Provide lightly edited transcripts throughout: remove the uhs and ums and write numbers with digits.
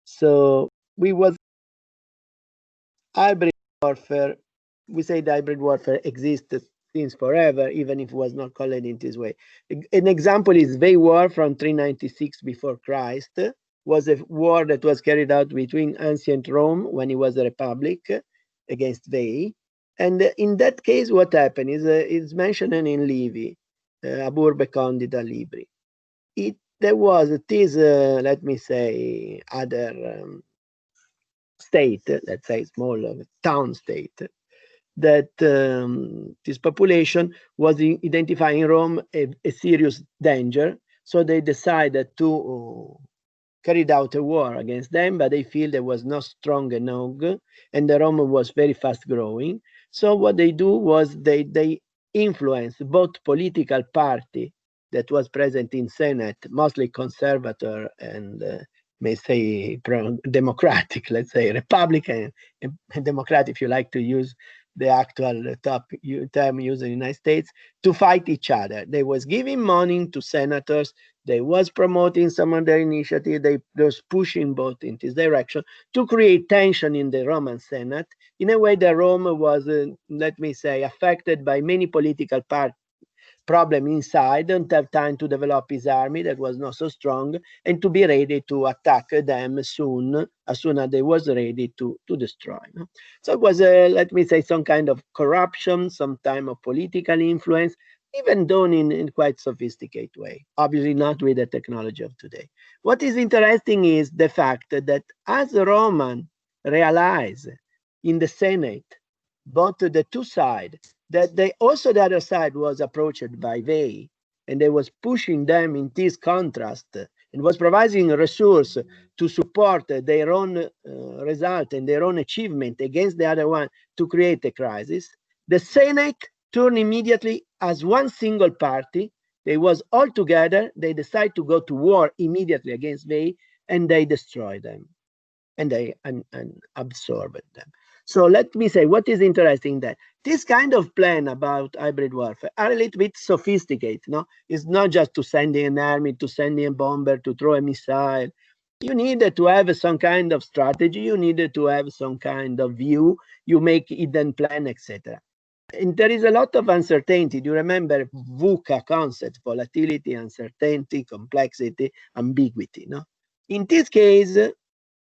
So we was hybrid warfare. We say the hybrid warfare existed since forever, even if it was not called in this way. An example is Veii War from 396 before Christ. Was a war that was carried out between ancient Rome, when it was a republic, against Veii. And in that case, what happened is mentioned in Livy, Ab Urbe Condita Libri. There was this, let me say, other state, let's say small town state, that this population was identifying Rome a serious danger. So they decided to carry out a war against them, but they feel there was not strong enough, and the Rome was very fast growing. So what they do was they influenced both political party that was present in Senate, mostly conservative and may say democratic, let's say Republican and Democrat, if you like to use the actual term used in the United States, to fight each other. They was giving money to senators. They was promoting some of their initiative. They was pushing both in this direction to create tension in the Roman Senate. In a way, that Rome was, let me say, affected by many political problem inside, don't have time to develop his army that was not so strong, and to be ready to attack them soon, as soon as they was ready to destroy. No? So it was, let me say, some kind of corruption, some time of political influence, even done in quite sophisticated way, obviously not with the technology of today. What is interesting is the fact that as the Roman realized in the Senate, both the two sides, that they also the other side was approached by Veii, and they was pushing them in this contrast and was providing resource to support their own result and their own achievement against the other one to create a crisis. The Senate turned immediately as one single party. They was all together. They decide to go to war immediately against Veii, and they destroy them, and they and absorbed them. So let me say, what is interesting that this kind of plan about hybrid warfare are a little bit sophisticated. No, it's not just to send in an army, to send in a bomber, to throw a missile. You need to have some kind of strategy. You need to have some kind of view. You make hidden plan, etc. And there is a lot of uncertainty. Do you remember VUCA concept: volatility, uncertainty, complexity, ambiguity? No, in this case,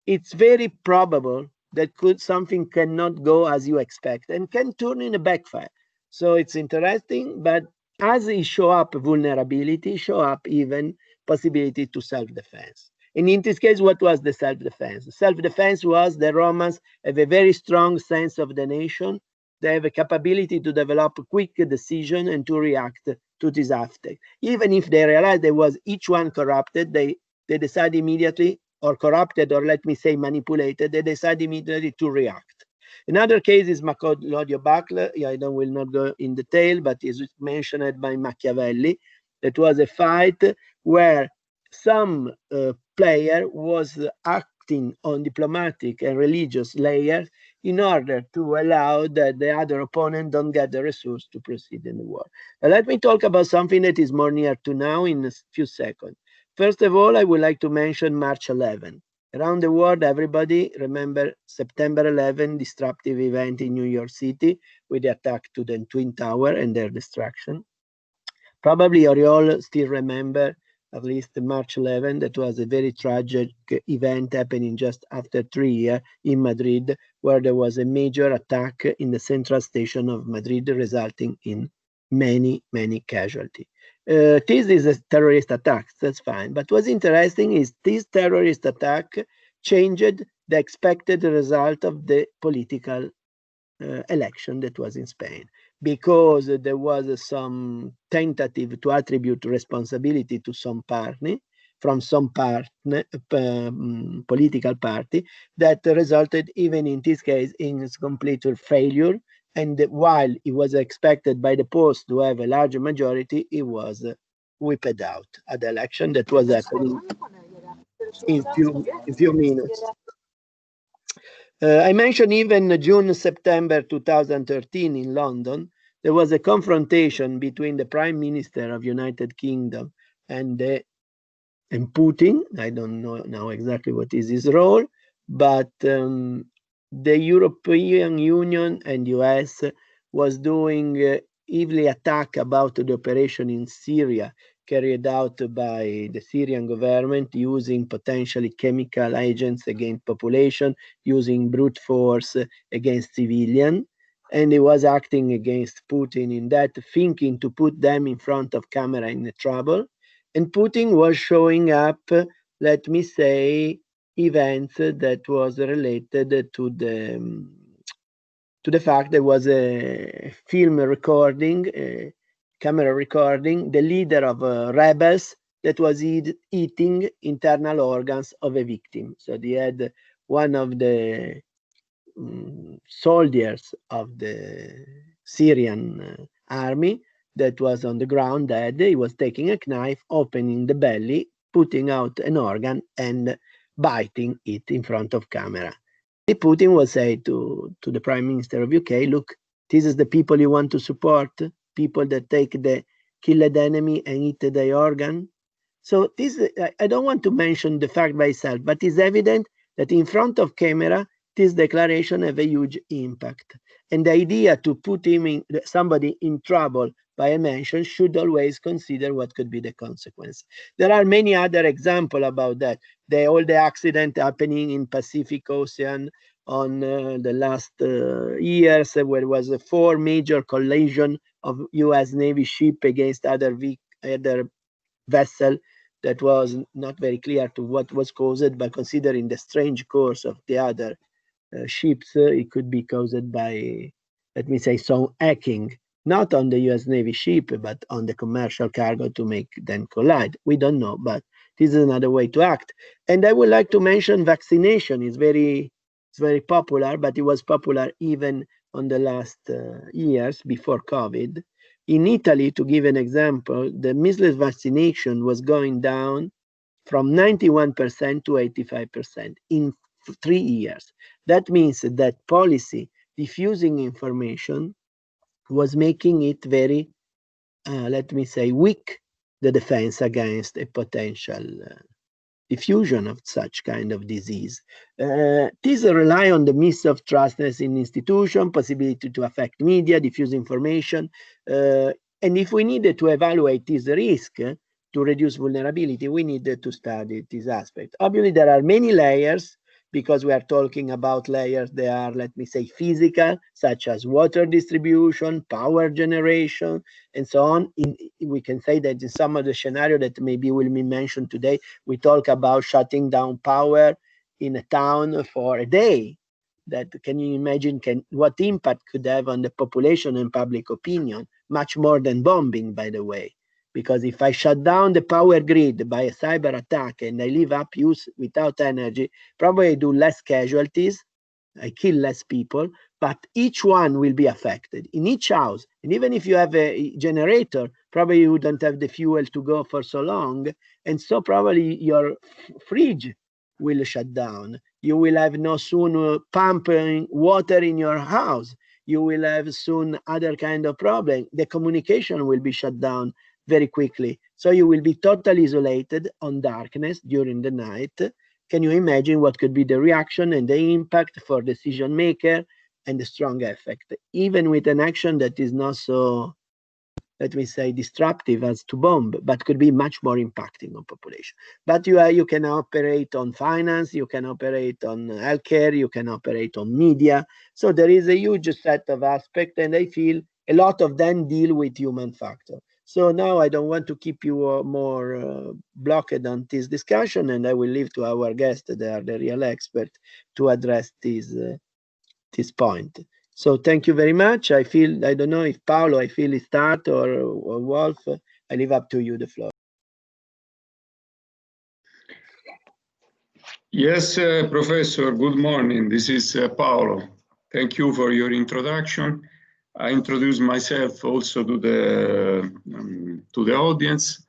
it's very probable that something cannot go as you expect and can turn in a backfire. So it's interesting, but as it show up vulnerability, show up even possibility to self-defense. And in this case, what was the self-defense? Self-defense was the Romans have a very strong sense of the nation. They have a capability to develop quick decision and to react to this after. Even if they realize there was each one corrupted, they decide immediately, or corrupted, or let me say manipulated, they decide immediately to react. Another case is Maclodio Buckler. I will not go in detail, but is mentioned by Machiavelli. That was a fight where some player was acting on diplomatic and religious layers in order to allow that the other opponent don't get the resource to proceed in the war. Now, let me talk about something that is more near to now in a few seconds. First of all, I would like to mention March 11. Around the world, everybody remember September 11, disruptive event in New York City with the attack to the Twin Tower and their destruction. Probably you all still remember at least March 11. That was a very tragic event happening just after 3 years in Madrid, where there was a major attack in the central station of Madrid, resulting in many, many casualties. This is a terrorist attack, that's fine. But what's interesting is this terrorist attack changed the expected result of the political election that was in Spain, because there was some tentative to attribute responsibility to some party, from some political party, that resulted even in this case in its complete failure. And while it was expected by the polls to have a larger majority, it was whipped out at the election that was happening in few minutes. I mentioned even June, September 2013 in London, there was a confrontation between the Prime Minister of United Kingdom and the and Putin. I don't know now exactly what is his role, but the European Union and US was doing heavily attack about the operation in Syria carried out by the Syrian government using potentially chemical agents against population, using brute force against civilian. And he was acting against Putin in that, thinking to put them in front of camera in trouble. And Putin was showing up, let me say, events that was related to the fact there was a film recording, a camera recording, the leader of rebels that was eating internal organs of a victim. So they had one of the soldiers of the Syrian army that was on the ground dead. He was taking a knife, opening the belly, putting out an organ and biting it in front of camera. Putin will say to the Prime Minister of UK, look, this is the people you want to support, people that take the killed enemy and eat the organ. So this, I don't want to mention the fact by itself, but it's evident that in front of camera, this declaration have a huge impact. And the idea to put somebody in trouble by a mention should always consider what could be the consequence. There are many other examples about that. All the accident happening in Pacific Ocean on the last years, where there was 4 major collision of U.S. Navy ship against other vessel that was not very clear to what was caused, but considering the strange course of the other ships, it could be caused by, let me say, some hacking, not on the US Navy ship, but on the commercial cargo to make them collide. We don't know, but this is another way to act. And I would like to mention vaccination. It's very popular, but it was popular even on the last years before COVID. In Italy, to give an example, the measles vaccination was going down from 91% to 85% in 3 years. That means that policy diffusing information was making it very, let me say, weak, the defense against a potential diffusion of such kind of disease. These rely on the miss of trustness in institution, possibility to affect media, diffuse information. And if we needed to evaluate this risk to reduce vulnerability, we needed to study this aspect. Obviously, there are many layers because we are talking about layers that are, let me say, physical, such as water distribution, power generation, and so on. We can say that in some of the scenario that maybe will be mentioned today, we talk about shutting down power in a town for a day. That, can you imagine what impact could have on the population and public opinion? Much more than bombing, by the way. Because if I shut down the power grid by a cyber attack and I leave up use without energy, probably I do less casualties, I kill less people, but each one will be affected in each house. And even if you have a generator, probably you wouldn't have the fuel to go for so long. And so probably your fridge will shut down. You will have no soon pumping water in your house. You will have soon other kind of problem. The communication will be shut down very quickly. So you will be totally isolated on darkness during the night. Can you imagine what could be the reaction and the impact for decision maker and the strong effect, even with an action that is not so, let me say, disruptive as to bomb, but could be much more impacting on population. But you can operate on finance, you can operate on healthcare, you can operate on media. So there is a huge set of aspects, and I feel a lot of them deal with human factor. So now I don't want to keep you more blocked on this discussion, and I will leave to our guests, they are the real expert, to address this point. So thank you very much. I don't know if Paolo, I feel he start or Wolf. I leave up to you the floor. Yes, Professor, good morning. This is Paolo. Thank you for your introduction. I introduce myself also to the audience.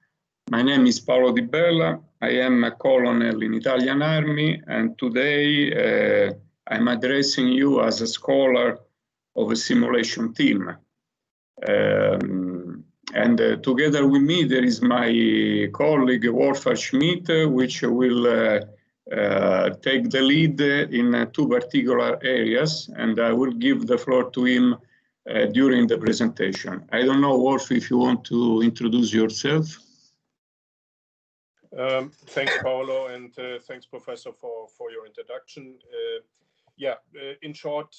My name is paolo.dibella. I am a colonel in Italian Army, and today I'm addressing you as a scholar of a simulation team. And together with me, there is my colleague Wolfgang Schmidt, which will take the lead in two particular areas, and I will give the floor to him during the presentation. I don't know, Wolf, if you want to introduce yourself. Thanks, Paolo, and thanks, Professor, for your introduction. In short,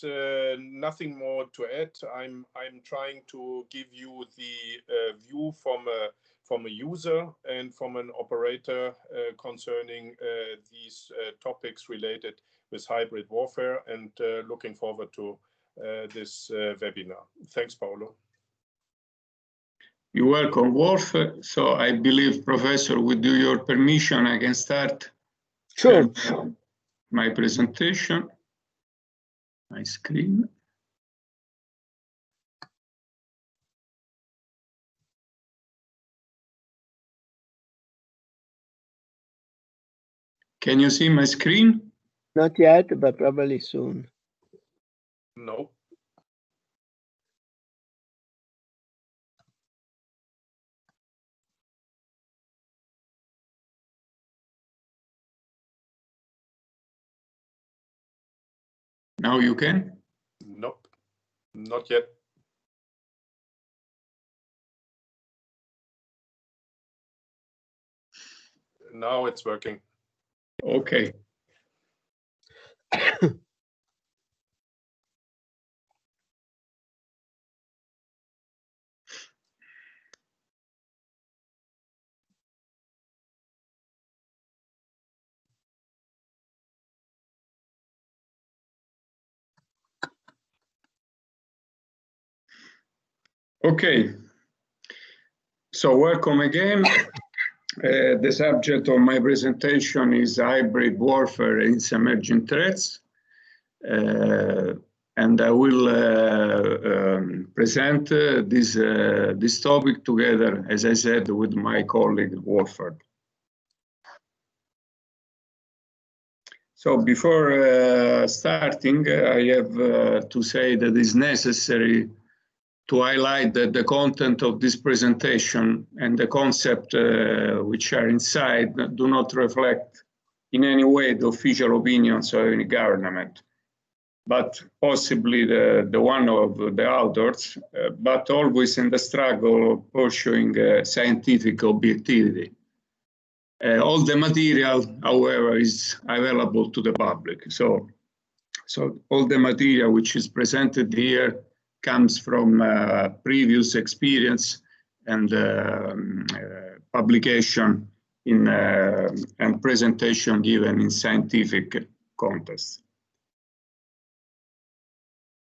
nothing more to add. I'm trying to give you the view from a user and from an operator concerning these topics related with hybrid warfare, and looking forward to this webinar. Thanks, Paolo. You're welcome, Wolf. So I believe, Professor, with your permission, I can start. Sure. My presentation, my screen. Can you see my screen? Not yet, but probably soon. No. Now you can? Nope, not yet. Now it's working. Okay. Okay, so welcome again. The subject of my presentation is hybrid warfare and its emerging threats. And I will present this topic together, as I said, with my colleague Wolfgang. So before starting, I have to say that it's necessary to highlight that the content of this presentation and the concept which are inside do not reflect in any way the official opinions of any government, but possibly the one of the authors, but always in the struggle of pursuing scientific objectivity. All the material, however, is available to the public. So all the material which is presented here comes from previous experience and publication in and presentation given in scientific context.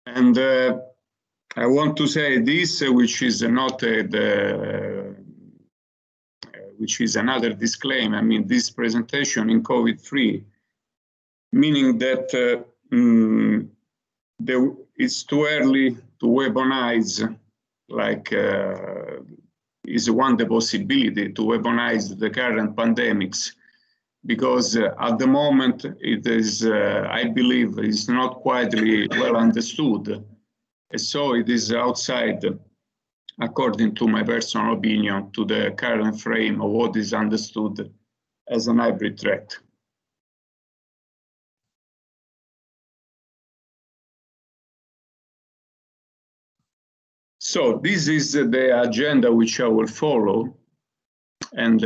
And I want to say this, which is noted, which is another disclaimer. I mean, this presentation in COVID-free, meaning that it's too early to weaponize, like is the possibility to weaponize the current pandemics, because at the moment it is, I believe, is not quite well understood. And so it is outside, according to my personal opinion, to the current frame of what is understood as an hybrid threat. So this is the agenda which I will follow, and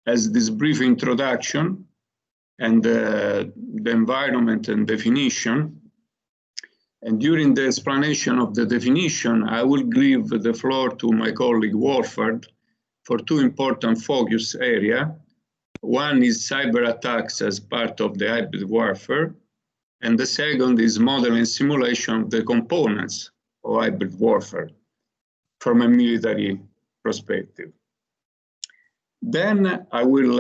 as this brief introduction and the environment and definition, and during the explanation of the definition, I will give the floor to my colleague Wolfgang for two important focus areas. One is cyber attacks as part of the hybrid warfare, and the second is modeling and simulation of the components of hybrid warfare from a military perspective. Then I will,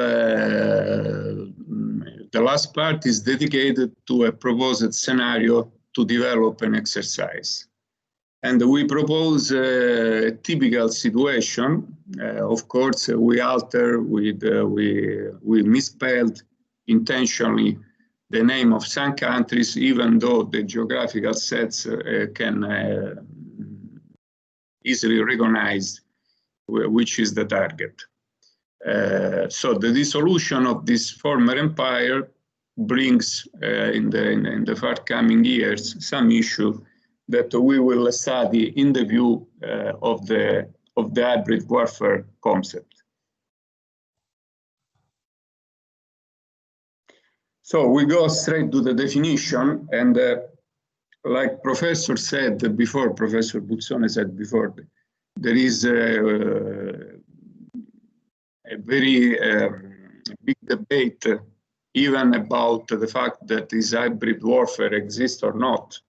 the last part is dedicated to a proposed scenario to develop an exercise. And we propose a typical situation. Of course, we alter, we misspelled intentionally the name of some countries, even though the geographical sets can easily recognized which is the target. So the dissolution of this former empire brings in the forthcoming years some issue that we will study in the view of the hybrid warfare concept. So we go straight to the definition, and like Professor said before, Professor Buzzone said before, there is a very big debate even about the fact that this hybrid warfare exists or not.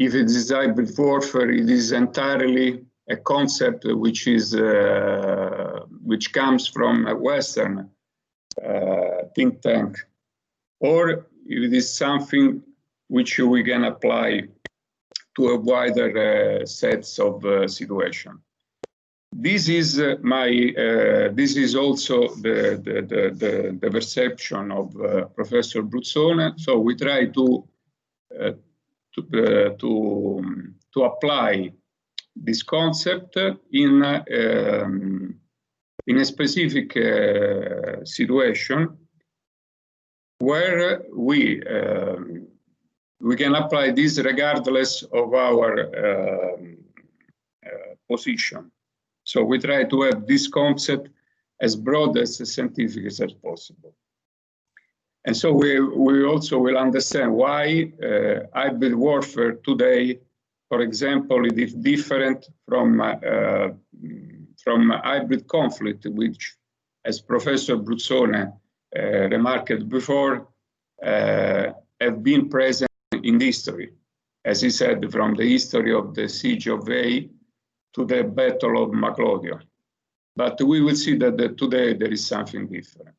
If it is hybrid warfare, it is entirely a concept which is which comes from a Western think tank, or if it is something which we can apply to a wider sets of situations. This is this is also the perception of Professor Buzzone. So we try to apply this concept in a specific situation where we can apply this regardless of our position. So we try to have this concept as broad as scientific as possible. And so we also will understand why hybrid warfare today, for example, it is different from hybrid conflict, which, as Professor Buzzone remarked before, have been present in history. As he said, from the history of the Siege of Veii to the Battle of Maclodio. But we will see that today there is something different.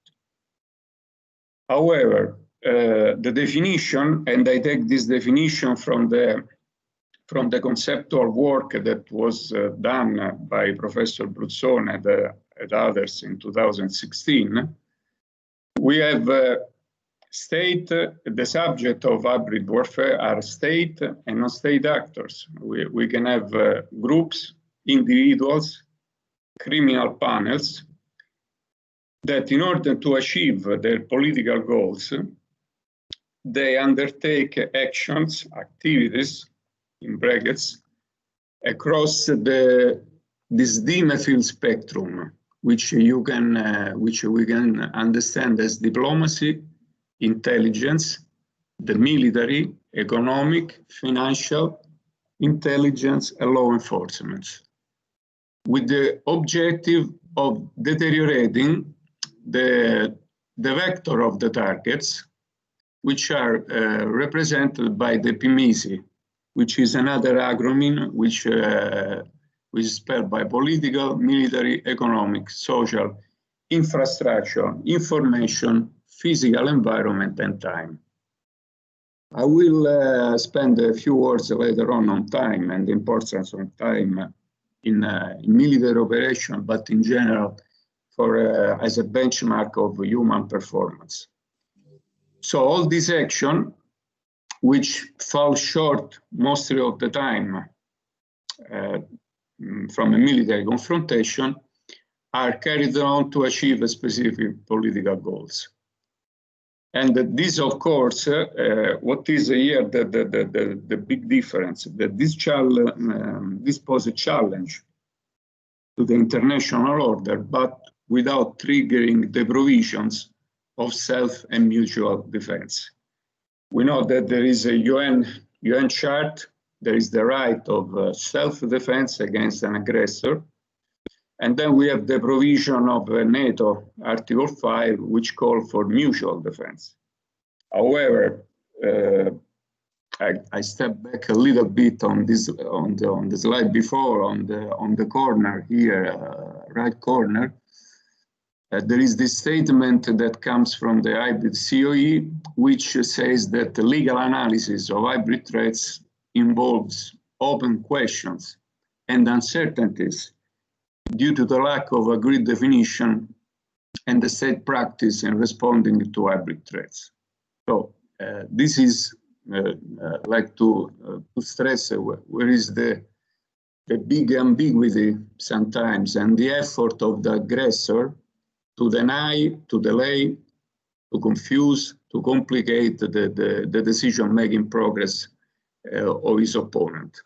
However, the definition, and I take this definition from the conceptual work that was done by Professor Buzzone and others in 2016, we have state, the subject of hybrid warfare are state and non-state actors. We can have groups, individuals, criminal panels that in order to achieve their political goals, they undertake actions, activities, in brackets, across this dimethyl spectrum, which we can understand as diplomacy, intelligence, the military, economic, financial, intelligence, and law enforcement, with the objective of deteriorating the vector of the targets, which are represented by the PMISI, which is another acronym which is spelled by political, military, economic, social, infrastructure, information, physical environment, and time. I will spend a few words later on time and the importance of time in military operation, but in general as a benchmark of human performance. So all these actions, which fall short mostly of the time from a military confrontation, are carried on to achieve a specific political goals. And this, of course, what is here the big difference, that this poses a challenge to the international order, but without triggering the provisions of self and mutual defense. We know that there is a UN chart, there is the right of self-defense against an aggressor, and then we have the provision of NATO Article 5, which calls for mutual defense. However, I step back a little bit on this on the slide before, on the corner here, right corner. There is this statement that comes from the hybrid COE, which says that the legal analysis of hybrid threats involves open questions and uncertainties due to the lack of agreed definition and the state practice in responding to hybrid threats. So this is like to stress where is the big ambiguity sometimes, and the effort of the aggressor to deny, to delay, to confuse, to complicate the decision-making progress of his opponent.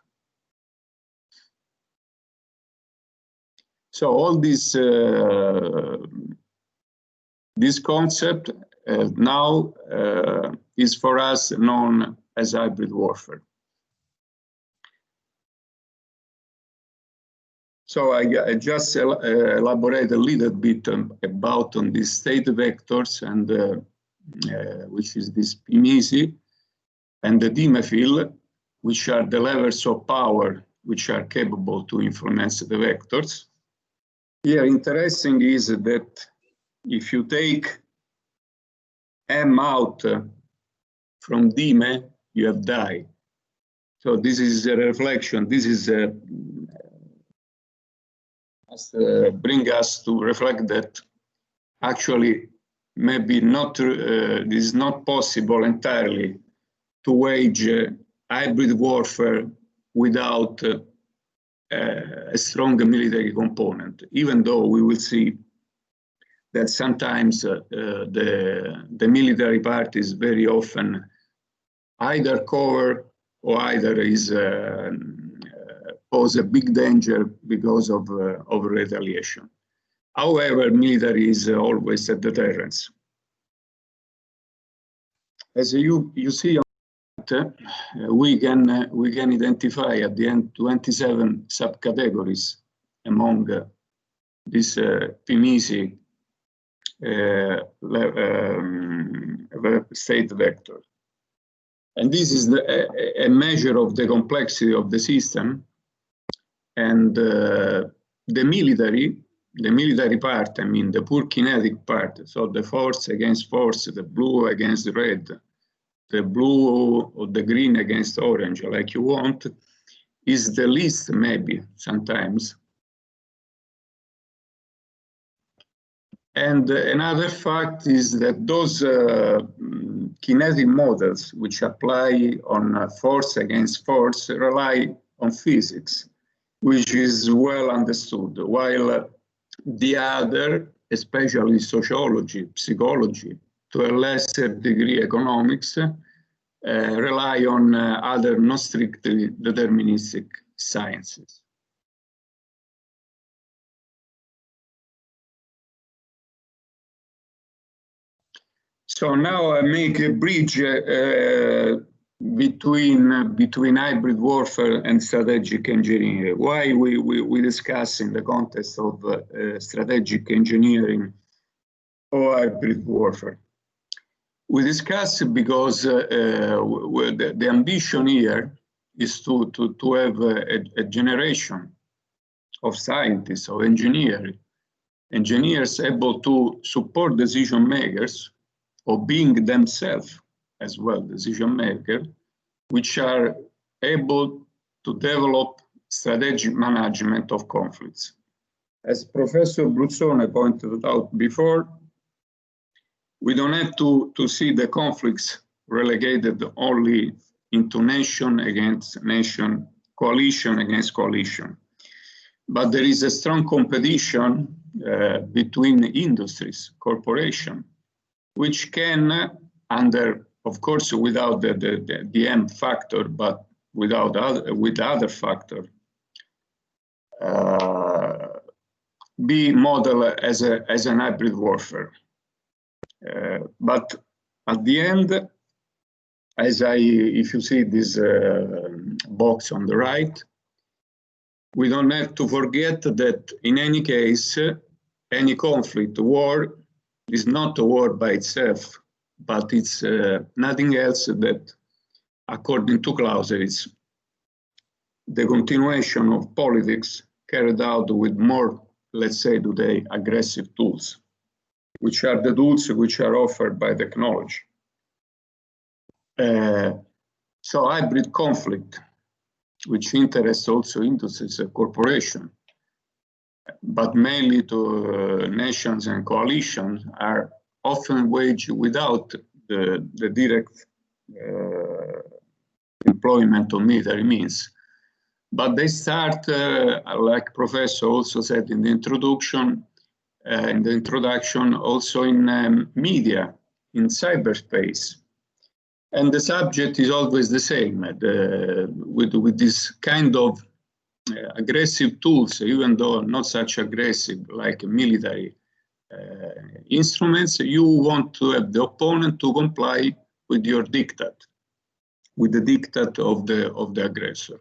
So all this concept now is for us known as hybrid warfare. So I just elaborate a little bit about on these state vectors, and which is this PMISI, and the dimethyl, which are the levels of power which are capable to influence the vectors. Here, interesting is that if you take M out from dime, you have di. So this is a reflection. This is bring us to reflect that actually maybe not this is not possible entirely to wage hybrid warfare without a strong military component, even though we will see that sometimes the military part is very often either cover or either is pose a big danger because of retaliation. However, military is always a deterrence. As you see on that, we can identify at the end 27 subcategories among this PMISI state vector. And this is a measure of the complexity of the system. And the military part, I mean the pure kinetic part, so the force against force, the blue against the red, the blue or the green against orange, like you want, is the least maybe sometimes. And another fact is that those kinetic models which apply on force against force rely on physics, which is well understood, while the other, especially sociology, psychology, to a lesser degree economics, rely on other not strictly deterministic sciences. So now I make a bridge between hybrid warfare and strategic engineering. Why we discuss in the context of strategic engineering or hybrid warfare? We discuss because the ambition here is to have a generation of scientists, of engineers able to support decision makers, or being themselves as well decision makers, which are able to develop strategic management of conflicts. As Professor Bruzzone pointed out before, we don't have to see the conflicts relegated only into nation against nation, coalition against coalition. But there is a strong competition between industries, corporations, which can, of course, without the M factor, but with other factor, be modeled as an hybrid warfare. But at the end, if you see this box on the right, we don't have to forget that in any case, any conflict, war, is not a war by itself, but it's nothing else that, according to Clausewitz, the continuation of politics carried out with more, let's say today, aggressive tools, which are the tools which are offered by technology. So hybrid conflict, which interests also industries and corporations, but mainly to nations and coalitions, are often waged without the direct employment of military means. But they start, like Professor also said in the introduction, also in media, in cyberspace. And the subject is always the same, with this kind of aggressive tools, even though not such aggressive like military instruments. You want to have the opponent to comply with your diktat, with the diktat of the aggressor.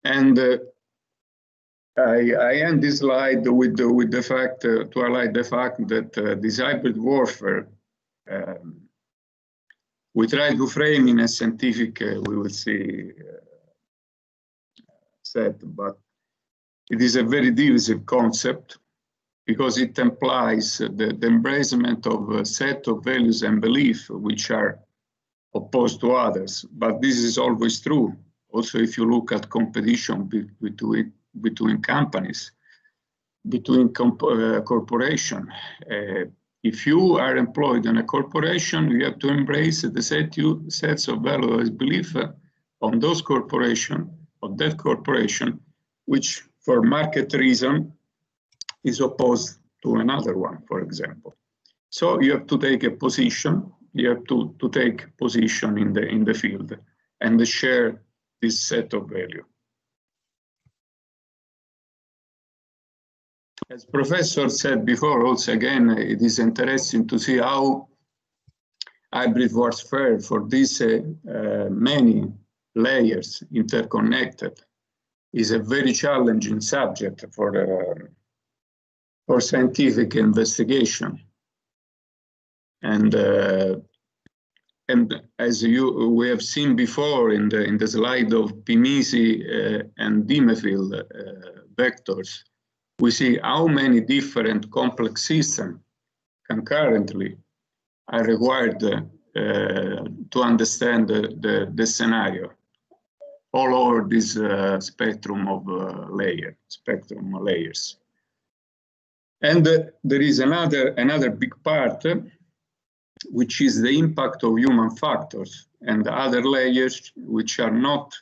And I end this slide with the fact to highlight the fact that this hybrid warfare we try to frame in a scientific, we will see, set, but it is a very divisive concept because it implies the embracement of a set of values and beliefs which are opposed to others. But this is always true. Also, if you look at competition between companies, between corporations. If you are employed in a corporation, you have to embrace the sets of values and beliefs on those corporations, of that corporation, which for market reason is opposed to another one, for example. So you have to take a position, you have to take position in the field and share this set of value. As Professor said before, also again, it is interesting to see how hybrid warfare for these many layers interconnected is a very challenging subject for scientific investigation. And as we have seen before in the slide of Pimisi and Dimethyl vectors, we see how many different complex systems concurrently are required to understand the scenario all over this spectrum of layers. And there is another big part, which is the impact of human factors and other layers which are not,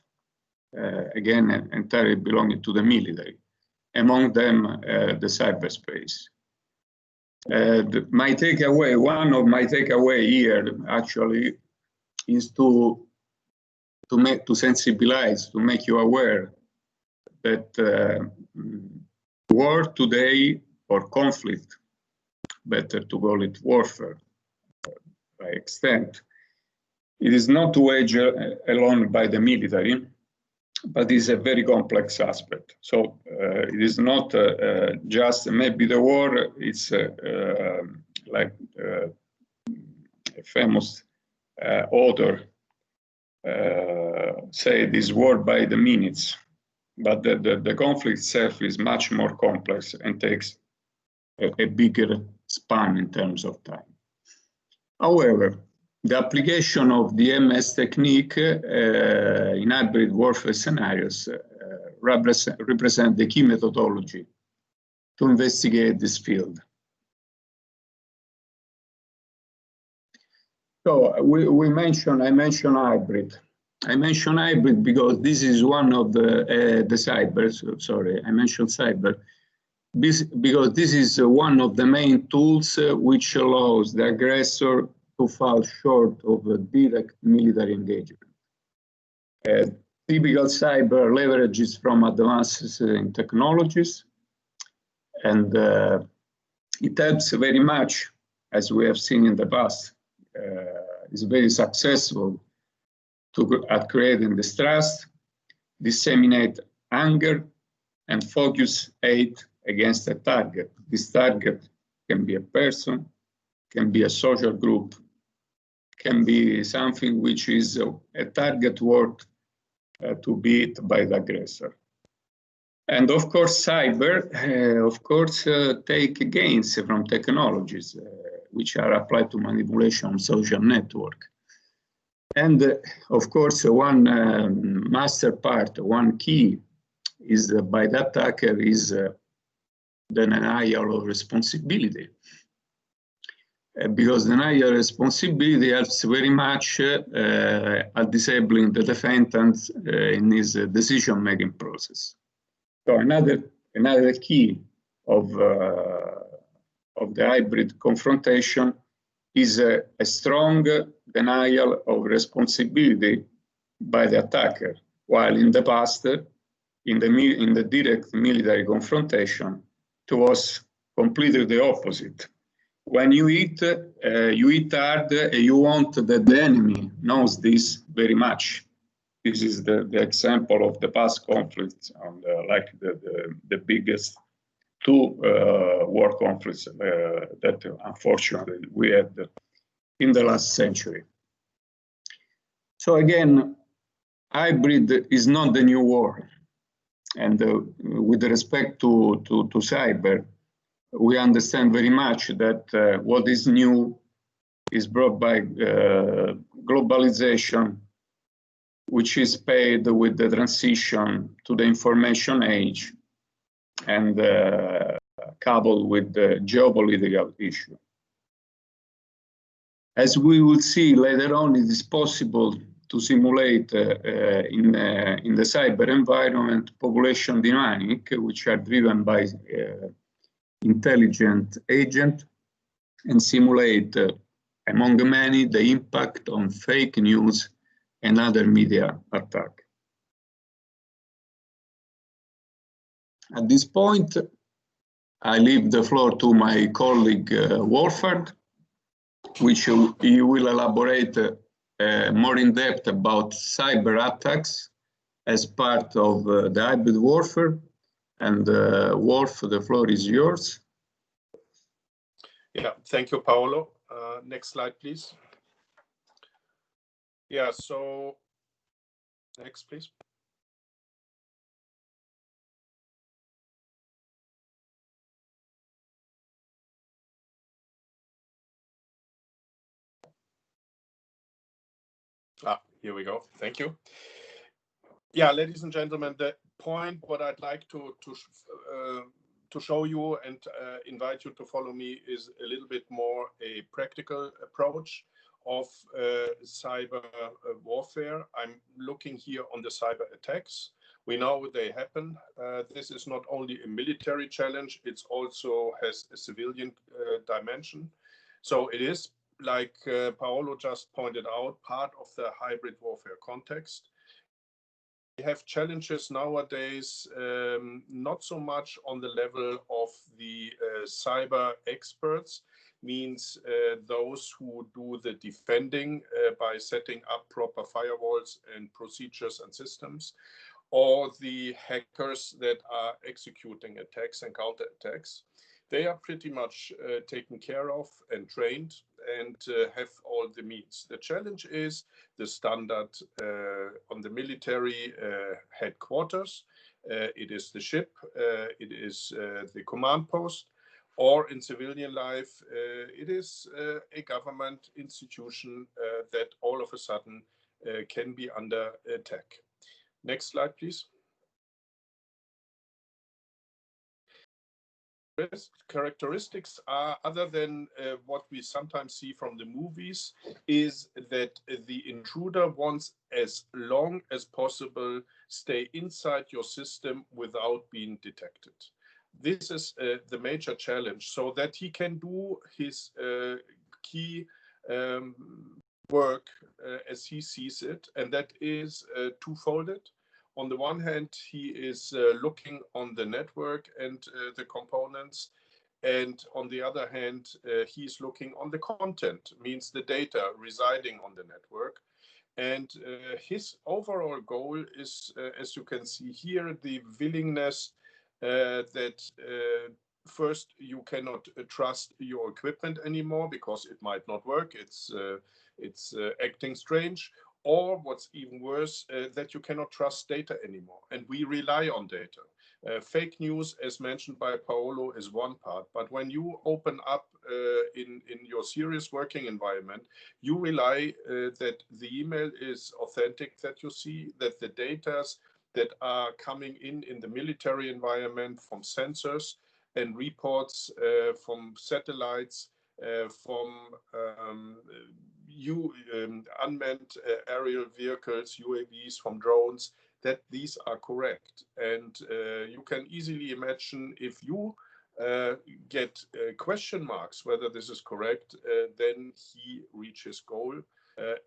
again, entirely belonging to the military. Among them, the cyberspace. My takeaway, one of my takeaway here, actually, is to sensibilize, to make you aware that war today, or conflict, better to call it warfare by extent, it is not waged alone by the military, but is a very complex aspect. So it is not just maybe the war, it's like a famous author say this war by the minutes, but the conflict itself is much more complex and takes a bigger span in terms of time. However, the application of the MS technique in hybrid warfare scenarios represent the key methodology to investigate this field. So I mentioned hybrid. I mentioned hybrid because this is one of the cyber. Sorry, I mentioned cyber. Because this is one of the main tools which allows the aggressor to fall short of a direct military engagement. Typical cyber leverages from advances in technologies, and it helps very much, as we have seen in the past. It's very successful at creating distrust, disseminate anger, and focus hate against a target. This target can be a person, can be a social group, can be something which is a target worth to be hit by the aggressor. And of course, cyber, take gains from technologies which are applied to manipulation of social network. And of course, one master part, one key is by the attacker is the denial of responsibility. because denial responsibility helps very much at disabling the defendant in his decision-making process. So another key of the hybrid confrontation is a strong denial of responsibility by the attacker, while in the past, in the direct military confrontation, it was completely the opposite. When you hit hard, you want that the enemy knows this very much. This is the example of the past conflicts, like the biggest two war conflicts that unfortunately we had in the last century. So again, hybrid is not the new war. And with respect to cyber, we understand very much that what is new is brought by globalization, which is paired with the transition to the information age and coupled with the geopolitical issue. As we will see later on, it is possible to simulate in the cyber environment population dynamics, which are driven by intelligent agent, and simulate among many the impact on fake news and other media attack. At this point, I leave the floor to my colleague Wolfhard, which he will elaborate more in depth about cyber attacks as part of the hybrid warfare. And Wolf, the floor is yours. Yeah, thank you, Paolo. Next slide, please. Yeah, so next, please. Here we go. Thank you. Yeah, ladies and gentlemen, the point what I'd like to show you and invite you to follow me is a little bit more a practical approach of cyber warfare. I'm looking here on the cyber attacks. We know they happen. This is not only a military challenge, it also has a civilian dimension. So it is, like Paolo just pointed out, part of the hybrid warfare context. We have challenges nowadays, not so much on the level of the cyber experts, means those who do the defending by setting up proper firewalls and procedures and systems, or the hackers that are executing attacks and counterattacks. They are pretty much taken care of and trained and have all the means. The challenge is the standard on the military headquarters. It is the ship, it is the command post, or in civilian life, it is a government institution that all of a sudden can be under attack. Next slide, please. Characteristics are, other than what we sometimes see from the movies, is that the intruder wants as long as possible stay inside your system without being detected. This is the major challenge, so that he can do his key work as he sees it, and that is twofolded. On the one hand, he is looking on the network and the components, and on the other hand, he's looking on the content, means the data residing on the network. And his overall goal is, as you can see here, the willingness that first, you cannot trust your equipment anymore because it might not work. It's acting strange. Or what's even worse, that you cannot trust data anymore. And we rely on data. Fake news, as mentioned by Paolo, is one part. But when you open up in your serious working environment, you rely that the email is authentic, that you see, that the data that are coming in the military environment from sensors and reports from satellites from unmanned aerial vehicles, UAVs, from drones, that these are correct. And you can easily imagine if you get question marks whether this is correct, then he reaches goal,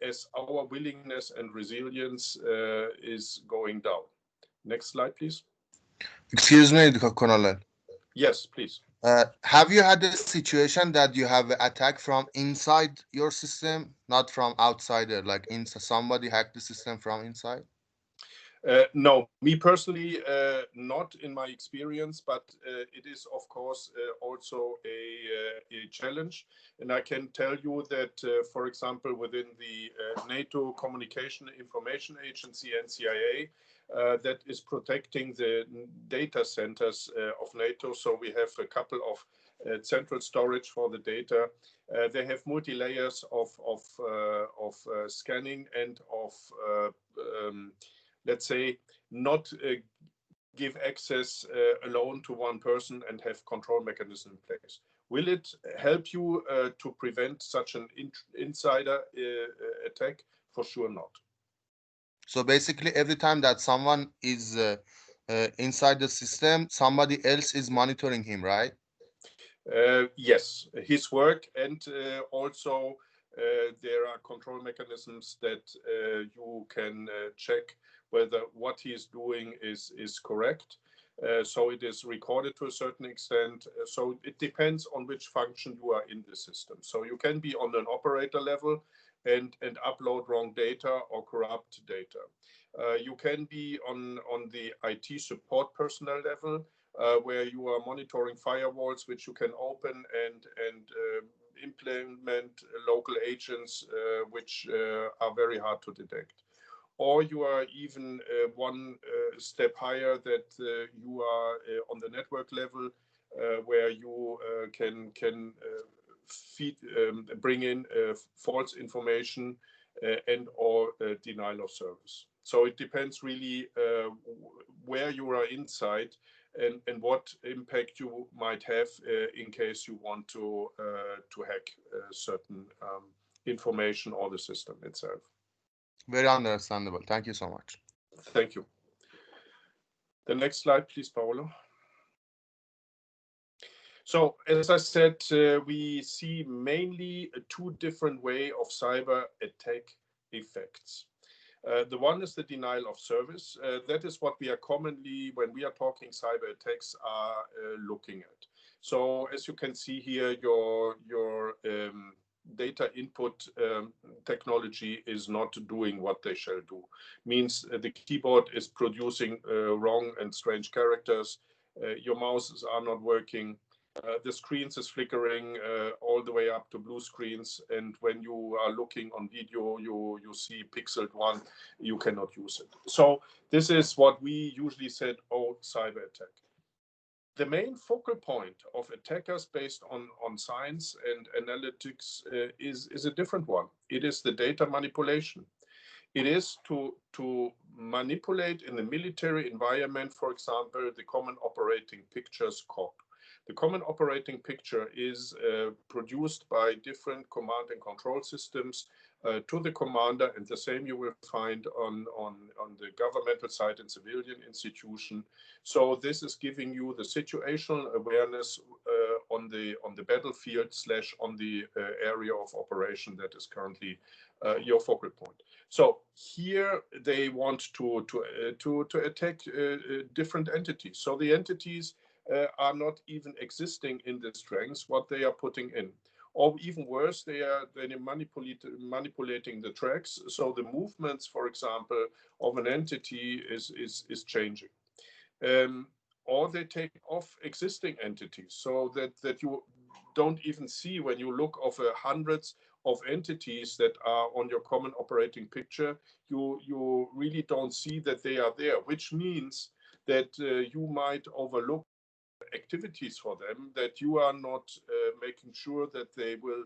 as our willingness and resilience is going down. Next slide, please. Excuse me, Colonel. Yes, please. Have you had a situation that you have an attack from inside your system, not from outsider, like inside somebody hacked the system from inside? No, me personally, not in my experience, but it is, of course, also a challenge. And I can tell you that, for example, within the NATO Communication Information Agency, NCIA, that is protecting the data centers of NATO. So we have a couple of central storage for the data. They have multi-layers of scanning and of let's say, not give access alone to one person and have control mechanism in place. Will it help you to prevent such an insider attack? For sure not. So basically, every time that someone is inside the system, somebody else is monitoring him, right? Yes, his work, and also there are control mechanisms that you can check whether what he is doing is correct. So it is recorded to a certain extent. So it depends on which function you are in the system. So you can be on an operator level and upload wrong data or corrupt data. You can be on the IT support personnel level, where you are monitoring firewalls which you can open and implement local agents which are very hard to detect. Or you are even one step higher, that you are on the network level, where you can bring in false information and or denial of service. So it depends really where you are inside and what impact you might have in case you want to hack certain information or the system itself. Very understandable. Thank you so much. Thank you. The next slide, please, Paolo. So, as I said, we see mainly two different ways of cyber attack effects. The one is the denial of service. That is what we are commonly, when we are talking cyber attacks, are looking at. So, as you can see here, your data input technology is not doing what they shall do. Means the keyboard is producing wrong and strange characters. Your mouses are not working. The screens is flickering all the way up to blue screens, and when you are looking on video, you see pixeled one, you cannot use it. So this is what we usually said, oh, cyber attack. The main focal point of attackers based on science and analytics is a different one. It is the data manipulation. It is to manipulate in the military environment, for example, the common operating pictures code. The common operating picture is produced by different command and control systems to the commander, and the same you will find on the governmental side and civilian institution. So this is giving you the situational awareness on the battlefield / on the area of operation that is currently your focal point. So here they want to attack different entities. So the entities are not even existing in the strengths what they are putting in, or even worse, they are manipulating the tracks. So the movements, for example, of an entity is changing, or they take off existing entities, so that you don't even see when you look of hundreds of entities that are on your common operating picture. You really don't see that they are there, which means that you might overlook activities for them, that you are not making sure that they will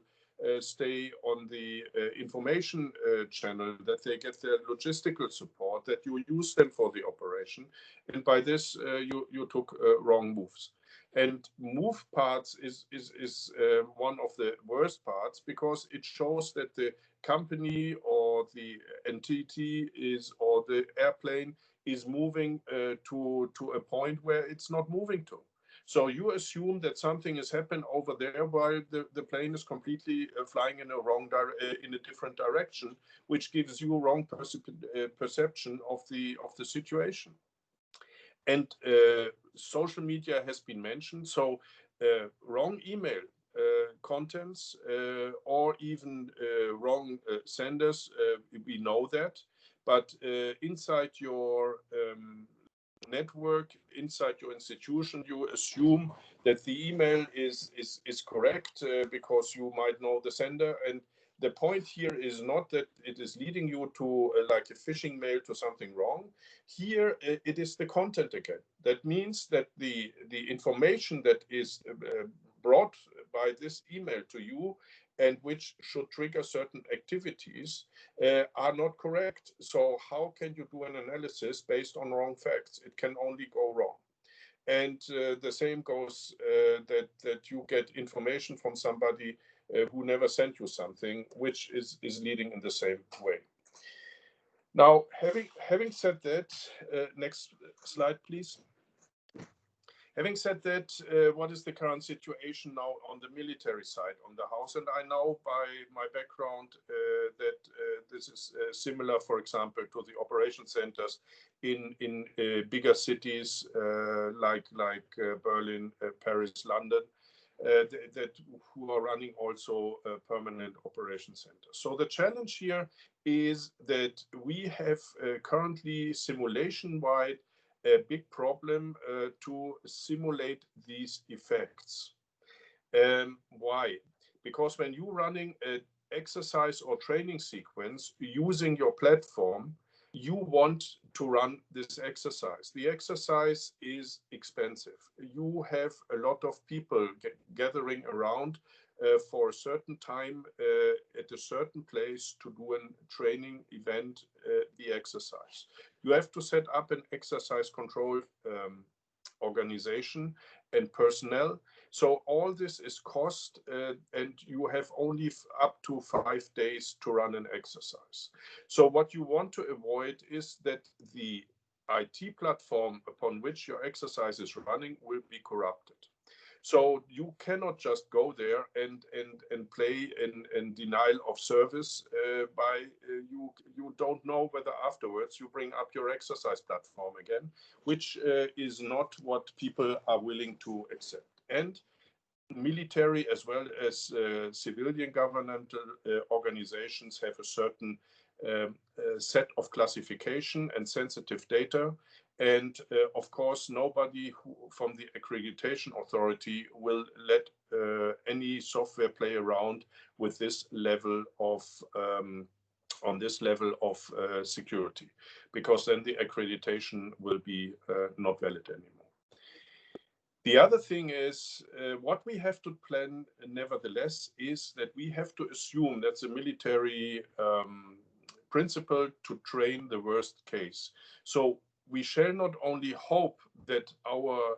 stay on the information channel, that they get their logistical support, that you use them for the operation. And by this, you took wrong moves. And move parts is one of the worst parts, because it shows that the company or the entity is, or the airplane is moving to a point where it's not moving to. So you assume that something has happened over there while the plane is completely flying in in a different direction, which gives you a wrong perception of the situation. And social media has been mentioned. So wrong email contents or even wrong senders, we know that. But inside your network, inside your institution, you assume that the email is correct because you might know the sender. And the point here is not that it is leading you to like a phishing mail to something wrong. Here it is the content again. That means that the information that is brought by this email to you, and which should trigger certain activities, are not correct. So how can you do an analysis based on wrong facts? It can only go wrong. And the same goes that you get information from somebody who never sent you something, which is leading in the same way. Now, having said that, next slide, please. Having said that, what is the current situation now on the military side on the house? And I know by my background that this is similar, for example, to the operation centers in bigger cities like Berlin, Paris, London, that who are running also permanent operation centers. So the challenge here is that we have currently simulation-wide a big problem to simulate these effects. Why? Because when you're running an exercise or training sequence using your platform, you want to run this exercise. The exercise is expensive. You have a lot of people gathering around for a certain time at a certain place to do a training event, the exercise. You have to set up an exercise control organization and personnel. So all this is cost, and you have only up to 5 days to run an exercise. So what you want to avoid is that the IT platform upon which your exercise is running will be corrupted. So you cannot just go there and play in denial of service by you don't know whether afterwards you bring up your exercise platform again, which is not what people are willing to accept. And military as well as civilian governmental organizations have a certain set of classification and sensitive data. And of course, nobody from the accreditation authority will let any software play around with this level of on this level of security, because then the accreditation will be not valid anymore. The other thing is, what we have to plan, nevertheless, is that we have to assume that's a military principle to train the worst case. So we shall not only hope that our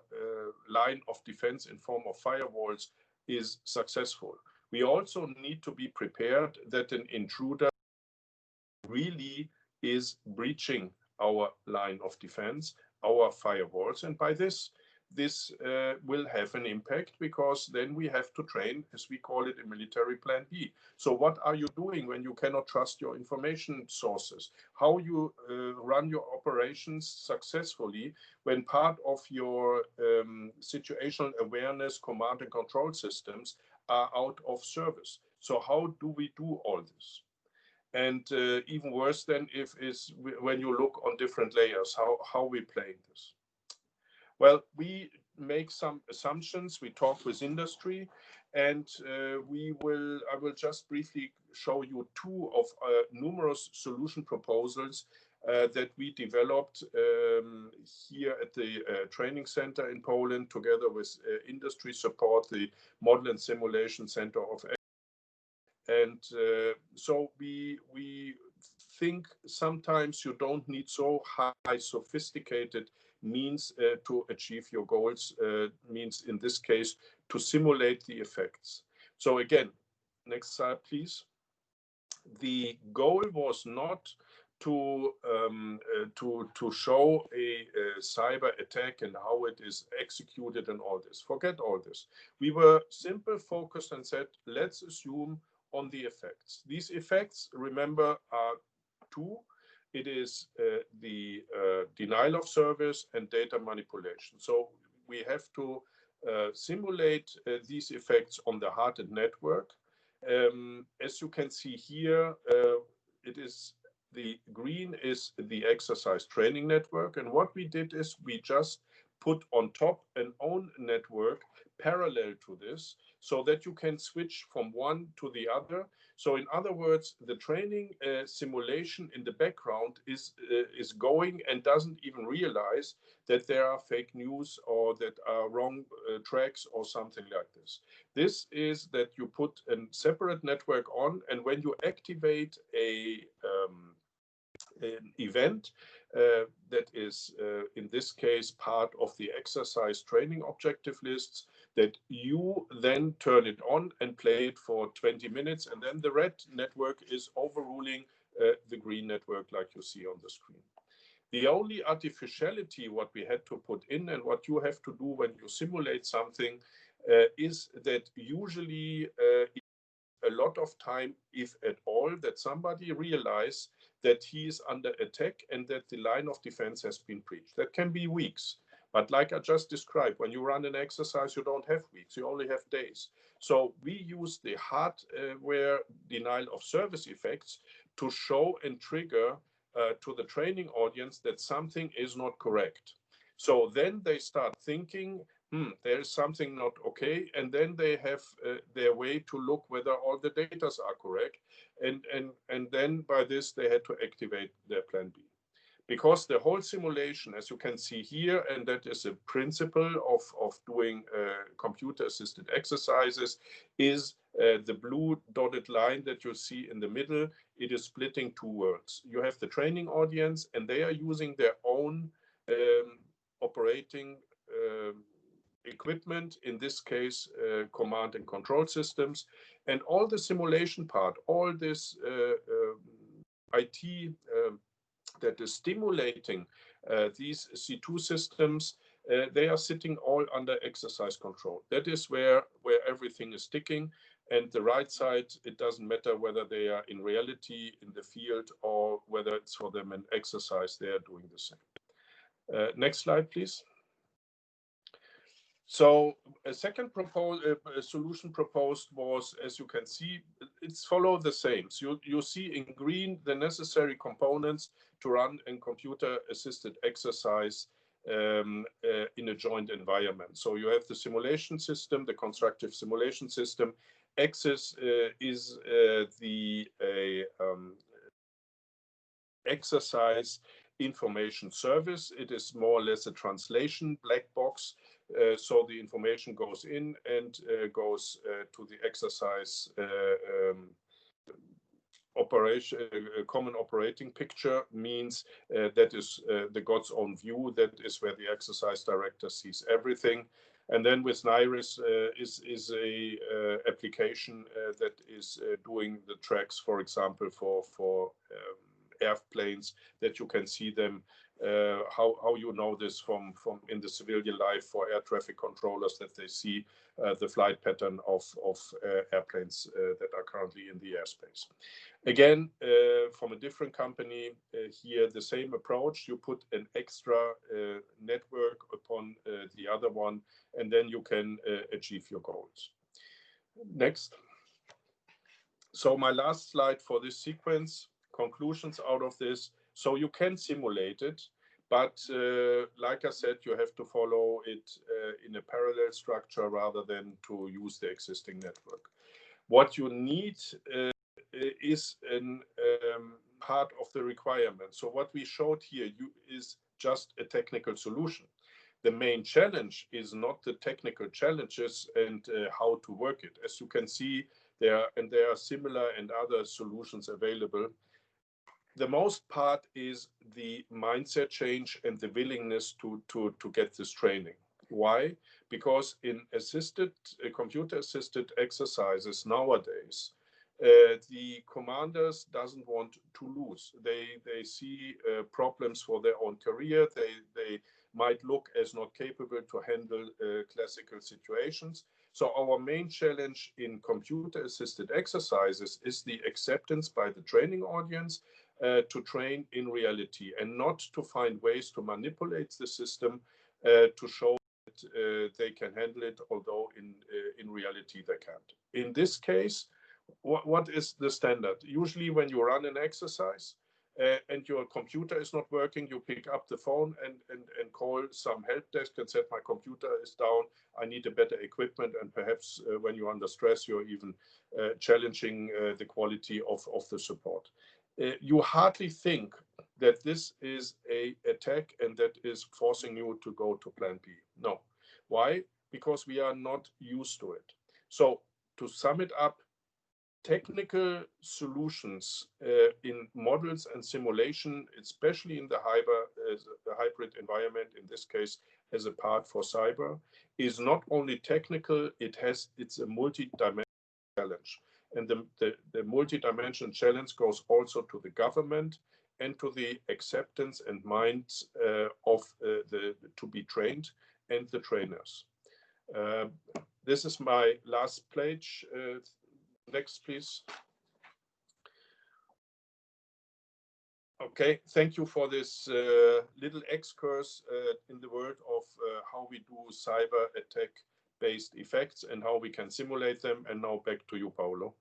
line of defense in form of firewalls is successful. We also need to be prepared that an intruder really is breaching our line of defense, our firewalls, and by this will have an impact, because then we have to train, as we call it in military, plan B. So what are you doing when you cannot trust your information sources? How you run your operations successfully when part of your situational awareness command and control systems are out of service? So how do we do all this? And even worse than if is when you look on different layers, how we playing this. Well, we make some assumptions. We talk with industry, and I will just briefly show you two of numerous solution proposals that we developed here at the training center in Poland, together with industry support, the Model and Simulation Center of. And so we think sometimes you don't need so high sophisticated means to achieve your goals, means in this case to simulate the effects. So again, next slide, please. The goal was not to show a cyber attack and how it is executed and all this. Forget all this. We were simple, focused, and said, let's assume on the effects. These effects, remember, are two. It is the denial of service and data manipulation. So we have to simulate these effects on the hardened network. As you can see here, it is the green is the exercise training network. And what we did is we just put on top an own network parallel to this so that you can switch from one to the other. So in other words, the training simulation in the background is going and doesn't even realize that there are fake news or that are wrong tracks or something like this. This is that you put a separate network on, and when you activate an event that is, in this case, part of the exercise training objective lists, that you then turn it on and play it for 20 minutes, and then the red network is overruling the green network like you see on the screen. The only artificiality what we had to put in and what you have to do when you simulate something is that usually a lot of time, if at all, that somebody realizes that he is under attack and that the line of defense has been breached. That can be weeks. But like I just described, when you run an exercise, you don't have weeks, you only have days. So we use the hardware denial of service effects to show and trigger to the training audience that something is not correct. So then they start thinking, there is something not okay, and then they have their way to look whether all the data are correct, and then by this they had to activate their plan B. Because the whole simulation, as you can see here, and that is a principle of doing computer-assisted exercises, is the blue dotted line that you see in the middle. It is splitting two worlds. You have the training audience, and they are using their own operating equipment, in this case, command and control systems, and all the simulation part, all this IT that is stimulating these C2 systems, they are sitting all under exercise control. That is where everything is sticking. And the right side, it doesn't matter whether they are in reality in the field or whether it's for them an exercise, they are doing the same. Next slide, please. So a second solution proposed was, as you can see, it's follow the same. So you see in green the necessary components to run a computer-assisted exercise in a joint environment. So you have the simulation system, the constructive simulation system. Axis is the exercise information service. It is more or less a translation black box. So the information goes in and goes to the exercise operation. Common operating picture means that is the God's own view. That is where the exercise director sees everything. And then with NIRIS is a application that is doing the tracks, for example, for airplanes, that you can see them, how you know this from in the civilian life for air traffic controllers, that they see the flight pattern of airplanes that are currently in the airspace. Again, from a different company, here the same approach. You put an extra network upon the other one, and then you can achieve your goals. Next. So my last slide for this sequence, conclusions out of this. So you can simulate it, but like I said, you have to follow it in a parallel structure rather than to use the existing network. What you need is a part of the requirement. So what we showed here is just a technical solution. The main challenge is not the technical challenges and how to work it. As you can see, there are similar and other solutions available. the most part is the mindset change and the willingness to get this training. Why? Because in computer-assisted exercises nowadays, the commanders doesn't want to lose. They see problems for their own career. They might look as not capable to handle classical situations. So our main challenge in computer-assisted exercises is the acceptance by the training audience to train in reality and not to find ways to manipulate the system to show that they can handle it, although in reality they can't. In this case, what is the standard? Usually when you run an exercise and your computer is not working, you pick up the phone and call some help desk and said, my computer is down, I need a better equipment. And perhaps when you're under stress, you're even challenging the quality of the support. You hardly think that this is an attack and that is forcing you to go to plan B. No. Why? Because we are not used to it. So to sum it up, technical solutions in models and simulation, especially in the hybrid environment, in this case, as a part for cyber, is not only technical, it's a multi-dimensional challenge. And the multi-dimensional challenge goes also to the government and to the acceptance and minds of the to be trained and the trainers. This is my last page. Next, please. Okay, thank you for this little excursus in the world of how we do cyber attack-based effects and how we can simulate them. And now back to you, Paolo.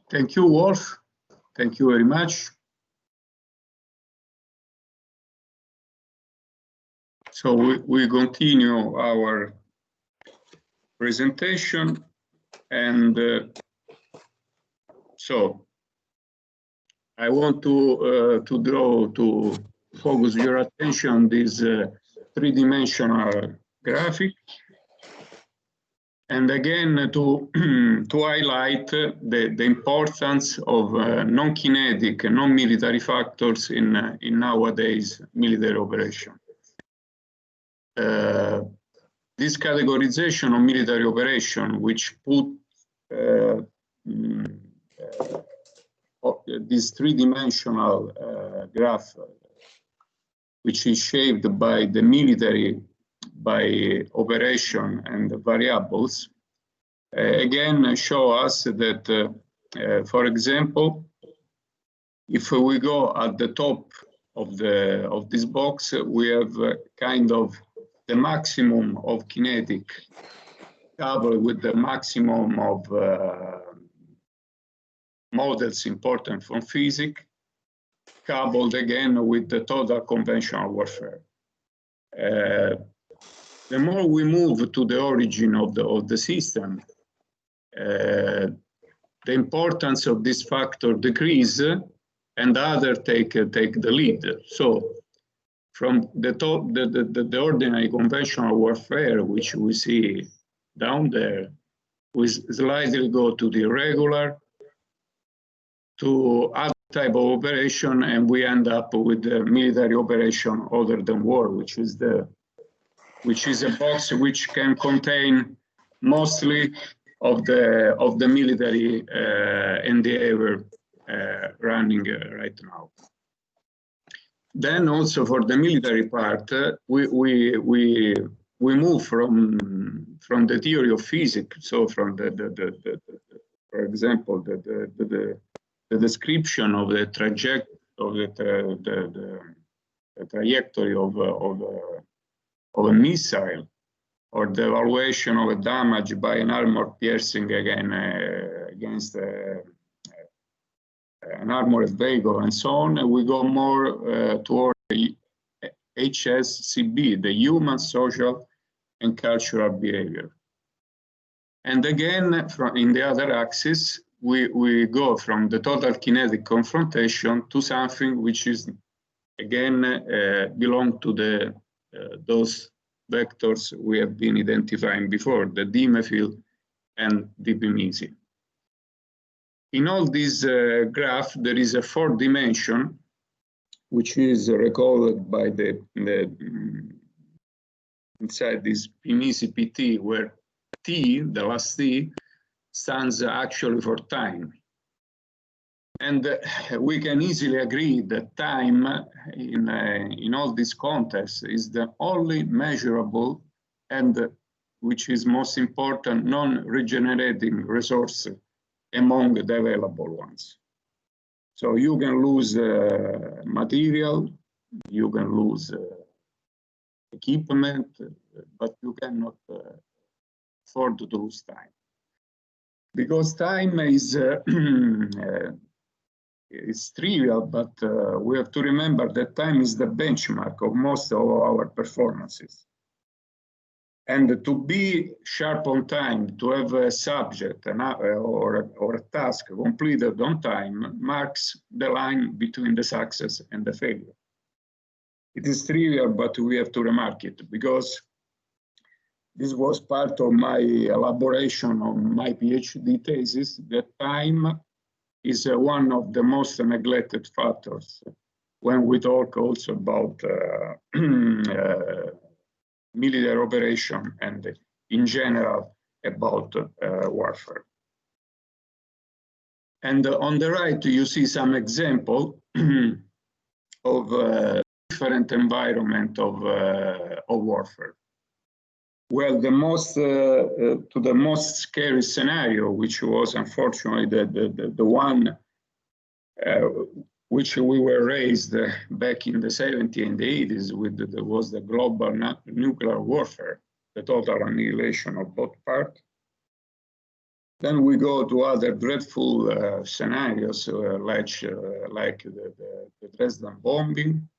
Thank you, Wolf. Thank you very much. So we continue our presentation, and so I want to focus your attention on this three-dimensional graphic, and again to highlight the importance of non-kinetic and non-military factors in nowadays military operation. This categorization of military operation, which put this three-dimensional graph, which is shaped by the military, by operation and the variables, again show us that, for example, if we go at the top of this box, we have kind of the maximum of kinetic coupled with the maximum of models important from physics, coupled again with the total conventional warfare. The more we move to the origin of the system, the importance of this factor decreases and others take the lead. So from the top, the ordinary conventional warfare, which we see down there, we slightly go to the irregular, to other type of operation, and we end up with the military operation other than war, which is a box which can contain mostly of the military endeavor running right now. Then also for the military part, we move from the theory of physics, so from for example the description of the trajectory of a missile, or the evaluation of a damage by an armor piercing against an armored vehicle and so on, and we go more toward the HSCB, the human, social, and cultural behavior. And again, in the other axis, we go from the total kinetic confrontation to something which is, again, belong to those vectors we have been identifying before, the Dimefil and the Bimisi. in all this graph, there is a fourth dimension, which is recorded by inside this PNISI PT, where T, the last T, stands actually for time. And we can easily agree that time in all these contexts is the only measurable and, which is most important, non-regenerating resource among the available ones. So you can lose material, you can lose equipment, but you cannot afford to lose time. Because time is it's trivial, but we have to remember that time is the benchmark of most of our performances. And to be sharp on time, to have a subject or a task completed on time marks the line between the success and the failure. It is trivial, but we have to remark it because this was part of my elaboration on my PhD thesis, that time is one of the most neglected factors when we talk also about military operation and in general about warfare. And on the right, you see some example of different environment of warfare. Well, the most to the most scary scenario, which was unfortunately the one which we were raised back in the 70s and the 80s with, was the global nuclear warfare, the total annihilation of both parts. Then we go to other dreadful scenarios like the Dresden bombing.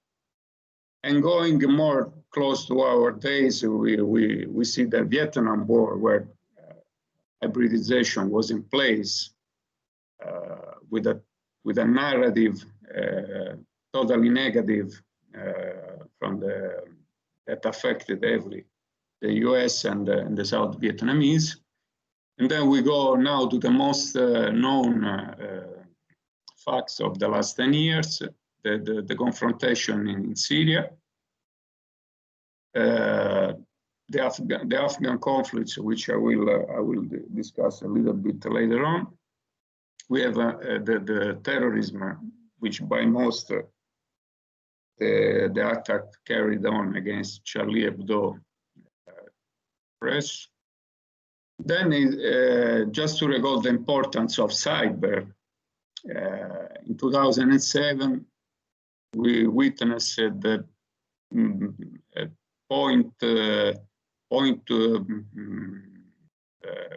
And going more close to our days, we see the Vietnam War, where hybridization was in place with a narrative totally negative from that affected heavily the US and the South Vietnamese. And then we go now to the most known facts of the last 10 years. The confrontation in Syria, the Afghan conflicts, which I will discuss a little bit later on. We have the terrorism, which by most the attack carried on against Charlie Hebdo press. Then just to recall the importance of cyber, in 2007. We witnessed the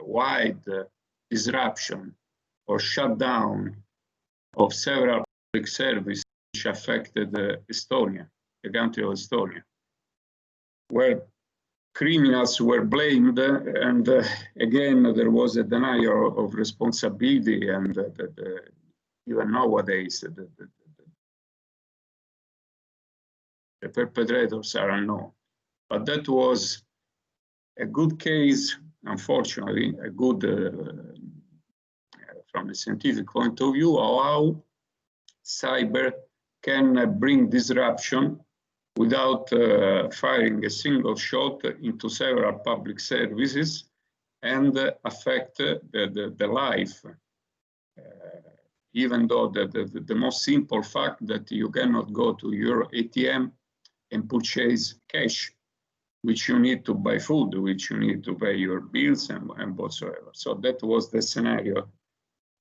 wide disruption or shutdown of several public services which affected Estonia, the country of Estonia, where criminals were blamed, and again there was a denial of responsibility, and even nowadays the perpetrators are unknown. But that was a good case, unfortunately, a good, from a scientific point of view, of how cyber can bring disruption without firing a single shot into several public services and affect the life. Even though the most simple fact that you cannot go to your ATM and purchase cash, which you need to buy food, which you need to pay your bills and whatsoever. So that was the scenario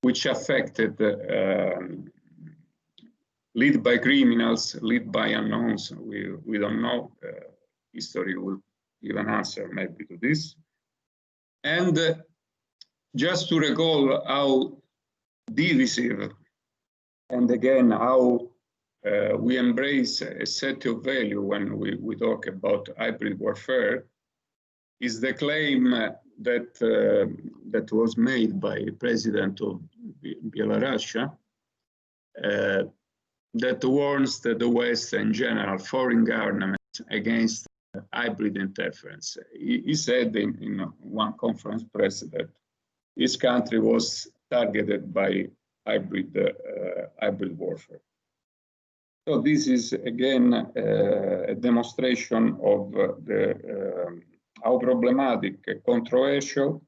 which affected, led by criminals, led by unknowns. We don't know. History will give an answer maybe to this. And just to recall how divisive, and again, how we embrace a set of value when we talk about hybrid warfare, is the claim that was made by the president of Belarus that warns the West in general, foreign governments, against hybrid interference. He said in one conference press that his country was targeted by hybrid warfare. So this is again a demonstration of how problematic, controversial,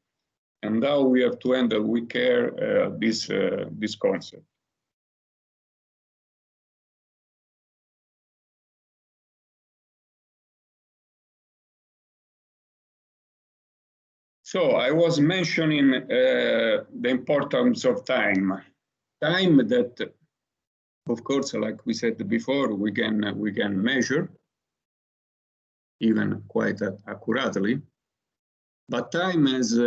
and how we have to handle with care this concept. So I was mentioning the importance of time. Time that, of course, like we said before, we can measure, even quite accurately. But time has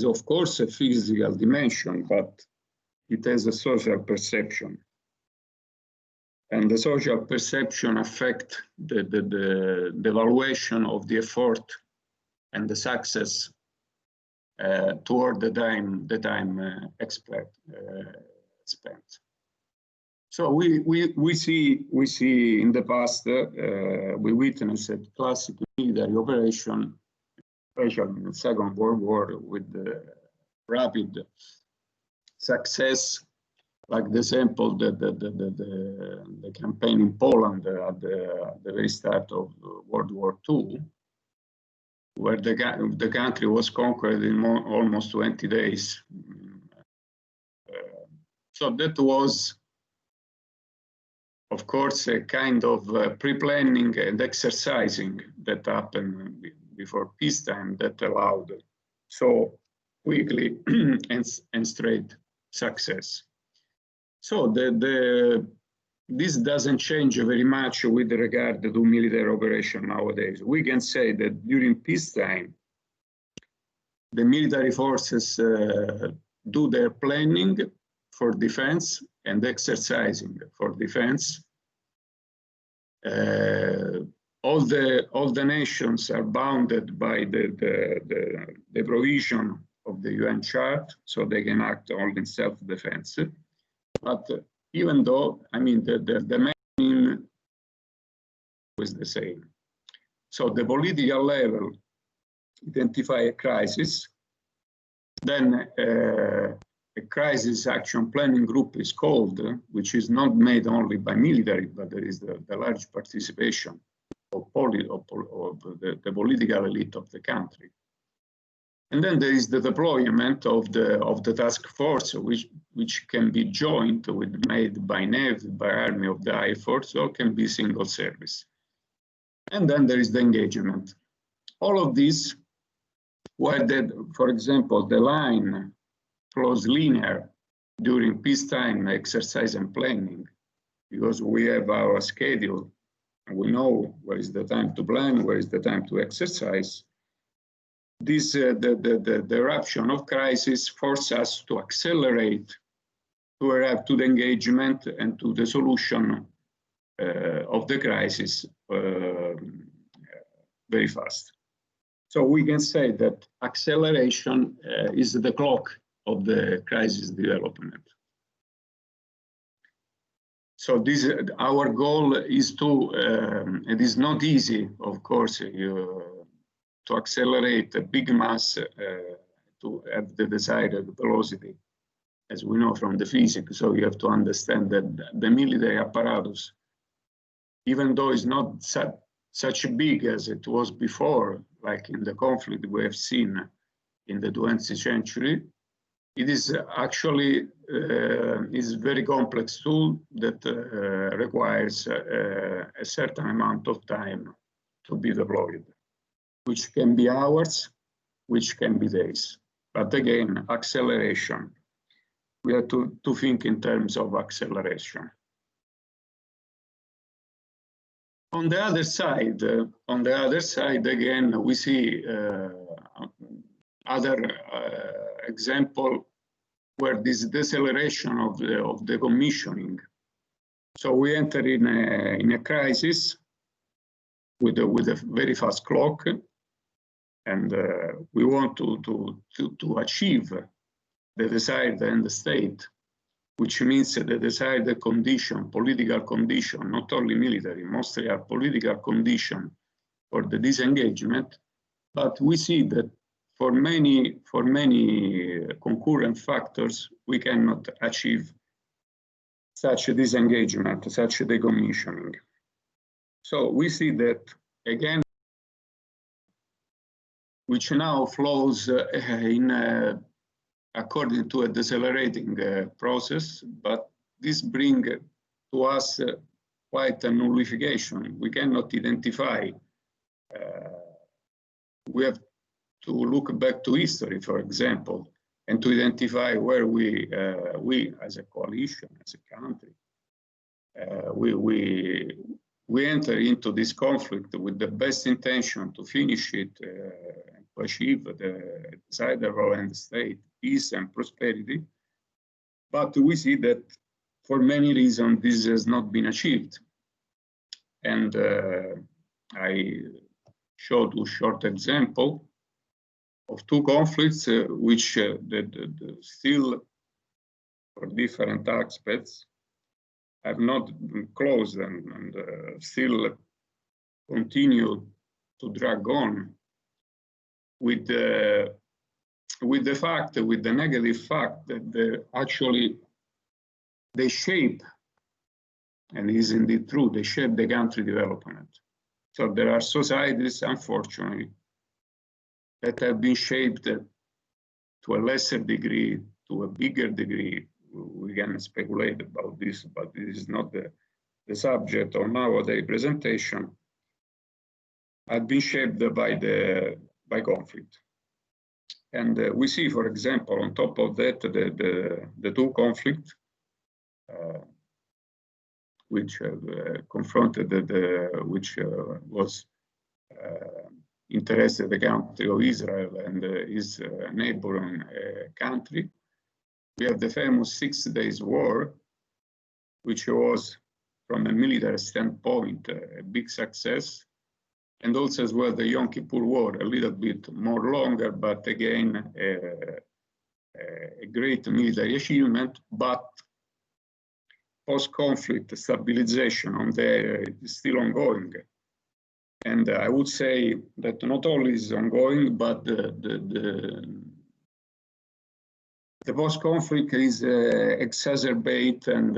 of course a physical dimension, but it has a social perception. And the social perception affects the evaluation of the effort and the success toward the time spent. So we see in the past we witnessed classic military operation, especially in the Second World War, with the rapid success, like the example the campaign in Poland at the very start of World War II, where the country was conquered in almost 20 days. So that was, of course, a kind of pre-planning and exercising that happened before peacetime that allowed so quickly and straight success. So this doesn't change very much with regard to military operation nowadays. We can say that during peacetime, the military forces do their planning for defense and exercising for defense. All the nations are bounded by the provision of the UN Chart, so they can act only in self-defense. But even though, I mean, the main is the same. So the political level identify a crisis, then a crisis action planning group is called, which is not made only by military, but there is the large participation of the political elite of the country. And then there is the deployment of the task force, which can be joint made by Navy, by Army of the Air Force, or can be single service. And then there is the engagement. All of this, where for example, the line flows linear during peacetime exercise and planning, because we have our schedule and we know where is the time to plan, where is the time to exercise. This the eruption of crisis forces us to accelerate, to arrive to the engagement and to the solution of the crisis very fast. So we can say that acceleration is the clock of the crisis development. So our goal is to, it is not easy, of course, to accelerate a big mass to have the desired velocity, as we know from the physics. So you have to understand that the military apparatus, even though it's not such big as it was before, like in the conflict we have seen in the 20th century, it is actually is very complex tool that requires a certain amount of time to be deployed, which can be hours, which can be days. But again, acceleration. We have to think in terms of acceleration. On the other side, again, we see other example where this deceleration of the commissioning. So we enter in a crisis with a very fast clock, and we want to achieve the desired end state, which means the desired condition, political condition, not only military, mostly are political condition for the disengagement. But we see that for many concurrent factors, we cannot achieve such a disengagement, such a decommissioning. So we see that, again, which now flows according to a decelerating process, but this brings to us quite a nullification. We cannot identify. We have to look back to history, for example, and to identify where we as a coalition, as a country, we enter into this conflict with the best intention to finish it and to achieve the desired end state, peace and prosperity. But we see that for many reasons this has not been achieved. And I showed a short example of two conflicts which still, for different aspects, have not been closed and still continue to drag on with the negative fact that actually they shape, and it is indeed true, they shape the country development. So there are societies, unfortunately, that have been shaped to a lesser degree, to a bigger degree. We can speculate about this, but this is not the subject of nowadays presentation. Have been shaped by conflict, and we see, for example, on top of that, the two conflicts which confronted which was interested the country of Israel and his neighboring country. We have the famous 6 Days War, which was, from a military standpoint, a big success, and also as well the Yom Kippur War, a little bit more longer, but again a great military achievement. But post-conflict stabilization on there is still ongoing. And I would say that not only is ongoing, but the post-conflict is exacerbated, and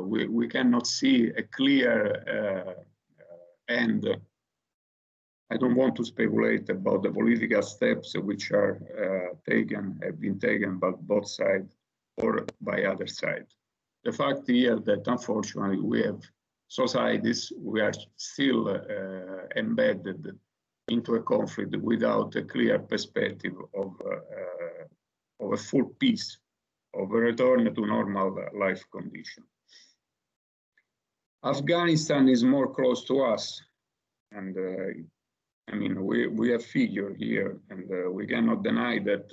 we cannot see a clear end. I don't want to speculate about the political steps which are have been taken by both sides or by other side. The fact here that unfortunately we have societies, we are still embedded into a conflict without a clear perspective of a full peace, of a return to normal life condition. Afghanistan is more close to us, and I mean, we have figure here, and we cannot deny that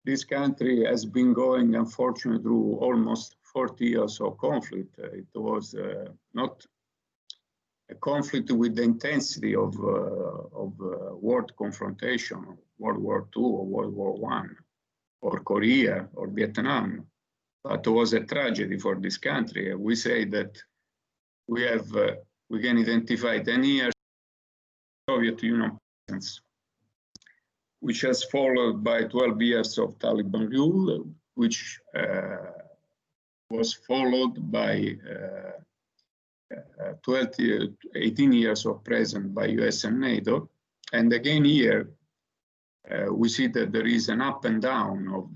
this country has been going, unfortunately, through almost 40 years of conflict. It was not a conflict with the intensity of world confrontation, World War II or World War I, or Korea or Vietnam, but it was a tragedy for this country. We say that we can identify 10 years Soviet Union presence, which has followed by 12 years of Taliban rule, which was followed by 18 years of presence by US and NATO. And again here, we see that there is an up and down of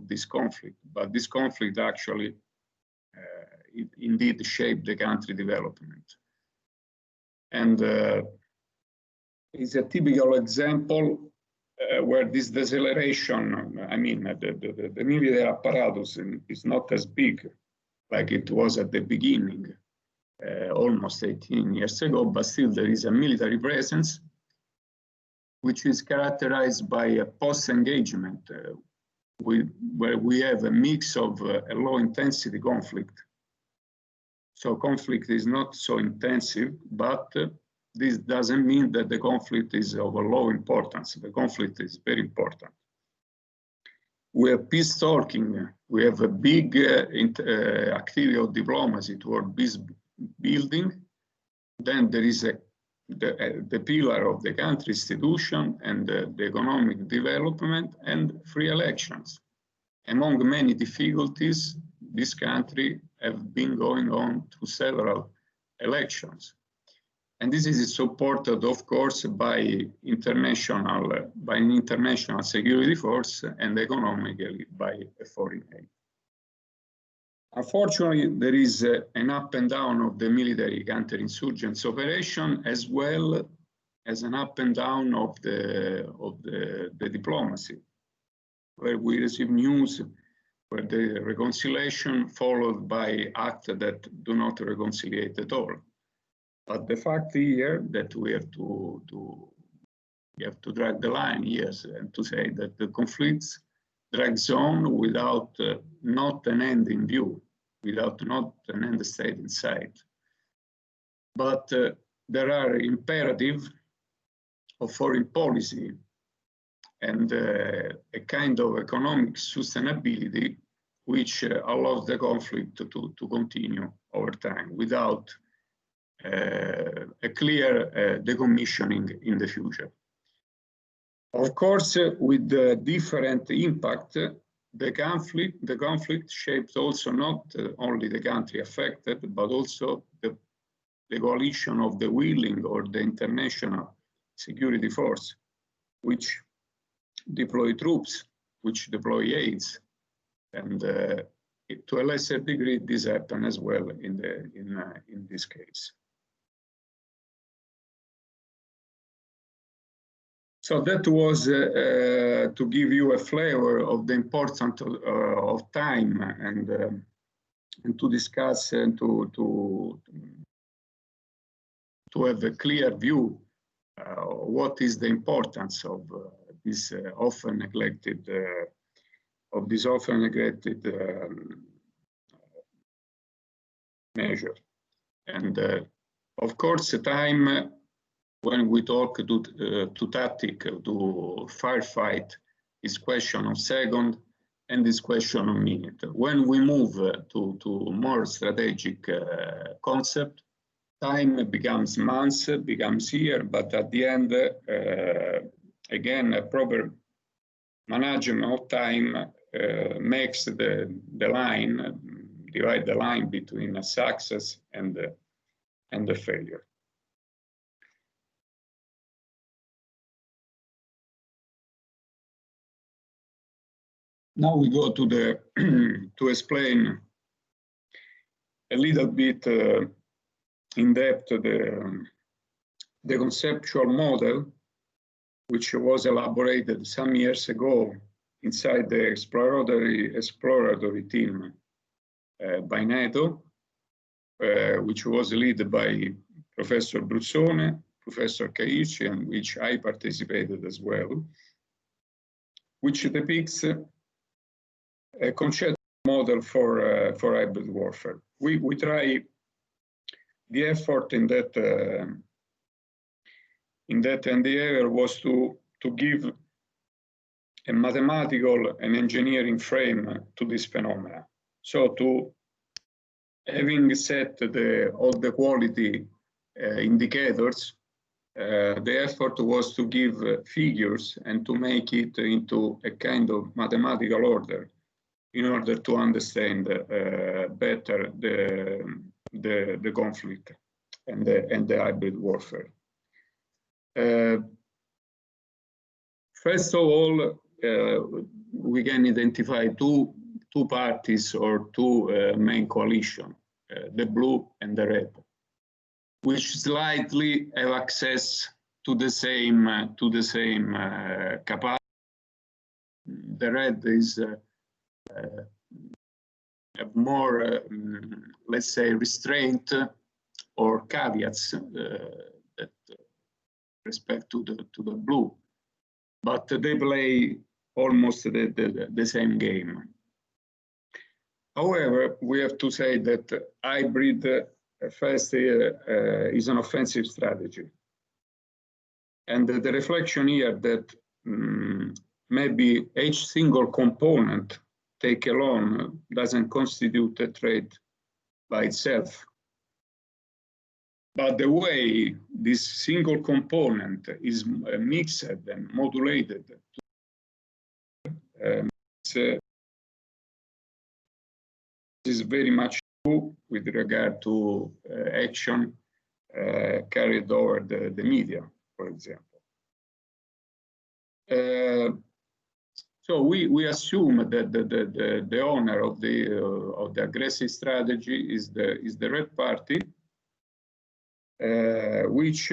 this conflict, but this conflict actually it indeed shaped the country development. And it's a typical example where this deceleration, I mean, the military apparatus is not as big like it was at the beginning, almost 18 years ago, but still there is a military presence which is characterized by a post-engagement where we have a mix of a low-intensity conflict. So conflict is not so intensive, but this doesn't mean that the conflict is of a low importance. The conflict is very important. We have peace talking. We have a big activity of diplomacy toward peace building. Then there is a the pillar of the country institution and the economic development and free elections. Among many difficulties, this country have been going on through several elections. And this is supported, of course, by an international security force and economically by a foreign aid. Unfortunately, there is an up and down of the military counterinsurgency operation, as well as an up and down of the diplomacy, where we receive news where the reconciliation followed by acts that do not reconcile at all. But the fact here that we have to drag the line, yes, and to say that the conflicts drags on without not an end in view, without not an end state in sight. But there are imperatives of foreign policy and a kind of economic sustainability which allows the conflict to continue over time without a clear decommissioning in the future. Of course, with the different impact, the conflict shapes also not only the country affected, but also the coalition of the willing or the international security force, which deploy troops, which deploy aids, and to a lesser degree, this happened as well in this case. So that was to give you a flavor of the importance of time and to discuss and to have a clear view what is the importance of this often neglected measure. And of course, time, when we talk to tactic, to firefight, is question of second and is question of minute. When we move to more strategic concept, time becomes months, becomes year, but at the end, again, a proper management of time makes the line, divide the line between a success and the failure. Now we go to the to explain a little bit in depth the conceptual model, which was elaborated some years ago inside the exploratory team by NATO, which was led by Professor Bruzzone, Professor Caici, and which I participated as well, which depicts a conceptual model for hybrid warfare. We try the effort in that endeavor was to give a mathematical and engineering frame to this phenomena. So to having set all the quality indicators, the effort was to give figures and to make it into a kind of mathematical order in order to understand better the conflict and the hybrid warfare. First of all, we can identify two parties or two main coalitions, the blue and the red, which slightly have access to the same capacity. The red is more, let's say, restraint or caveats that respect to the blue, but they play almost the same game. However, we have to say that hybrid first is an offensive strategy, and the reflection here that maybe each single component take alone doesn't constitute a threat by itself. But the way this single component is mixed and modulated is very much true with regard to action carried over the media, for example. So we assume that the owner of the aggressive strategy is the red party, which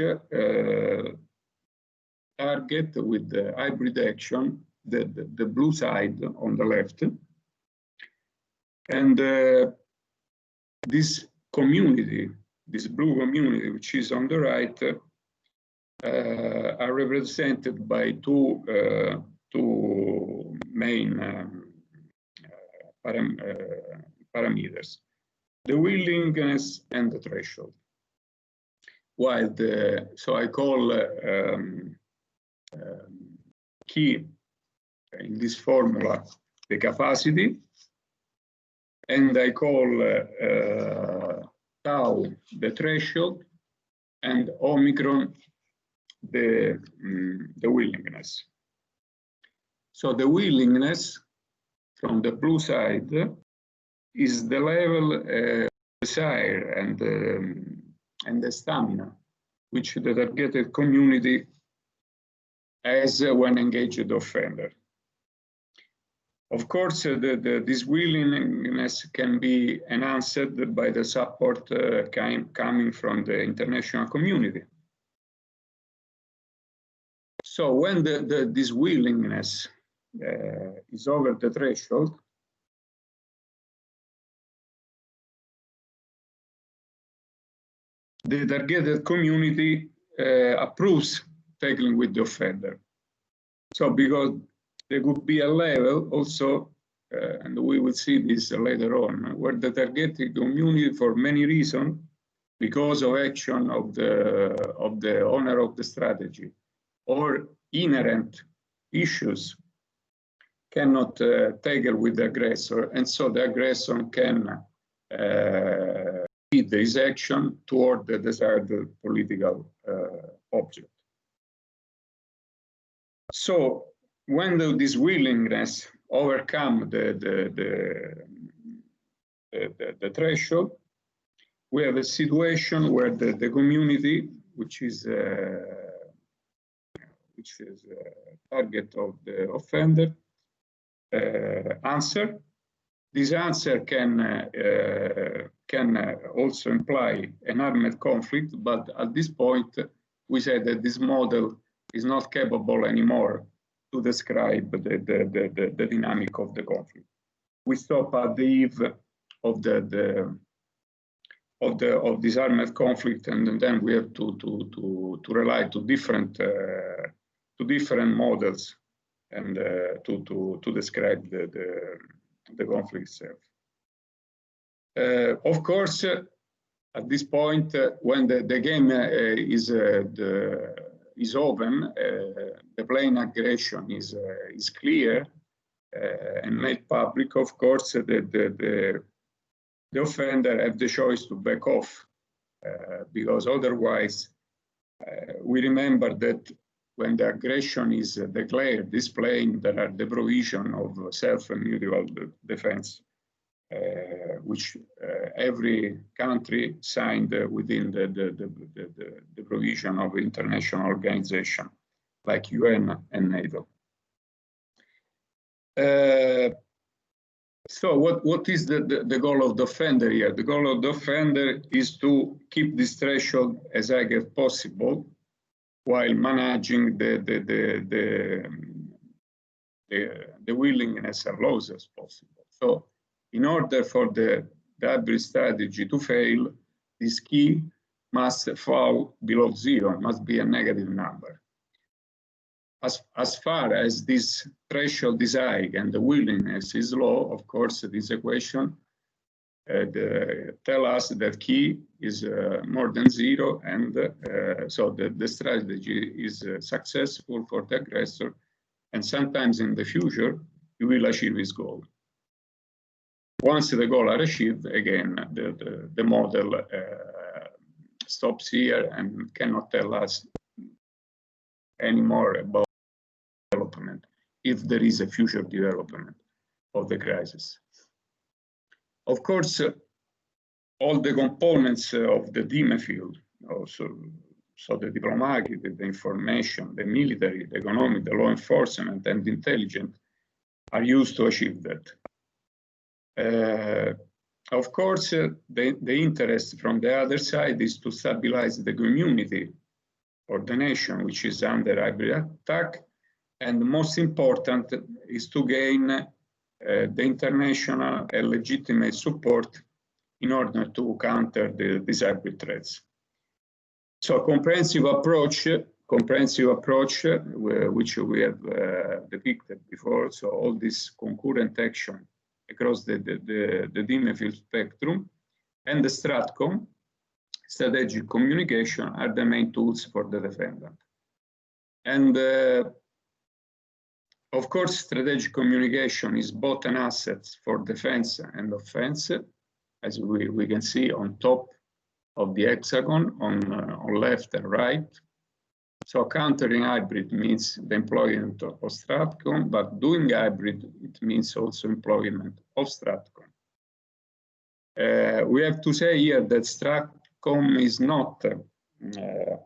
target with the hybrid action the blue side on the left, and this community, this blue community, which is on the right, are represented by two main parameters: the willingness and the threshold. While so I call key in this formula the capacity, and I call tau the threshold, and omicron the willingness. So the willingness from the blue side is the level desire and the stamina which the targeted community has when engaged offender. Of course, this willingness can be enhanced by the support coming from the international community. So when this willingness is over the threshold, the targeted community approves tackling with the offender. So because there could be a level also, and we will see this later on, where the targeted community, for many reasons, because of action of the owner of the strategy or inherent issues, cannot tackle with the aggressor, and so the aggressor can lead his action toward the desired political object. So when this willingness overcome the threshold, we have a situation where the community, which is target of the offender, answer. This answer can also imply an armed conflict, but at this point we said that this model is not capable anymore to describe the dynamic of the conflict. We stop at the eve of this armed conflict, and then we have to rely to different models and to describe the conflict itself. Of course, at this point, when the game is open, the plain aggression is clear and made public. Of course, the offender have the choice to back off, because otherwise, we remember that when the aggression is declared, displaying, there are the provision of self and mutual defense, which every country signed within the provision of international organization like UN and NATO. So what is the goal of the offender here? The goal of the offender is to keep this threshold as high as possible, while managing the willingness and loss as possible. So in order for the hybrid strategy to fail, this key must fall below 0, must be a negative number. As far as this threshold is high and the willingness is low, of course, this equation tell us that key is more than 0, and so the strategy is successful for the aggressor, and sometimes in the future he will achieve his goal. Once the goal are achieved, again the model stops here and cannot tell us anymore about development, if there is a future development of the crisis. Of course, all the components of the DIME field, also, so the diplomatic, the information, the military, the economic, the law enforcement, and the intelligence, are used to achieve that. Of course, the interest from the other side is to stabilize the community or the nation which is under hybrid attack, and most important is to gain the international and legitimate support in order to counter these hybrid threats. So a comprehensive approach, which we have depicted before, so all this concurrent action across the DIME field spectrum, and the STRATCOM, strategic communication, are the main tools for the defendant. And of course, strategic communication is both an asset for defense and offense, as we can see on top of the hexagon on left and right. So countering hybrid means the employment of STRATCOM, but doing hybrid, it means also employment of STRATCOM. We have to say here that STRATCOM is not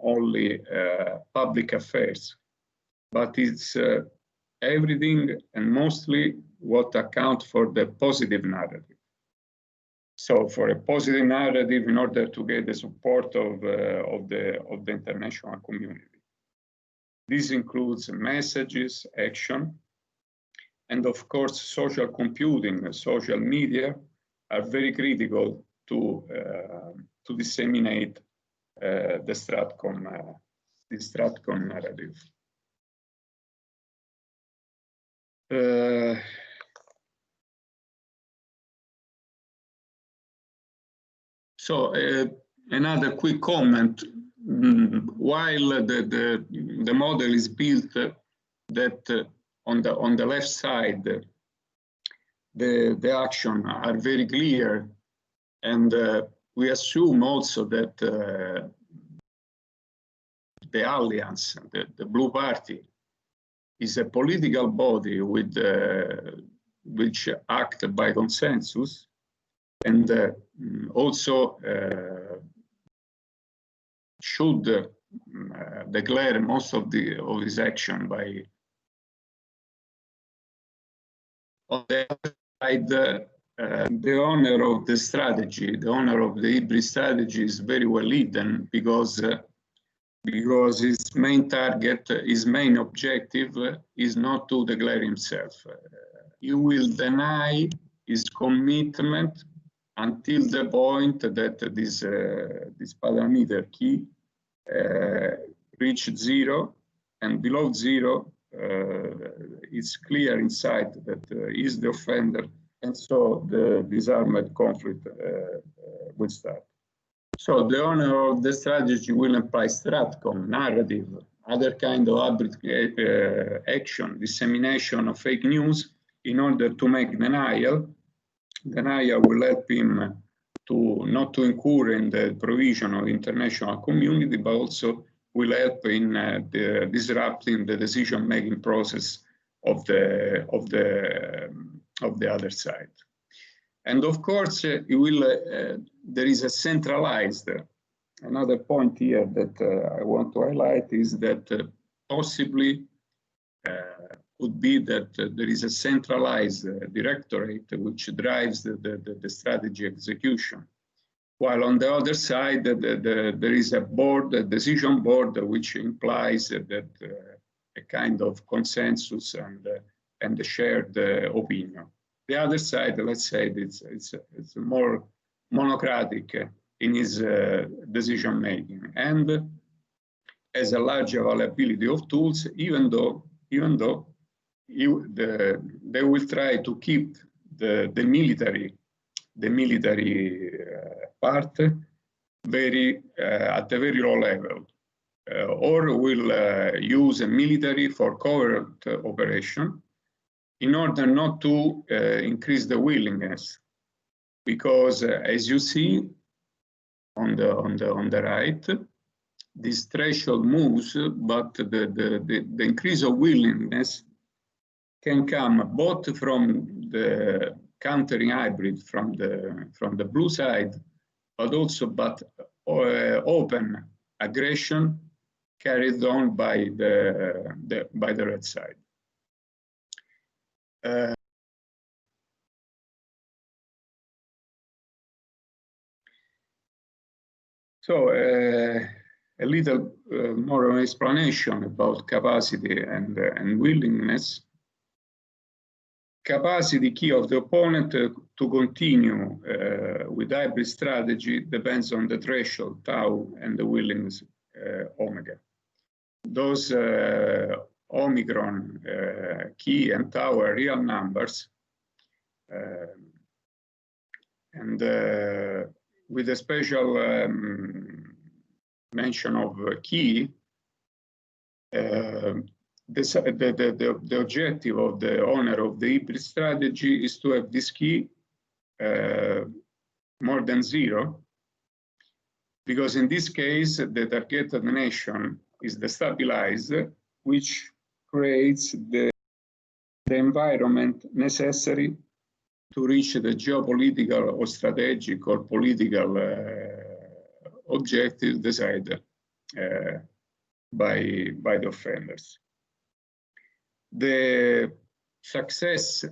only public affairs, but it's everything and mostly what accounts for the positive narrative. So for a positive narrative, in order to get the support of the international community. This includes messages, action, and of course, social computing, social media are very critical to disseminate the STRATCOM narrative. So another quick comment. While the model is built that on the left side, the actions are very clear, and we assume also that the alliance, the Blue Party, is a political body with which act by consensus, and also should declare most of his action by. On the other side, the owner of the strategy, the owner of the hybrid strategy, is very well hidden because his main target, his main objective is not to declare himself. He will deny his commitment until the point that this parameter key reach 0, and below 0 it's clear inside that he is the offender, and so the disarmed conflict will start. So the owner of the strategy will apply STRATCOM, narrative, other kind of hybrid action, dissemination of fake news in order to make denial. Denial will help him to not to incur in the provision of the international community, but also will help in disrupting the decision-making process of the other side. And of course, it will. There is a centralized. Another point here that I want to highlight is that possibly could be that there is a centralized directorate which drives the strategy execution, while on the other side there is a board, a decision board, which implies that a kind of consensus and a shared opinion. The other side, let's say, it's more monocratic in his decision making, and has a large availability of tools, even though they will try to keep the military part very at a very low level, or will use a military for covert operation in order not to increase the willingness, because as you see, on the right. This threshold moves, but the increase of willingness can come both from the countering hybrid from the blue side, but also open aggression carried on by the red side. So a little more of an explanation about capacity and willingness. Capacity key of the opponent to continue with hybrid strategy depends on the threshold tau and the willingness omega. Those omicron key and tau are real numbers, and with a special mention of key. The objective of the owner of the hybrid strategy is to have this key more than 0, because in this case the targeted nation is destabilized, which creates the environment necessary to reach the geopolitical or strategic or political objective decided by the offenders. The success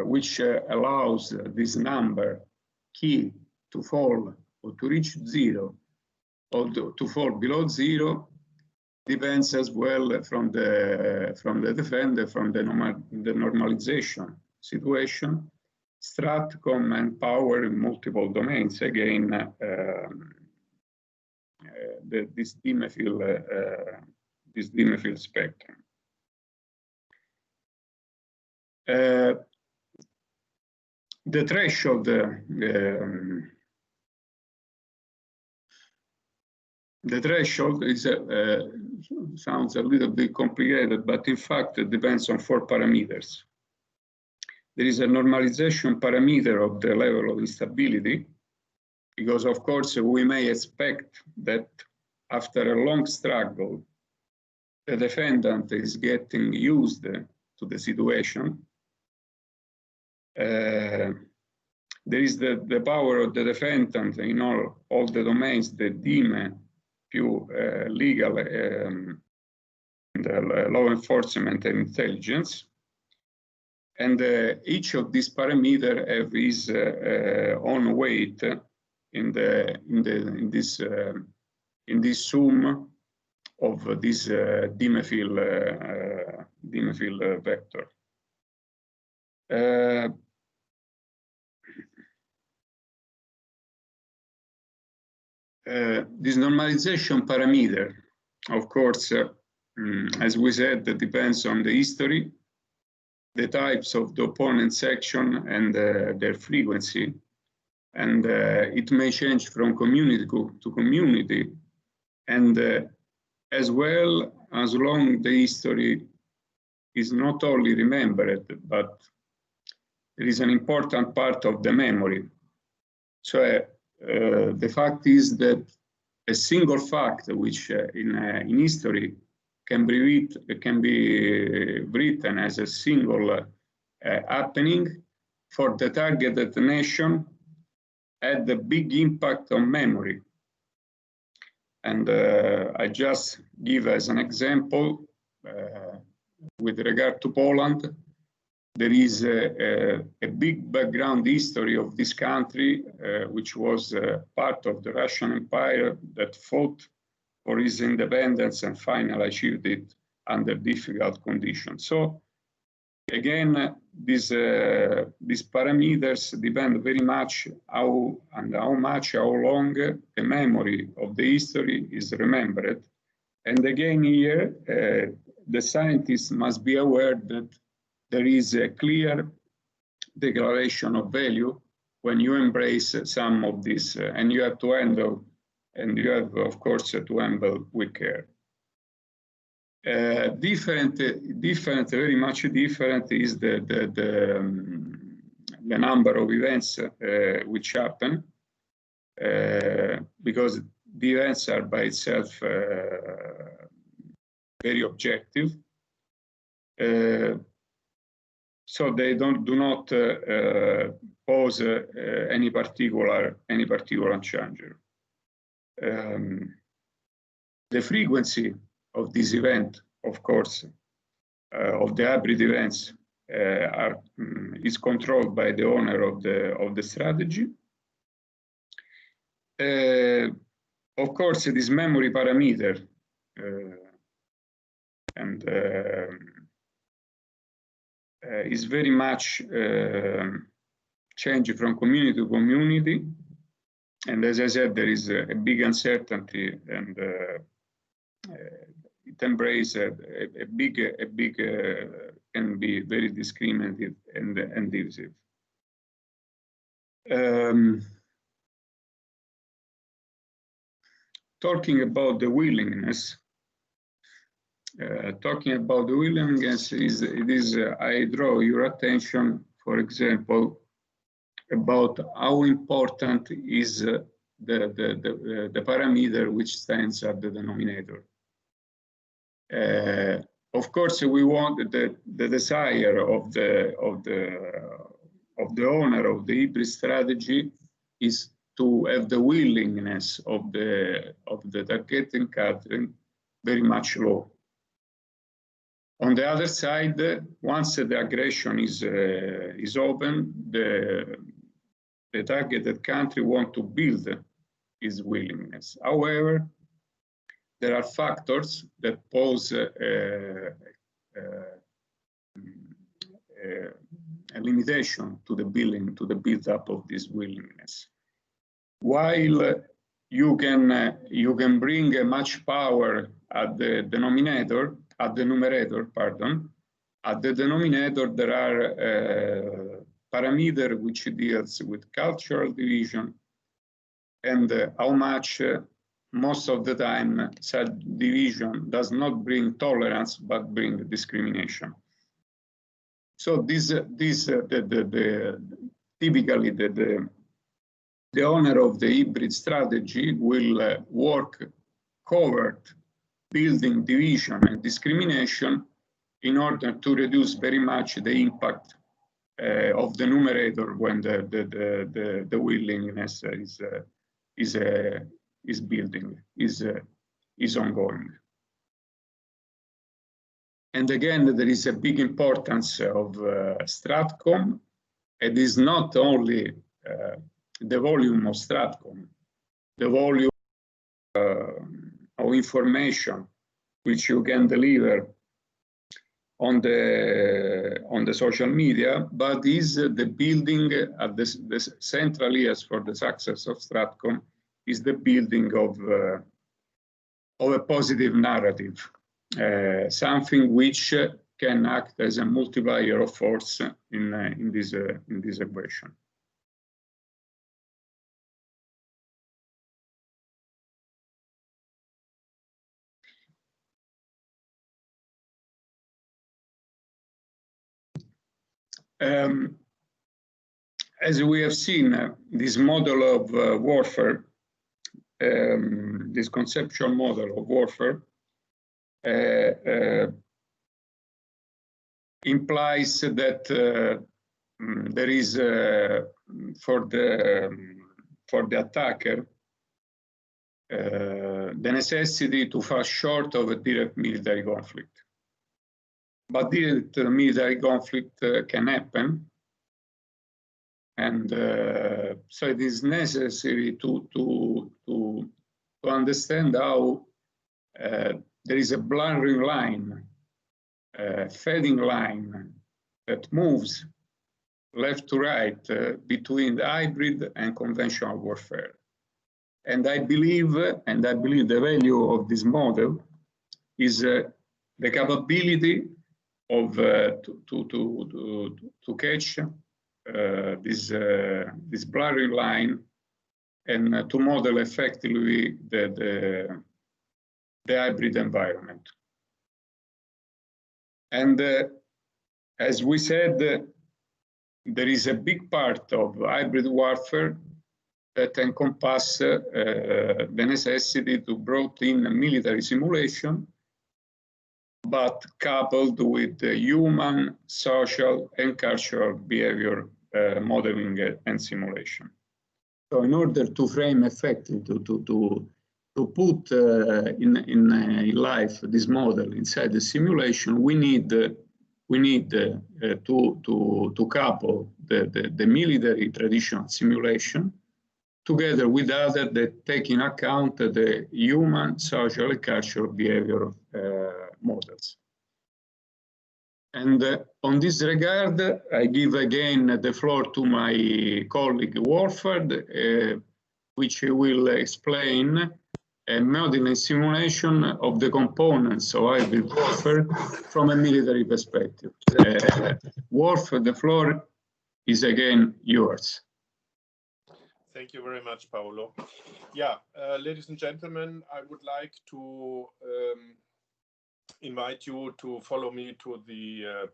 which allows this number key to fall or to reach 0 or to fall below 0 depends as well from the defender, from the normalization situation, STRATEGOS and power in multiple domains. Again, this dimethyl spectrum. The threshold, the threshold is sounds a little bit complicated, but in fact it depends on 4 parameters. There is a normalization parameter of the level of instability, because of course we may expect that after a long struggle, the defendant is getting used to the situation. There is the power of the defendant in all the domains, the dime, più legal, and law enforcement and intelligence. And each of these parameters have his own weight in this sum of this dimethyl vector. This normalization parameter, of course, as we said, that depends on the history, the types of the opponent section, and their frequency. And it may change from community to community, and as well as long the history is not only remembered, but there is an important part of the memory. So the fact is that a single fact which in history can be written as a single happening for the targeted nation had a big impact on memory. And I just give as an example, with regard to Poland, there is a big background history of this country, which was part of the Russian Empire that fought for its independence and finally achieved it under difficult conditions. So again, these parameters depend very much how long the memory of the history is remembered. And again here, the scientists must be aware that there is a clear declaration of value when you embrace some of this, and you have to handle, and you have, of course, to handle with care. Very much different is the number of events which happen. because the events are by itself very objective. So they do not pose any particular challenge. The frequency of this event, of course, of the hybrid events, is controlled by the owner of the strategy. Of course, this memory parameter is very much changing from community to community, and as I said, there is a big uncertainty, and it embraces a big can be very discriminative and divisive. Talking about the willingness. I draw your attention, for example, about how important is the parameter which stands at the denominator. Of course, we want the desire of the owner of the hybrid strategy is to have the willingness of the targeting country very much low. On the other side, once the aggression is open, the targeted country want to build its willingness. However, there are factors that pose a limitation to the build-up of this willingness. While you can bring much power at the numerator, at the denominator there are parameters which deals with cultural division and how much most of the time such division does not bring tolerance but bring discrimination. So typically the owner of the hybrid strategy will work covert, building division and discrimination in order to reduce very much the impact of the numerator when the willingness is building, is ongoing. And again, there is a big importance of Stratcom. It is not only the volume of Stratcom, the volume of information which you can deliver on the social media, but is the building at the central years for the success of Stratcom is the building of a positive narrative, something which can act as a multiplier of force in this equation. As we have seen, this model of warfare, this conceptual model of warfare, implies that there is for the attacker the necessity to fall short of a direct military conflict. But direct military conflict can happen, and so it is necessary to understand how there is a blurring line, fading line that moves left to right between the hybrid and conventional warfare. And I believe the value of this model is the capability of to catch this blurry line and to model effectively the hybrid environment. And as we said, there is a big part of hybrid warfare that encompass the necessity to brought in a military simulation, but coupled with the human, social, and cultural behavior modeling and simulation. So in order to frame effectively, to put in life this model inside the simulation, we need to couple the military traditional simulation together with others that take in account the human, social, and cultural behavior models. And on this regard, I give again the floor to my colleague Wolford, which will explain a modeling simulation of the components of hybrid warfare from a military perspective. Wolford, the floor is again yours. Thank you very much, Paolo. Yeah, ladies and gentlemen, I would like to invite you to follow me to the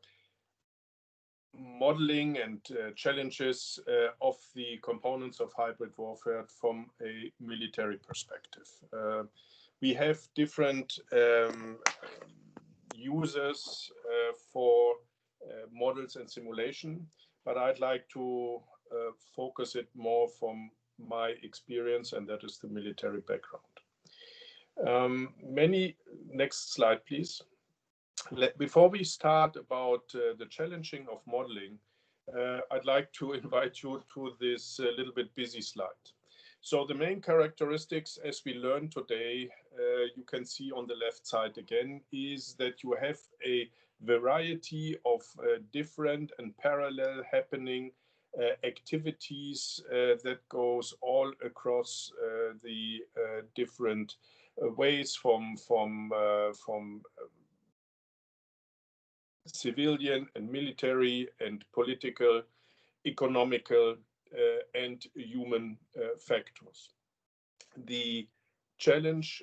modeling and challenges of the components of hybrid warfare from a military perspective. We have different users for models and simulation, but I'd like to focus it more from my experience, and that is the military background. Next slide, please. Before we start about the challenging of modeling, I'd like to invite you to this little bit busy slide. So the main characteristics, as we learned today, you can see on the left side again, is that you have a variety of different and parallel happening activities that goes all across the different ways from civilian and military and political, economical, and human factors. The challenge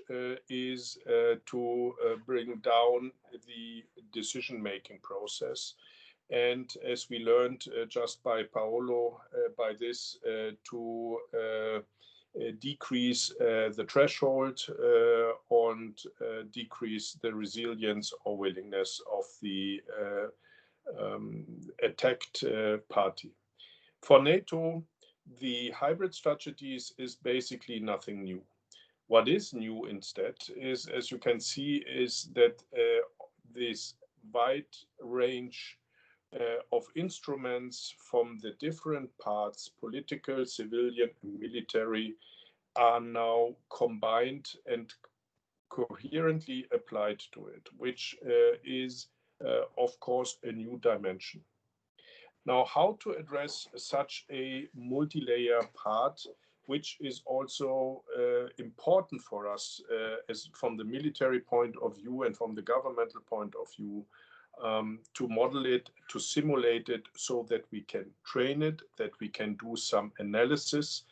is to bring down the decision-making process. And as we learned just by Paolo, by this to decrease the threshold and decrease the resilience or willingness of the attacked party. For NATO, the hybrid strategies is basically nothing new. What is new instead is, as you can see, is that this wide range of instruments from the different parts, political, civilian, and military, are now combined and coherently applied to it, which is, of course, a new dimension. Now, how to address such a multi-layer part, which is also important for us as from the military point of view and from the governmental point of view, to model it, to simulate it so that we can train it, that we can do some analysis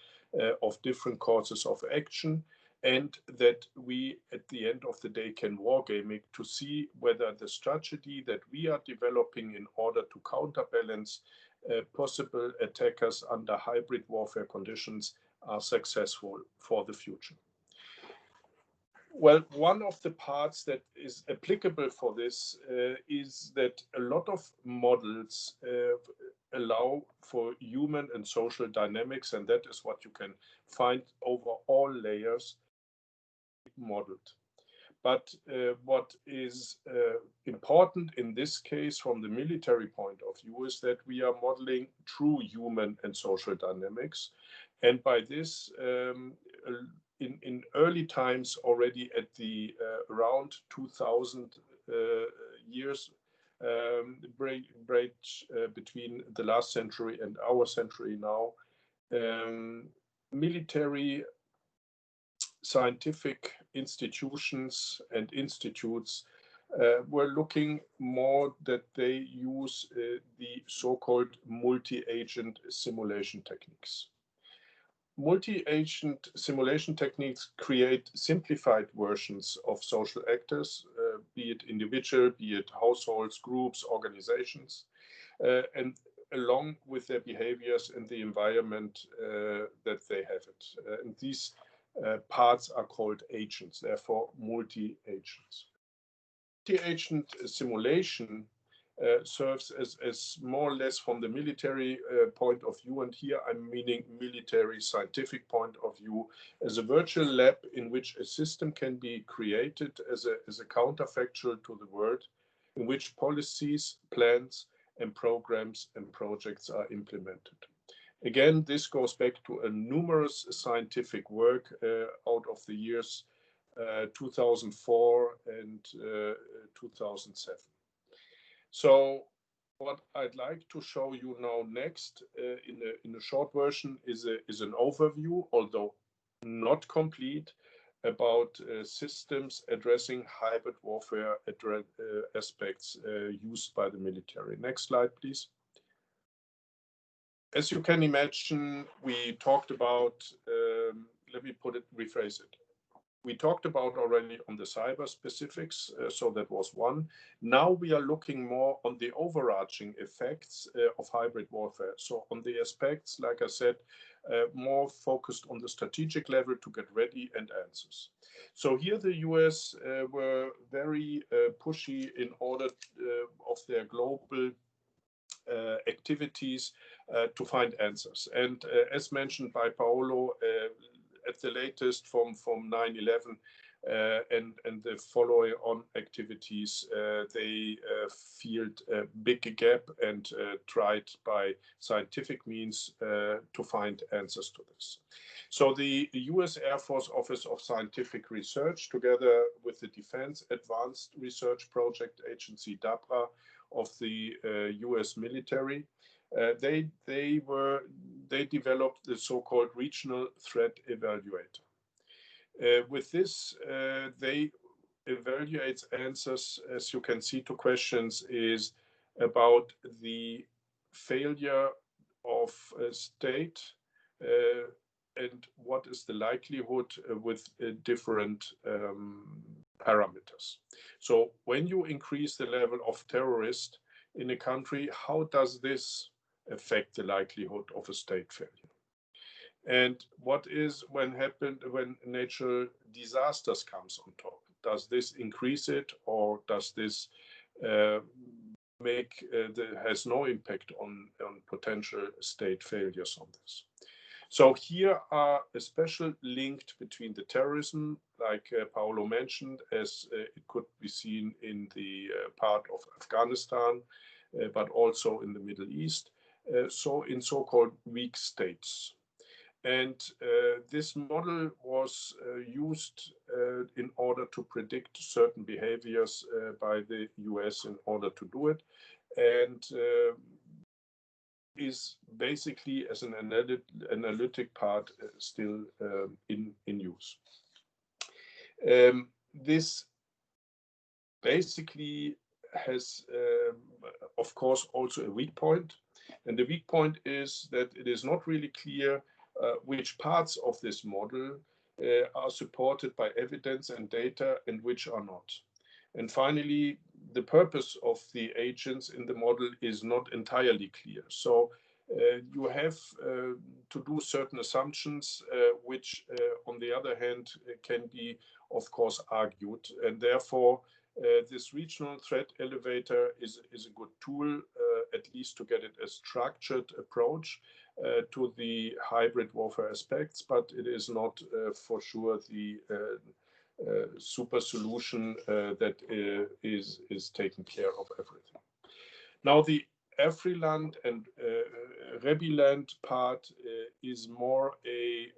of different courses of action, and that we, at the end of the day, can wargame it to see whether the strategy that we are developing in order to counterbalance possible attackers under hybrid warfare conditions are successful for the future. Well, one of the parts that is applicable for this is that a lot of models allow for human and social dynamics, and that is what you can find over all layers modeled. But what is important in this case from the military point of view is that we are modeling true human and social dynamics. And by this, in early times, already at the around 2000 years break between the last century and our century now, military scientific institutions and institutes were looking more that they use the so-called multi-agent simulation techniques. Multi-agent simulation techniques create simplified versions of social actors, be it individual, be it households, groups, organizations. And along with their behaviors and the environment that they have it. And these parts are called agents, therefore multi-agents. Multi-agent simulation serves as more or less from the military point of view, and here I'm meaning military scientific point of view, as a virtual lab in which a system can be created as a counterfactual to the world, in which policies, plans, and programs and projects are implemented. Again, this goes back to a numerous scientific work out of the years 2004 and 2007. So what I'd like to show you now next in a short version is an overview, although not complete, about systems addressing hybrid warfare aspects used by the military. Next slide, please. As you can imagine, we talked about, let me rephrase it. We talked about already on the cyber specifics, so that was one. Now we are looking more on the overarching effects of hybrid warfare. So on the aspects, like I said, more focused on the strategic level to get ready and answers. So here the US were very pushy in order of their global activities to find answers. And as mentioned by Paolo, at the latest from 9/11 and the following on activities, they filled a big gap and tried by scientific means to find answers to this. So the US Air Force Office of Scientific Research, together with the Defense Advanced Research Project Agency, DABRA, of the US military, they developed the so-called regional threat evaluator. With this, they evaluate answers, as you can see, to questions is about the failure of a state and what is the likelihood with different parameters. So when you increase the level of terrorist in a country, how does this affect the likelihood of a state failure? And what is when natural disasters comes on top? Does this increase it, or does this has no impact on potential state failures on this? So here are a special link between the terrorism, like Paolo mentioned, as it could be seen in the part of Afghanistan, but also in the Middle East, so in so-called weak states. And this model was used in order to predict certain behaviors by the US in order to do it, and is basically as an analytic part still in use. This basically has, of course, also a weak point. And the weak point is that it is not really clear which parts of this model are supported by evidence and data and which are not. And finally, the purpose of the agents in the model is not entirely clear. So you have to do certain assumptions, which on the other hand can be, of course, argued. And therefore, this regional threat elevator is a good tool, at least to get it a structured approach to the hybrid warfare aspects, but it is not for sure the super solution that is taking care of everything. Now, the Afriland and Rebiland part is more a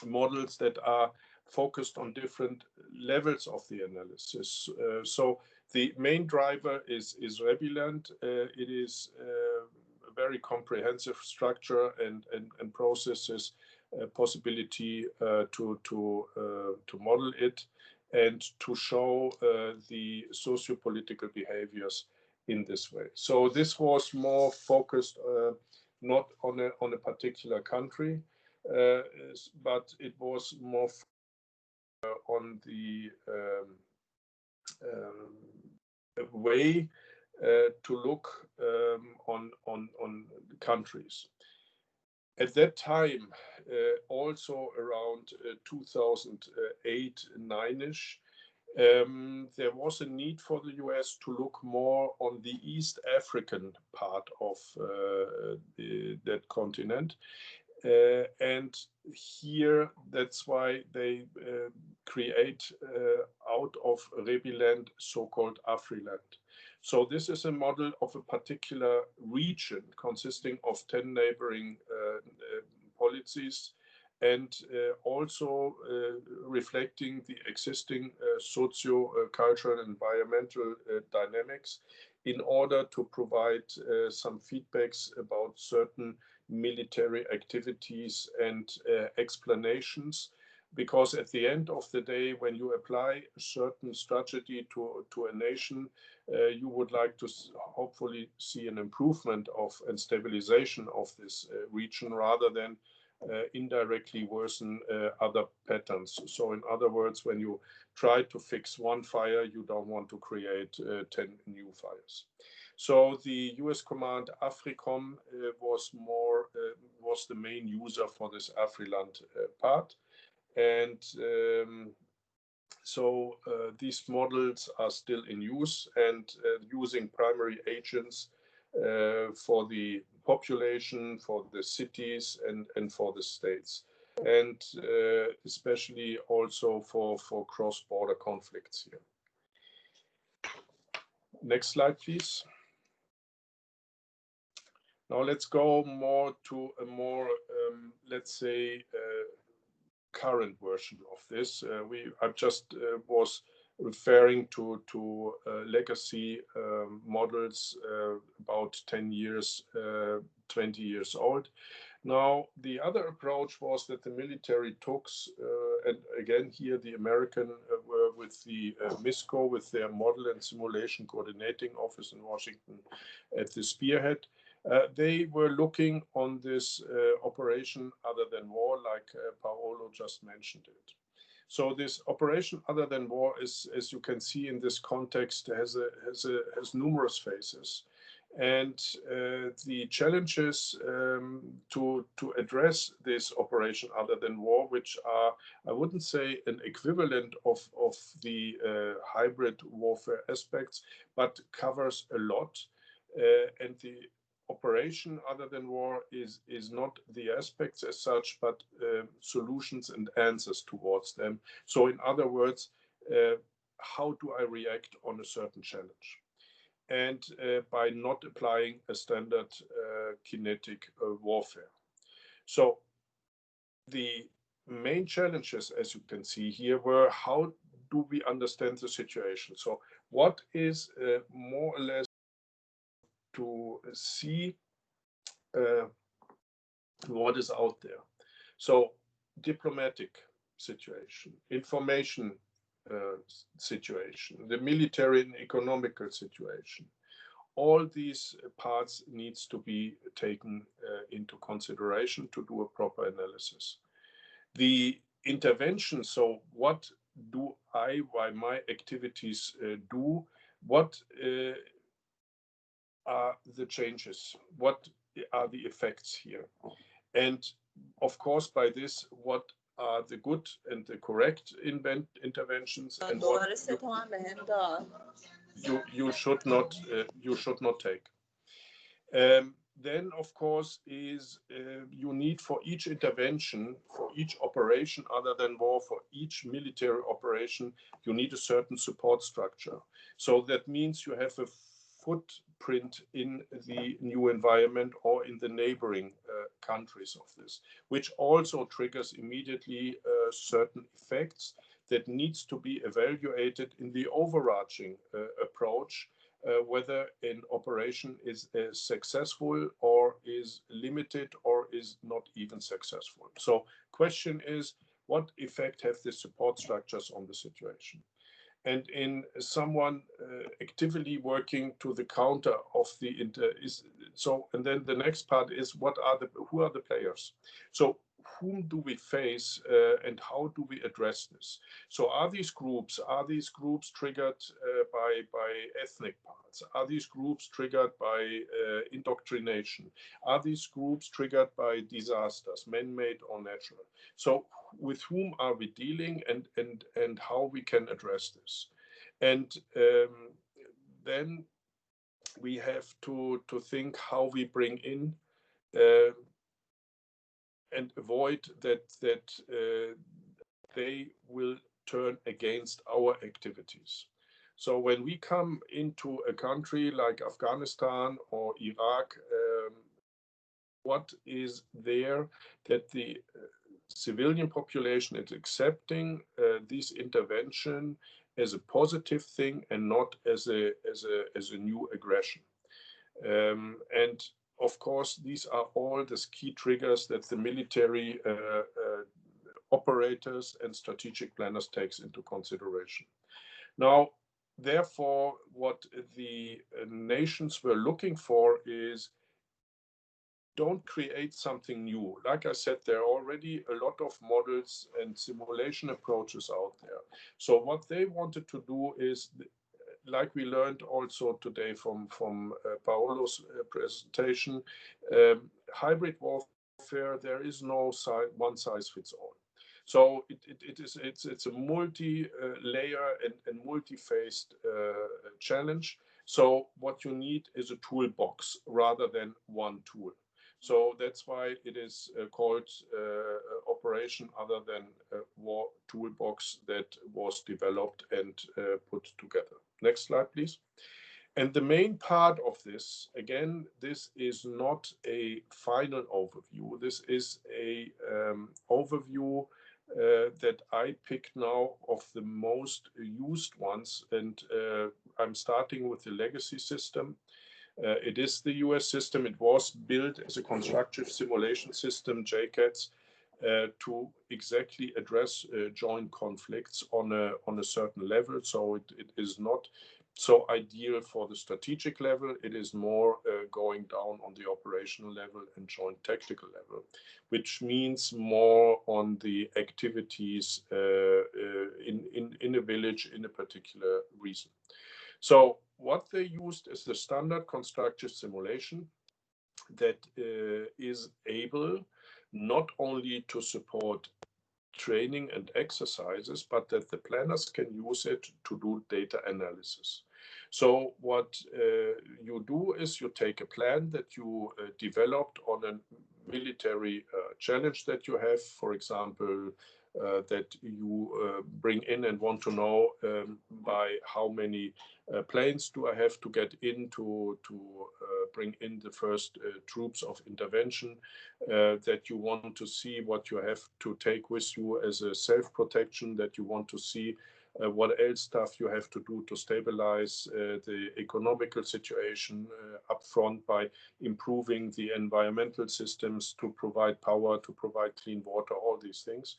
models that are focused on different levels of the analysis. So the main driver is Rebiland. It is a very comprehensive structure and processes possibility to model it and to show the socio-political behaviors in this way. So this was more focused not on a particular country, but it was more on the way to look on countries. At that time, also around 2008, 9-ish, there was a need for the US to look more on the East African part of that continent. And here, that's why they create out of Rebiland so-called Afriland. So this is a model of a particular region consisting of 10 neighboring policies, and also reflecting the existing socio-cultural and environmental dynamics in order to provide some feedbacks about certain military activities and explanations. Because at the end of the day, when you apply a certain strategy to a nation, you would like to hopefully see an improvement of and stabilization of this region rather than indirectly worsen other patterns. So in other words, when you try to fix one fire, you don't want to create 10 new fires. So the US command AFRICOM was the main user for this Afriland part. And so these models are still in use and using primary agents for the population, for the cities, and for the states, and especially also for cross-border conflicts here. Next slide, please. Now let's go more to a more, let's say, current version of this. I just was referring to legacy models about 10 years, 20 years old. Now, the other approach was that the military took, and again here the American were with the MISCO, with their Model and Simulation Coordinating Office in Washington at the spearhead. They were looking on this operation other than war, like Paolo just mentioned it. So this operation other than war is, as you can see in this context, has numerous phases. And the challenges to address this operation other than war, which are, I wouldn't say an equivalent of the hybrid warfare aspects, but covers a lot. And the operation other than war is not the aspects as such, but solutions and answers towards them. So in other words, how do I react on a certain challenge? And by not applying a standard kinetic warfare. So the main challenges, as you can see here, were how do we understand the situation? So what is more or less to see what is out there. So diplomatic situation, information situation, the military and economical situation. All these parts needs to be taken into consideration to do a proper analysis. The intervention, so what do I, by my activities, do? What are the changes? What are the effects here? And of course, by this, what are the good and the correct interventions, and what you should not take. Then, of course, is you need for each intervention, for each operation other than war, for each military operation, you need a certain support structure. So that means you have a footprint in the new environment or in the neighboring countries of this, which also triggers immediately certain effects that needs to be evaluated in the overarching approach, whether an operation is successful or is limited or is not even successful. So question is, what effect have the support structures on the situation? And in someone actively working to the counter of the and then the next part is who are the players? So whom do we face and how do we address this? So are these groups triggered by ethnic parts? standards? Are these groups triggered by indoctrination? Are these groups triggered by disasters, man-made or natural? So with whom are we dealing, and how we can address this? And then we have to think how we bring in and avoid that they will turn against our activities. So when we come into a country like Afghanistan or Iraq, what is there that the civilian population is accepting this intervention as a positive thing and not as a new aggression? And of course, these are all the key triggers that the military operators and strategic planners takes into consideration. Now, therefore, what the nations were looking for is don't create something new. Like I said, there are already a lot of models and simulation approaches out there. So what they wanted to do is, like we learned also today from Paolo's presentation, hybrid warfare, there is no one size fits all. So it's a multi-layer and multi-phased challenge. So what you need is a toolbox rather than one tool. So that's why it is called Operation Other Than War Toolbox that was developed and put together. Next slide, please. And the main part of this, again, this is not a final overview. This is a overview that I picked now of the most used ones. And I'm starting with the legacy system. It is the US system. It was built as a constructive simulation system, JCATS, to exactly address joint conflicts on a certain level. So it is not so ideal for the strategic level. It is more going down on the operational level and joint tactical level, which means more on the activities in a village in a particular region. So what they used is the standard constructive simulation that is able not only to support training and exercises, but that the planners can use it to do data analysis. So what you do is you take a plan that you developed on a military challenge that you have, for example, that you bring in and want to know by how many planes do I have to get in to bring in the first troops of intervention, that you want to see what you have to take with you as a self-protection, that you want to see what else stuff you have to do to stabilize the economical situation up front by improving the environmental systems to provide power, to provide clean water, all these things.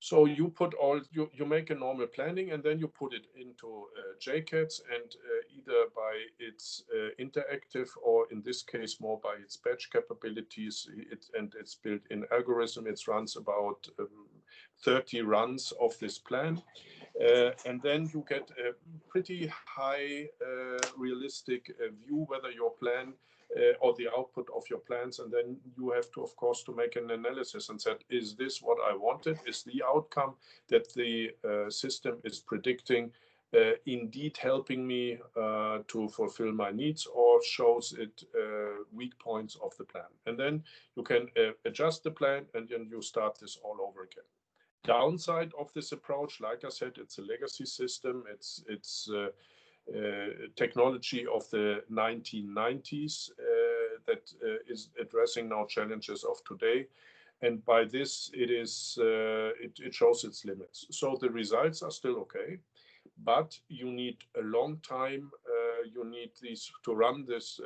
So you put you make a normal planning and then you put it into JCATS, and either by its interactive or in this case more by its batch capabilities, and its built-in algorithm, it runs about 30 runs of this plan. And then you get a pretty high realistic view whether your plan or the output of your plans, and then you have to, of course, to make an analysis and said, is this what I wanted? Is the outcome that the system is predicting indeed helping me to fulfill my needs, or shows it weak points of the plan? And then you can adjust the plan, and then you start this all over again. Downside of this approach, like I said, it's a legacy system. It's technology of the 1990s that is addressing now challenges of today, and by this it shows its limits. So the results are still okay, but you need a long time. You need these to run this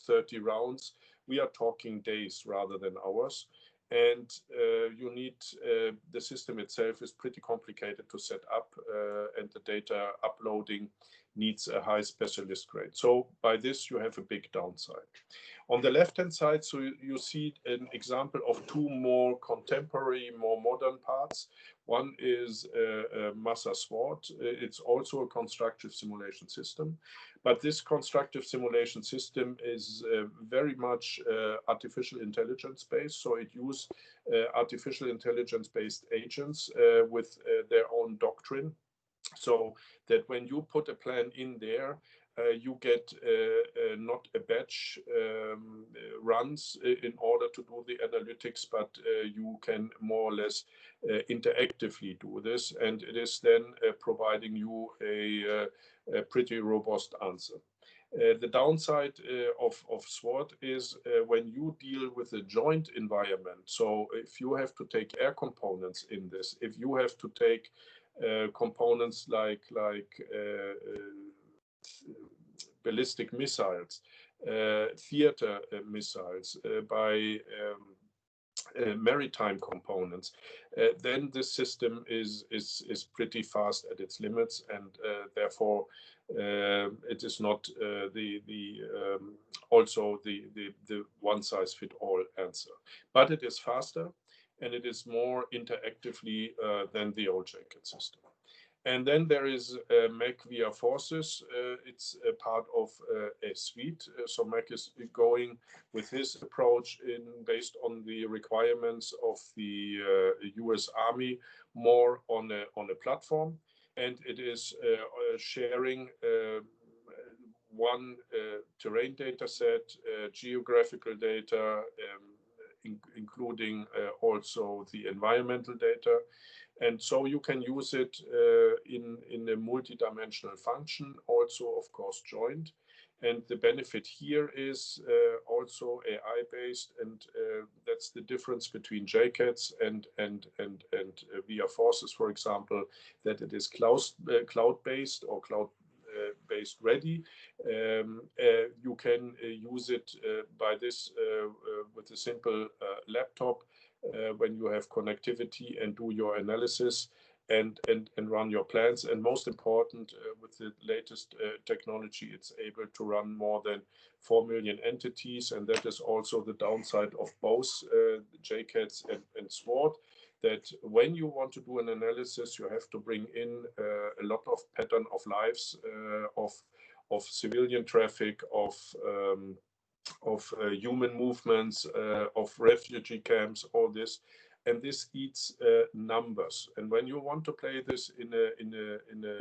30 rounds. We are talking days rather than hours. And you need the system itself is pretty complicated to set up, and the data uploading needs a high specialist grade. So by this, you have a big downside. On the left-hand side, so you see an example of two more contemporary, more modern parts. One is Massa SWOT. It's also a constructive simulation system, but this constructive simulation system is very much artificial intelligence based. So it uses artificial intelligence based agents with their own doctrine, so that when you put a plan in there, you get not a batch runs in order to do the analytics, but you can more or less interactively do this, and it is then providing you a pretty robust answer. The downside of SWOT is when you deal with a joint environment. So if you have to take air components in this, if you have to take components like ballistic missiles, theater missiles, by maritime components, then the system is pretty fast at its limits, and therefore it is not also the one size fit all answer, but it is faster and it is more interactively than the old JCAT system. And then there is MEC via Forces. It's a part of a suite. So MEC is going with his approach based on the requirements of the US Army, more on a platform. And it is sharing one terrain data set, geographical data, including also the environmental data. And so you can use it in a multi-dimensional function, also, of course, joint. And the benefit here is also AI-based, and that's the difference between JCATs and via Forces, for example, that it is cloud-based or cloud-based ready. You can use it by this with a simple laptop when you have connectivity and do your analysis and run your plans. And most important, with the latest technology, it's able to run more than 4 million entities. And that is also the downside of both JCATs and SWOT, that when you want to do an analysis, you have to bring in a lot of pattern of lives, of civilian traffic, of human movements, of refugee camps, all this, and this eats numbers. And when you want to play this in a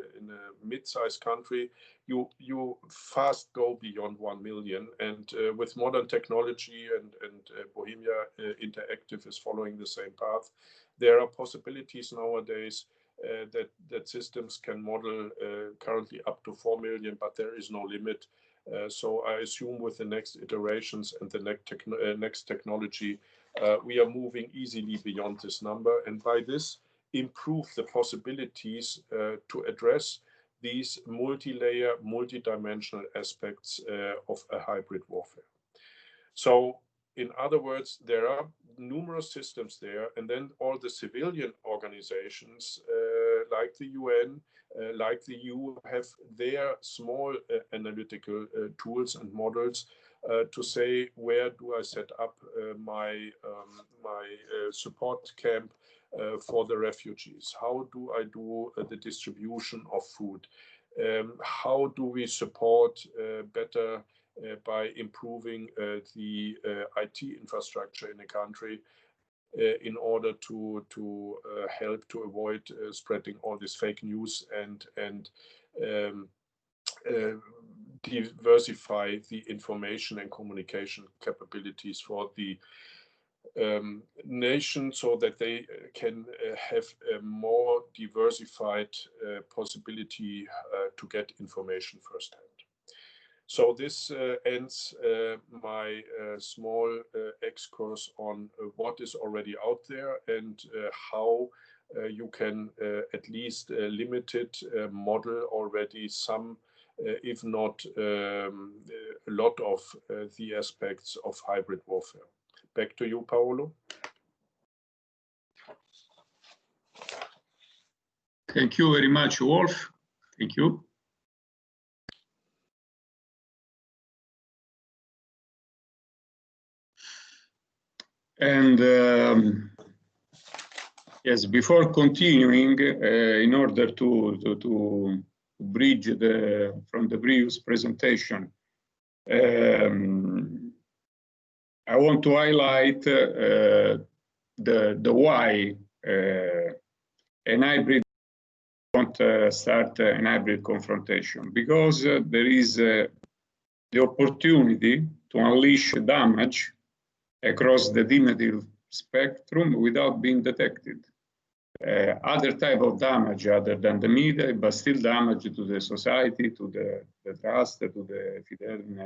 mid-sized country, you fast go beyond 1 million. And with modern technology and Bohemia Interactive is following the same path, there are possibilities nowadays that systems can model currently up to 4 million, but there is no limit. So I assume with the next iterations and the next technology, we are moving easily beyond this number, and by this improve the possibilities to address these multi-layer, multi-dimensional aspects of a hybrid warfare. So in other words, there are numerous systems there, and then all the civilian organizations like the UN, like the EU, have their small analytical tools and models to say, where do I set up my support camp for the refugees? How do I do the distribution of food? How do we support better by improving the IT infrastructure in a country in order to help to avoid spreading all this fake news and diversify the information and communication capabilities for the nation, so that they can have a more diversified possibility to get information firsthand. So this ends my small excursus on what is already out there and how you can at least limited model already some, if not a lot of the aspects of hybrid warfare. Back to you, Paolo. Thank you very much, Wolf. Thank you. And yes, before continuing, in order to bridge from the previous presentation, I want to highlight the why an hybrid won't start an hybrid confrontation, because there is the opportunity to unleash damage across the dimensional spectrum without being detected. Other type of damage other than the media, but still damage to the society, to the trust, to the fidelity,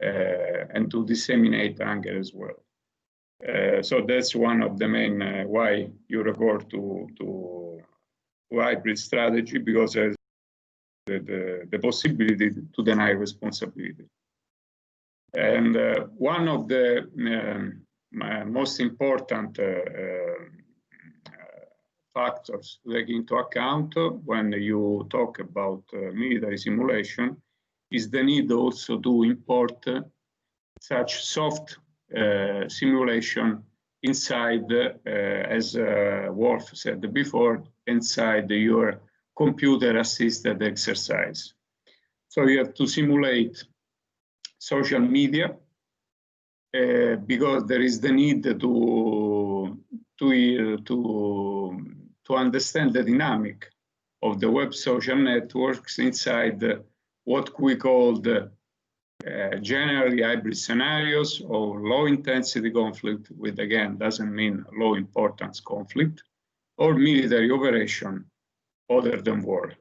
and to disseminate anger as well. So that's one of the main why you record to hybrid strategy, because there's the possibility to deny responsibility. And one of the most important factors to take into account when you talk about military simulation is the need also to import such soft simulation inside, as Wolf said before, inside your computer-assisted exercise. So you have to simulate social media because there is the need to understand the dynamic of the web social networks inside what we call the generally hybrid scenarios or low intensity conflict, which again doesn't mean low importance conflict, or military operation other than war.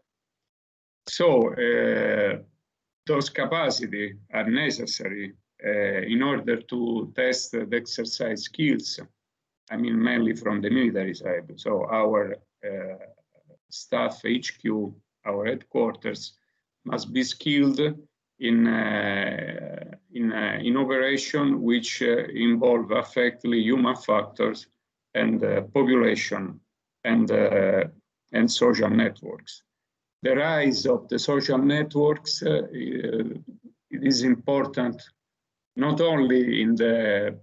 So those capacities are necessary in order to test the exercise skills. I mean, mainly from the military side. So our staff HQ, our headquarters, must be skilled in operation which involve effectively human factors and population and social networks. The rise of the social networks it is important not only in the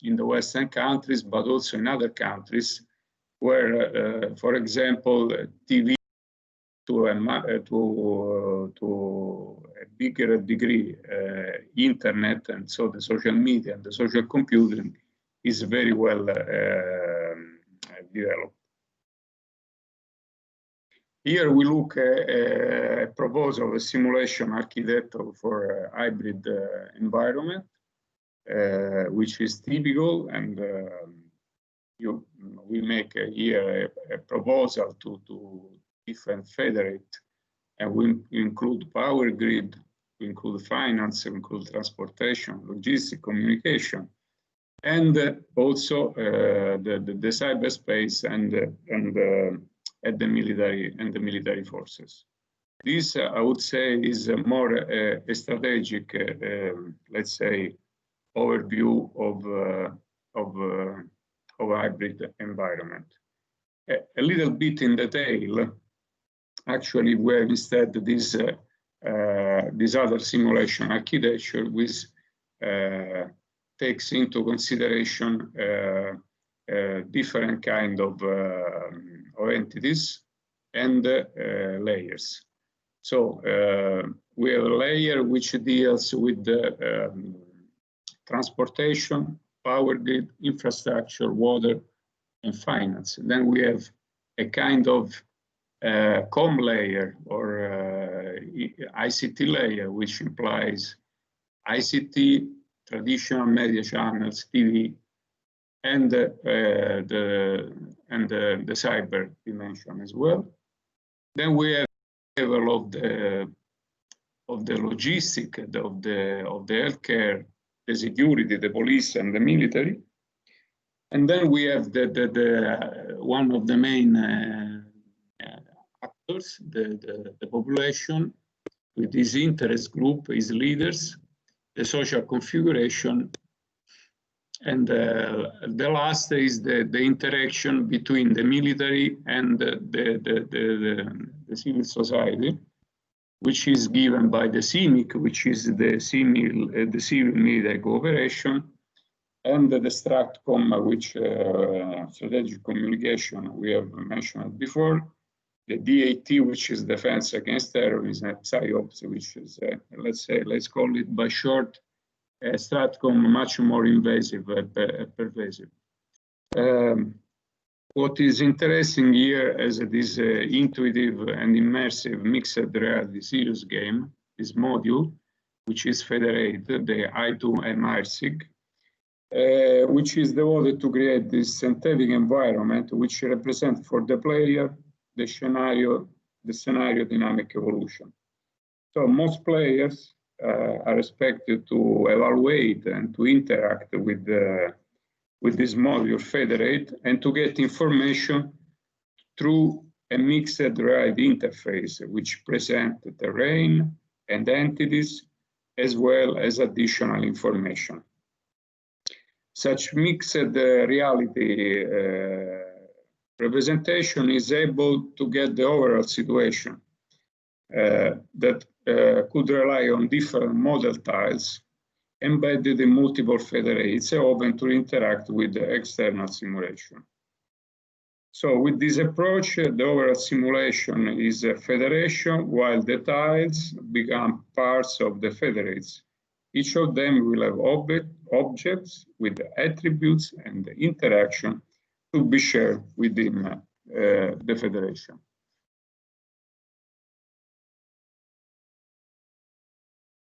Western countries, but also in other countries where, for example, TV to a bigger degree, internet, and so the social media and the social computing is very well developed. Here we look at a proposal of a simulation architecture for a hybrid environment, which is typical, and we make here a proposal to different federate, and we include power grid, we include finance, we include transportation, logistics, communication, and also the cyberspace and the military forces. This, I would say, is more a strategic, let's say, overview of hybrid environment. A little bit in detail, actually, where instead this other simulation architecture which takes into consideration different kind of entities and layers. So we have a layer which deals with the transportation, power grid, infrastructure, water, and finance. And then we have a kind of com layer or ICT layer, which implies ICT, traditional media channels, TV, and the cyber dimension as well. Then we have the level of the logistic, of the healthcare, the security, the police, and the military. And then we have the one of the main actors, the population, with his interest group, his leaders, the social configuration, and the last is the interaction between the military and the civil society, which is given by the CIMIC, which is the civil military cooperation, and the STRATCOM, which strategic communication we have mentioned before, the DAT, which is defense against terrorism, and PSYOPS, which is, let's call it by short, STRATCOM, much more invasive and pervasive. What is interesting here is this intuitive and immersive mixed reality serious game, this module, which is federated, the I2MRSIG, which is devoted to create this synthetic environment which represents for the player the scenario dynamic evolution. So most players are expected to evaluate and to interact with this module federate and to get information through a mixed reality interface which presents terrain and entities as well as additional information. Such mixed reality representation is able to get the overall situation that could rely on different model tiles embedded in multiple federates, open to interact with the external simulation. So with this approach, the overall simulation is a federation, while the tiles become parts of the federates. Each of them will have objects with attributes and interaction to be shared within the federation.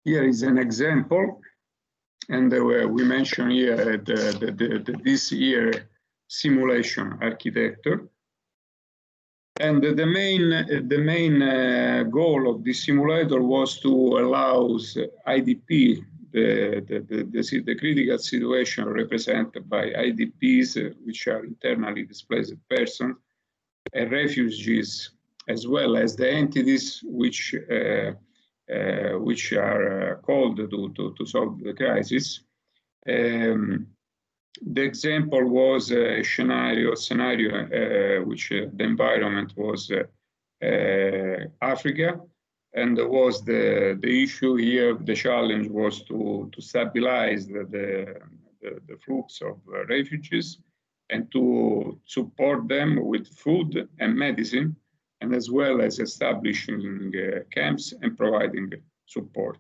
Here is an example, and we mention here this year simulation architecture. And the main goal of this simulator was to allow IDP, the critical situation represented by IDPs, which are internally displaced persons, and refugees, as well as the entities which are called to solve the crisis. The example was a scenario which the environment was Africa, and was the issue here. The challenge was to stabilize the flux of refugees and to support them with food and medicine, and as well as establishing camps and providing support.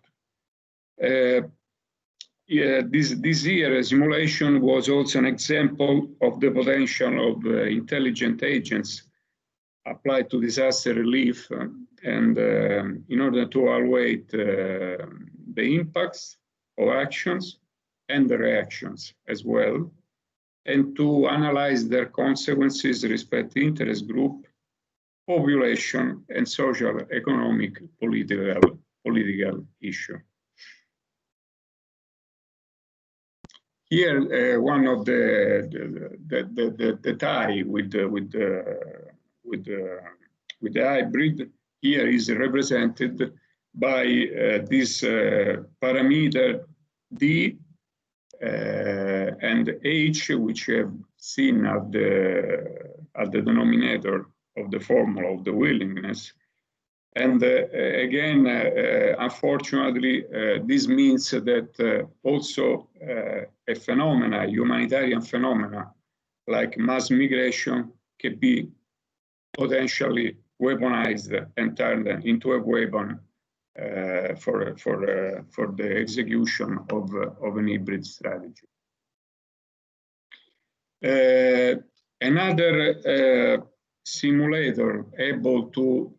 This year simulation was also an example of the potential of intelligent agents applied to disaster relief, and in order to evaluate the impacts of actions and the reactions as well, and to analyze their consequences respect to interest group, population, and social, economic, political issue. Here, one of the tie with the hybrid here is represented by this parameter D and H, which we have seen at the denominator of the formula of the willingness. And again, unfortunately, this means that also a phenomena, humanitarian phenomena, like mass migration, can be potentially weaponized and turned into a weapon for the execution of an hybrid strategy. Another simulator able to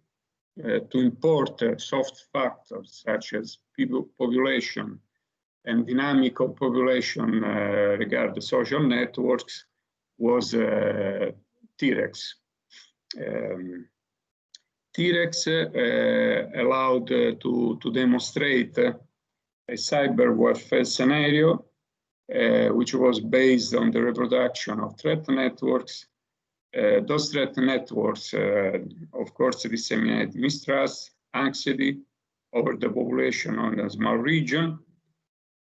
import soft factors such as population and dynamic of population regarding social networks was T-Rex. T-Rex allowed to demonstrate a cyber warfare scenario which was based on the reproduction of threat networks. Those threat networks, of course, disseminate mistrust, anxiety over the population on a small region.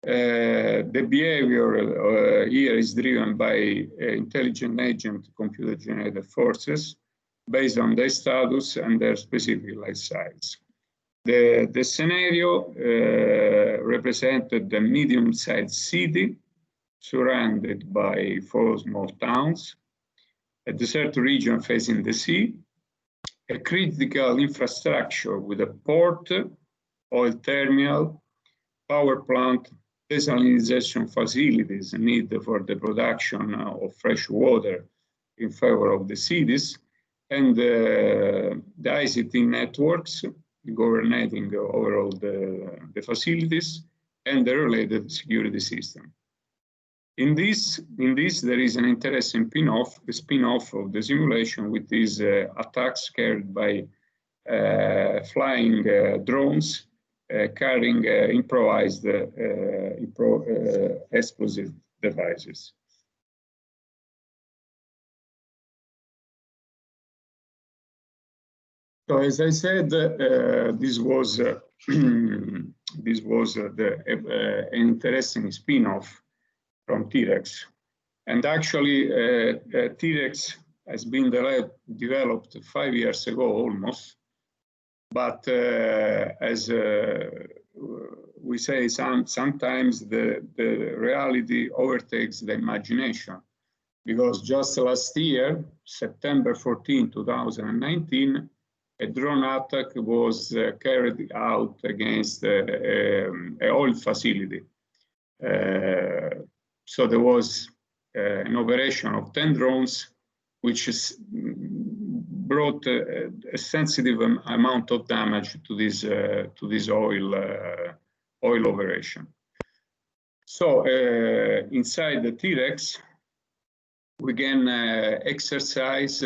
The behavior here is driven by intelligent agent computer-generated forces based on their status and their specific life size. The scenario represented the medium-sized city surrounded by 4 small towns, a desert region facing the sea, a critical infrastructure with a port, oil terminal, power plant, desalinization facilities needed for the production of fresh water in favor of the cities, and the ICT networks governing overall the facilities and the related security system. In this, there is an interesting spin-off of the simulation with these attacks carried by flying drones carrying improvised explosive devices. So, as I said, this was an interesting spin-off from T-Rex. And actually, T-Rex has been developed 5 years ago almost. But as we say, sometimes the reality overtakes the imagination. Because just last year, September 14, 2019, a drone attack was carried out against an oil facility. So there was an operation of 10 drones, which brought a sensitive amount of damage to this oil operation. So inside the T-Rex, we can exercise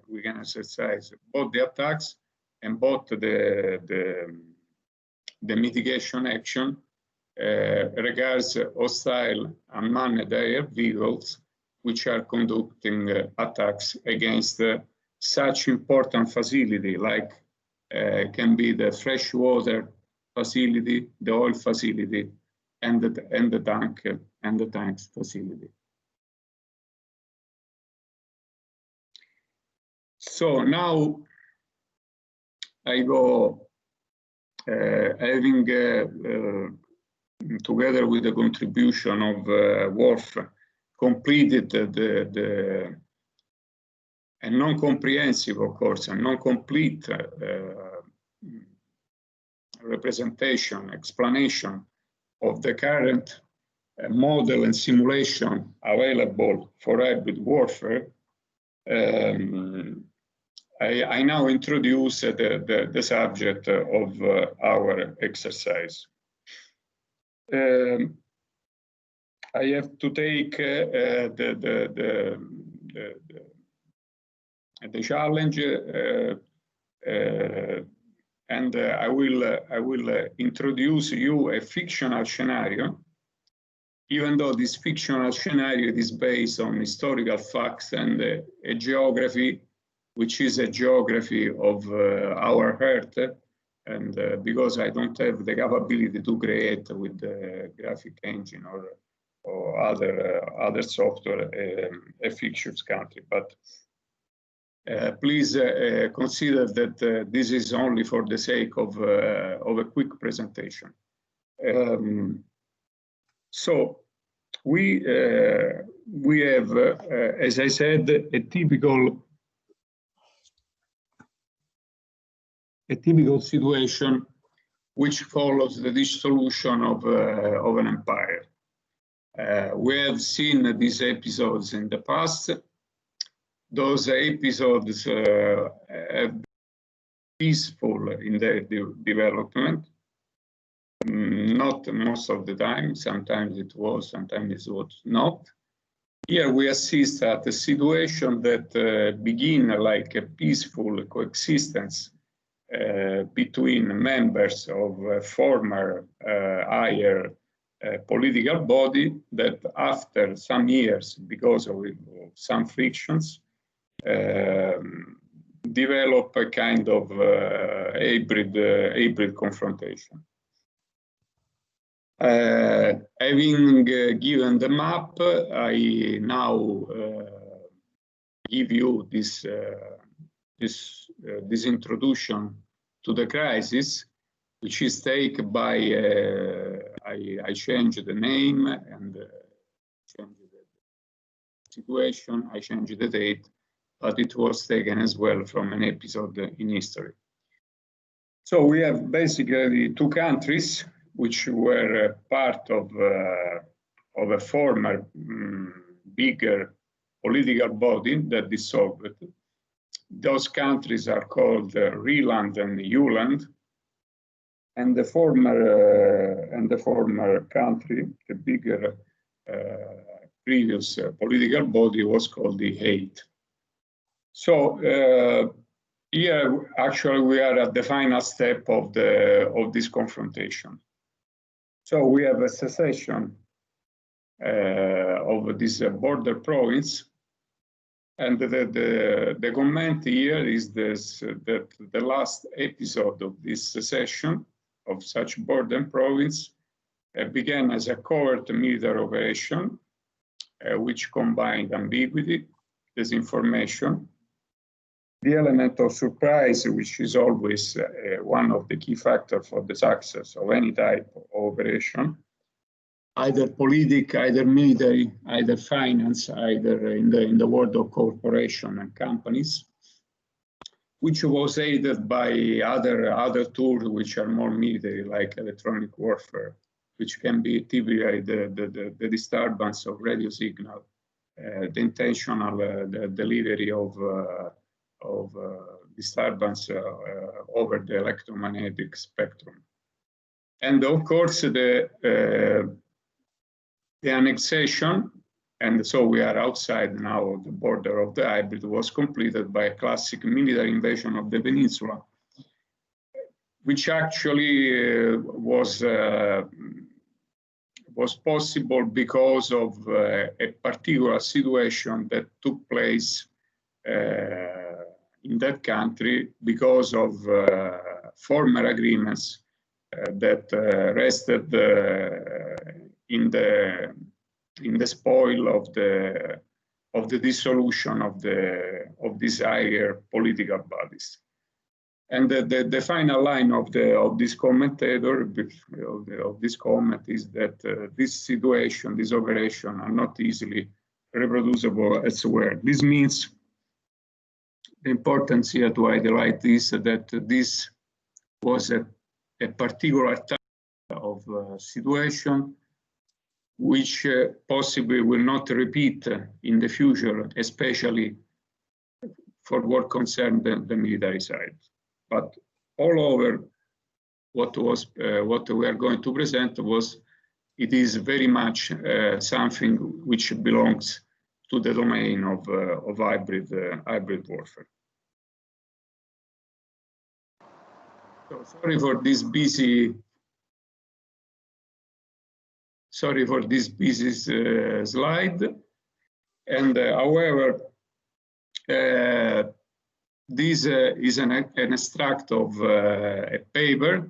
we can exercise both the attacks and both the mitigation action regards hostile unmanned air vehicles which are conducting attacks against such important facility like can be the freshwater facility, the oil facility, and the tanks facility. So now I go having together with the contribution of Wolf completed a non-comprehensive, of course, a non-complete representation, explanation of the current model and simulation available for hybrid warfare. I now introduce the subject of our exercise. I have to take the challenge, and I will introduce you a fictional scenario, even though this fictional scenario is based on historical facts and a geography, which is a geography of our Earth, and because I don't have the capability to create with the graphic engine or other software a fictitious country, but please consider that this is only for the sake of a quick presentation. So we have, as I said, a typical situation which follows the dissolution of an empire. We have seen these episodes in the past. Those episodes have been peaceful in their development. Not most of the time. Sometimes it was, sometimes it was not. Here we assist at a situation that begin like a peaceful coexistence between members of a former higher political body that after some years, because of some frictions, develop a kind of hybrid confrontation. Having given the map, I now give you this introduction to the crisis, which is taken by I changed the name and changed the situation, I changed the date, but it was taken as well from an episode in history. So we have basically two countries which were part of a former bigger political body that dissolved. Those countries are called Reland and Uland, and the former country, the bigger previous political body, was called the Hate. So here, actually, we are at the final step of this confrontation. So we have a secession of this border province, and the comment here is this, that the last episode of this secession of such border province began as a covert military operation, which combined ambiguity, disinformation, the element of surprise, which is always one of the key factors for the success of any type of operation, either political, either military, either finance, either in the world of corporation and companies, which was aided by other tools which are more military, like electronic warfare, which can be typically the disturbance of radio signal, the intentional delivery of disturbance over the electromagnetic spectrum. And of course, the annexation, and so we are outside now of the border of the hybrid, was completed by a classic military invasion of the peninsula, which actually was possible because of a particular situation that took place in that country because of former agreements that rested in the spoil of the dissolution of these higher political bodies. And the final line of this commentator, of this comment, is that this situation, this operation, are not easily reproducible elsewhere. This means the importance here to highlight is that this was a particular type of situation which possibly will not repeat in the future, especially for what concerns the military side. But all over, what we are going to present it is very much something which belongs to the domain of hybrid warfare. So sorry for this busy slide. And however, this is an extract of a paper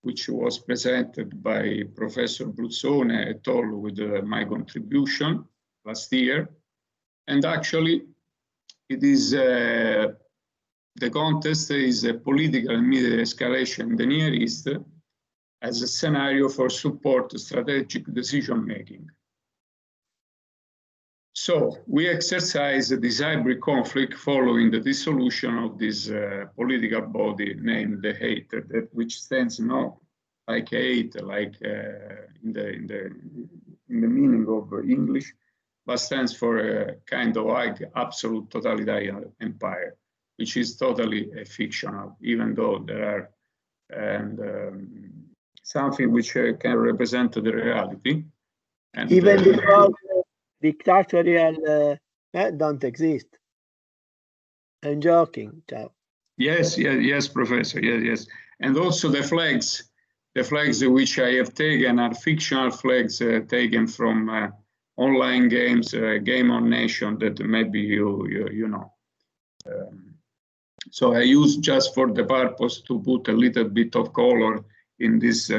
which was presented by Professor Bruzzone et al. With my contribution last year. And actually, it is the contest is a political and military escalation in the Near East as a scenario for support strategic decision making. So we exercise this hybrid conflict following the dissolution of this political body named the Hate, which stands not like hate, like in the meaning of English, but stands for a kind of like absolute totalitarian empire, which is totally fictional, even though there are something which can represent the reality. And, even because dictatorial don't exist. I'm joking, ciao. Yes, Professor, yes. And also the flags which I have taken are fictional flags taken from online games, Game on Nation, that maybe you know. So I use just for the purpose to put a little bit of color in this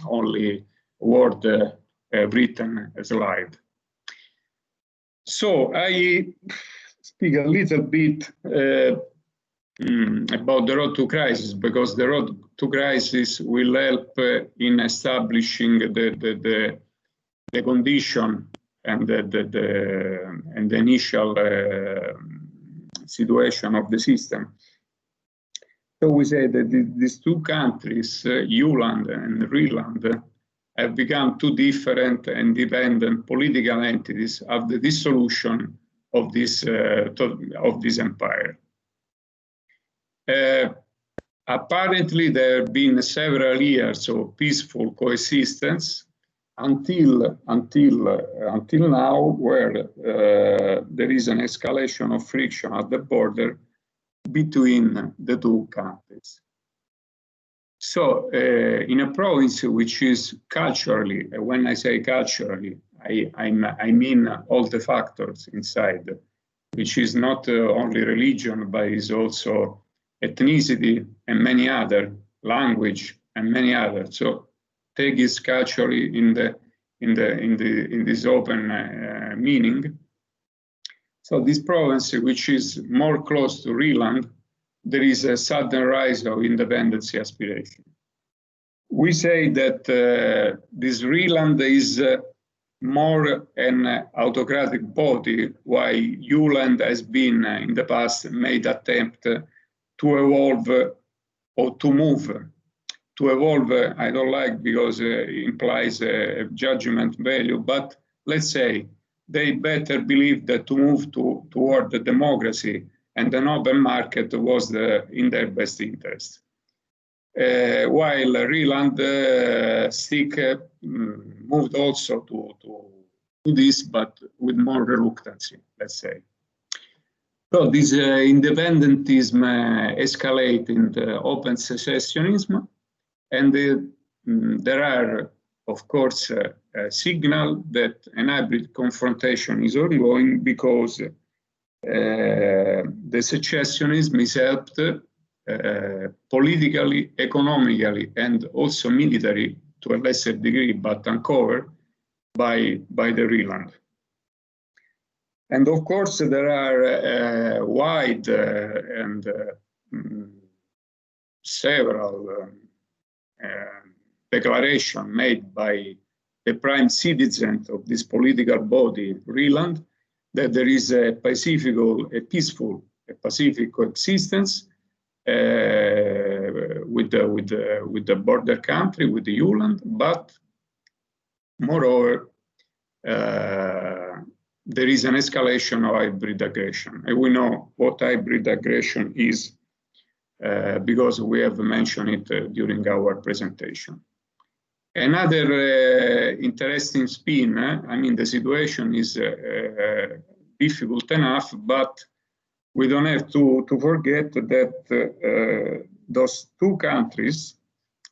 only word written slide. So I speak a little bit about the road to crisis, because the road to crisis will help in establishing the condition and the initial situation of the system. So we say that these two countries, Uland and Reland, have become two different and independent political entities of the dissolution of this empire. Apparently, there have been several years of peaceful coexistence until now, where there is an escalation of friction at the border between the two countries. So, in a province which is culturally, when I say culturally, I mean all the factors inside, which is not only religion, but is also ethnicity and many other, language and many others. So take this culturally in this open meaning. So this province, which is more close to Reland, there is a sudden rise of independence aspiration. We say that this Reland is more an autocratic body, while Uland has been in the past made attempt to evolve or to move. To evolve, I don't like because it implies a judgment value, but let's say they better believe that to move toward the democracy and an open market was in their best interest. While Reland moved also to this, but with more reluctancy, let's say. So this independentism escalates into open secessionism, and there are, of course, a signal that an hybrid confrontation is ongoing, because the secessionism is helped politically, economically, and also military to a lesser degree, but uncovered by the Reland. And of course, there are wide and several declarations made by the prime citizen of this political body, Reland, that there is a pacific coexistence with the border country, with the Uland, but moreover, there is an escalation of hybrid aggression. And we know what hybrid aggression is because we have mentioned it during our presentation. Another interesting spin, I mean, the situation is difficult enough, but we don't have to forget that those two countries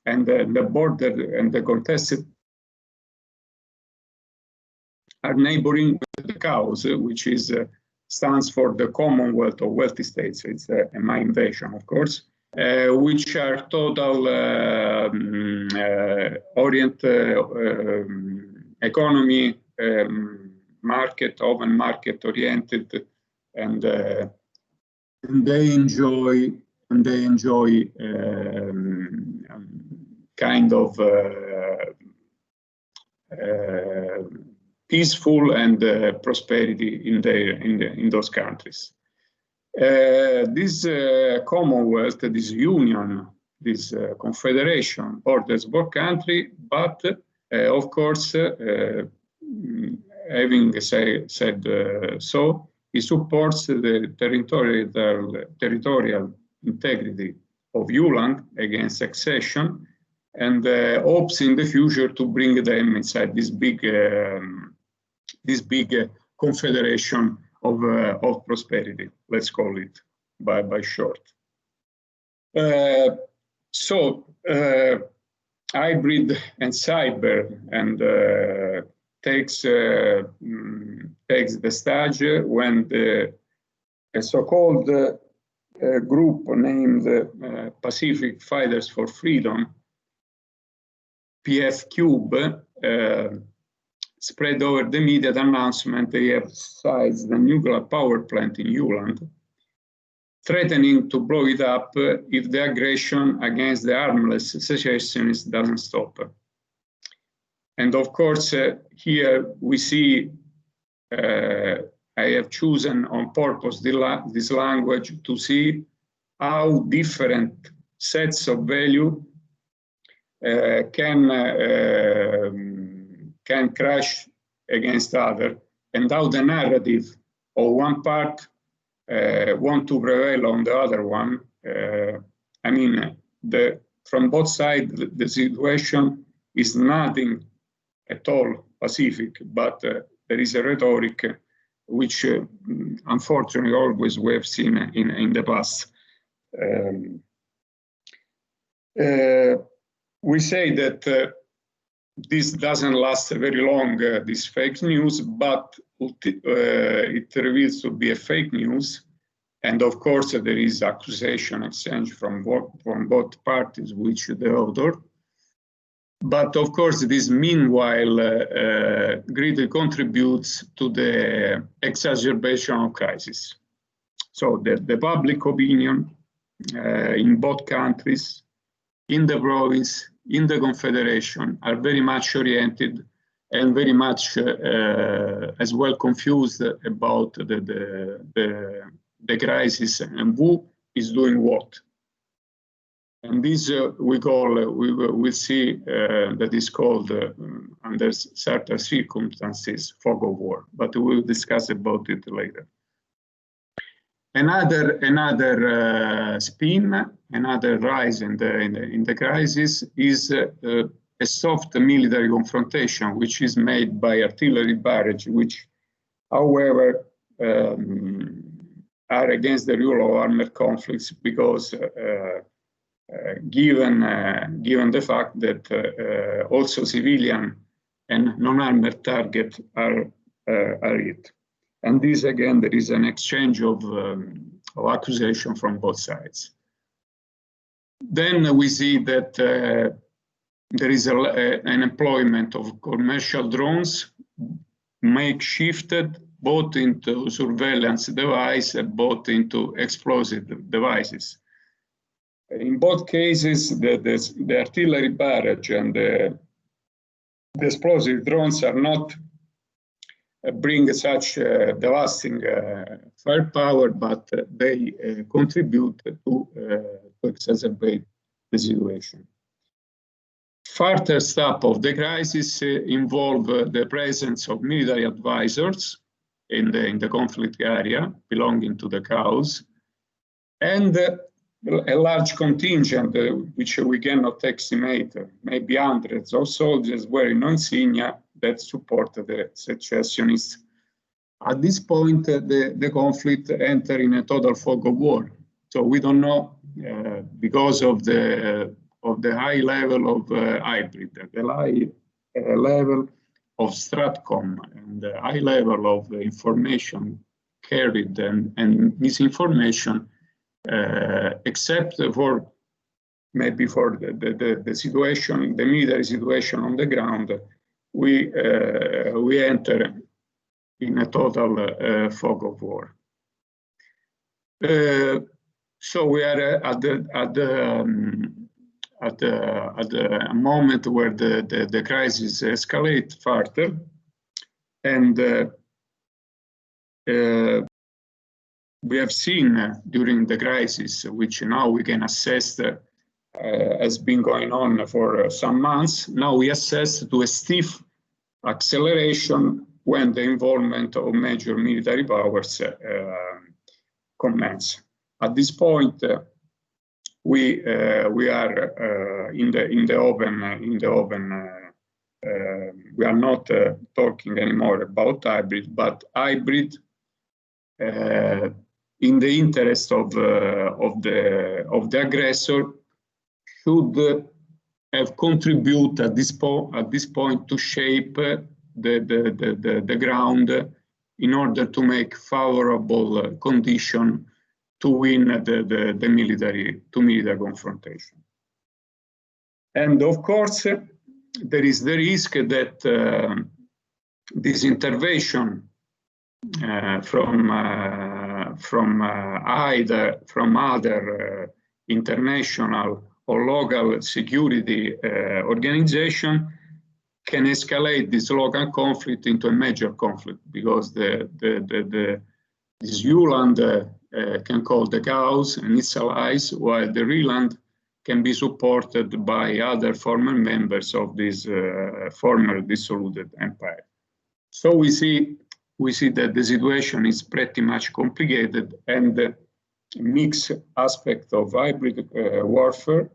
and the border and the contested are neighboring with the cause, which is stands for the Commonwealth of Wealthy States. It's my invention, of course, which are total orient economy, market, open market oriented, and they enjoy kind of peaceful and prosperity in those countries. This Commonwealth, this union, this confederation borders both countries, but of course, having said so, it supports the territorial integrity of Uland against accession, and hopes in the future to bring them inside this big confederation of prosperity, let's call it by short. So hybrid and cyber and takes the stage when a so-called group named Pacific Fighters for Freedom, PF Cube, spread over the immediate announcement they have seized the nuclear power plant in Uland threatening to blow it up if the aggression against the harmless secessionists doesn't stop. And of course, here we see, I have chosen on purpose this language to see how different sets of value can crash against other, and how the narrative of one part want to prevail on the other one. I mean, from both sides, the situation is nothing at all pacific, but there is a rhetoric which, unfortunately, always we have seen in the past. We say that this doesn't last very long, this fake news, but it reveals to be a fake news. And of course, there is accusation exchange from both parties, which the author. But of course, this meanwhile greatly contributes to the exacerbation of crisis. So the public opinion in both countries, in the province, in the confederation, are very much oriented and very much as well confused about the crisis and who is doing what. And this we see that is called under certain circumstances fog of war, but we will discuss about it later. Another spin, another rise in the crisis is a soft military confrontation, which is made by artillery barrage, which, however, are against the rule of armed conflicts because given the fact that also civilian and non-armed targets are hit. And this, again, there is an exchange of accusation from both sides. Then we see that there is an employment of commercial drones, makeshifted both into surveillance device and both into explosive devices. In both cases, the artillery barrage and the explosive drones are not bring such devastating firepower, but they contribute to exacerbate the situation. Further step of the crisis involve the presence of military advisors in the conflict area belonging to the cause, and a large contingent, which we cannot estimate, maybe hundreds of soldiers wearing insignia that support the secessionists. At this point, the conflict entered in a total fog of war. So we don't know, because of the high level of hybrid, the high level of STRATCOM, and the high level of information carried and misinformation, except for maybe for the situation, the military situation on the ground, we enter in a total fog of war. So we are at the moment where the crisis escalates further, and we have seen during the crisis, which now we can assess has been going on for some months. Now we assess to a stiff acceleration when the involvement of major military powers commence. At this point, we are in the open. We are not talking anymore about hybrid, but hybrid in the interest of the aggressor should have contributed at this point to shape the ground in order to make favorable condition to win the military confrontation. And of course, there is the risk that this intervention from either from other international or local security organization can escalate this local conflict into a major conflict, because this ULAND can call the chaos and its allies, while the RELAND can be supported by other former members of this former dissolved empire. So we see that the situation is pretty much complicated, and a mixed aspect of hybrid warfare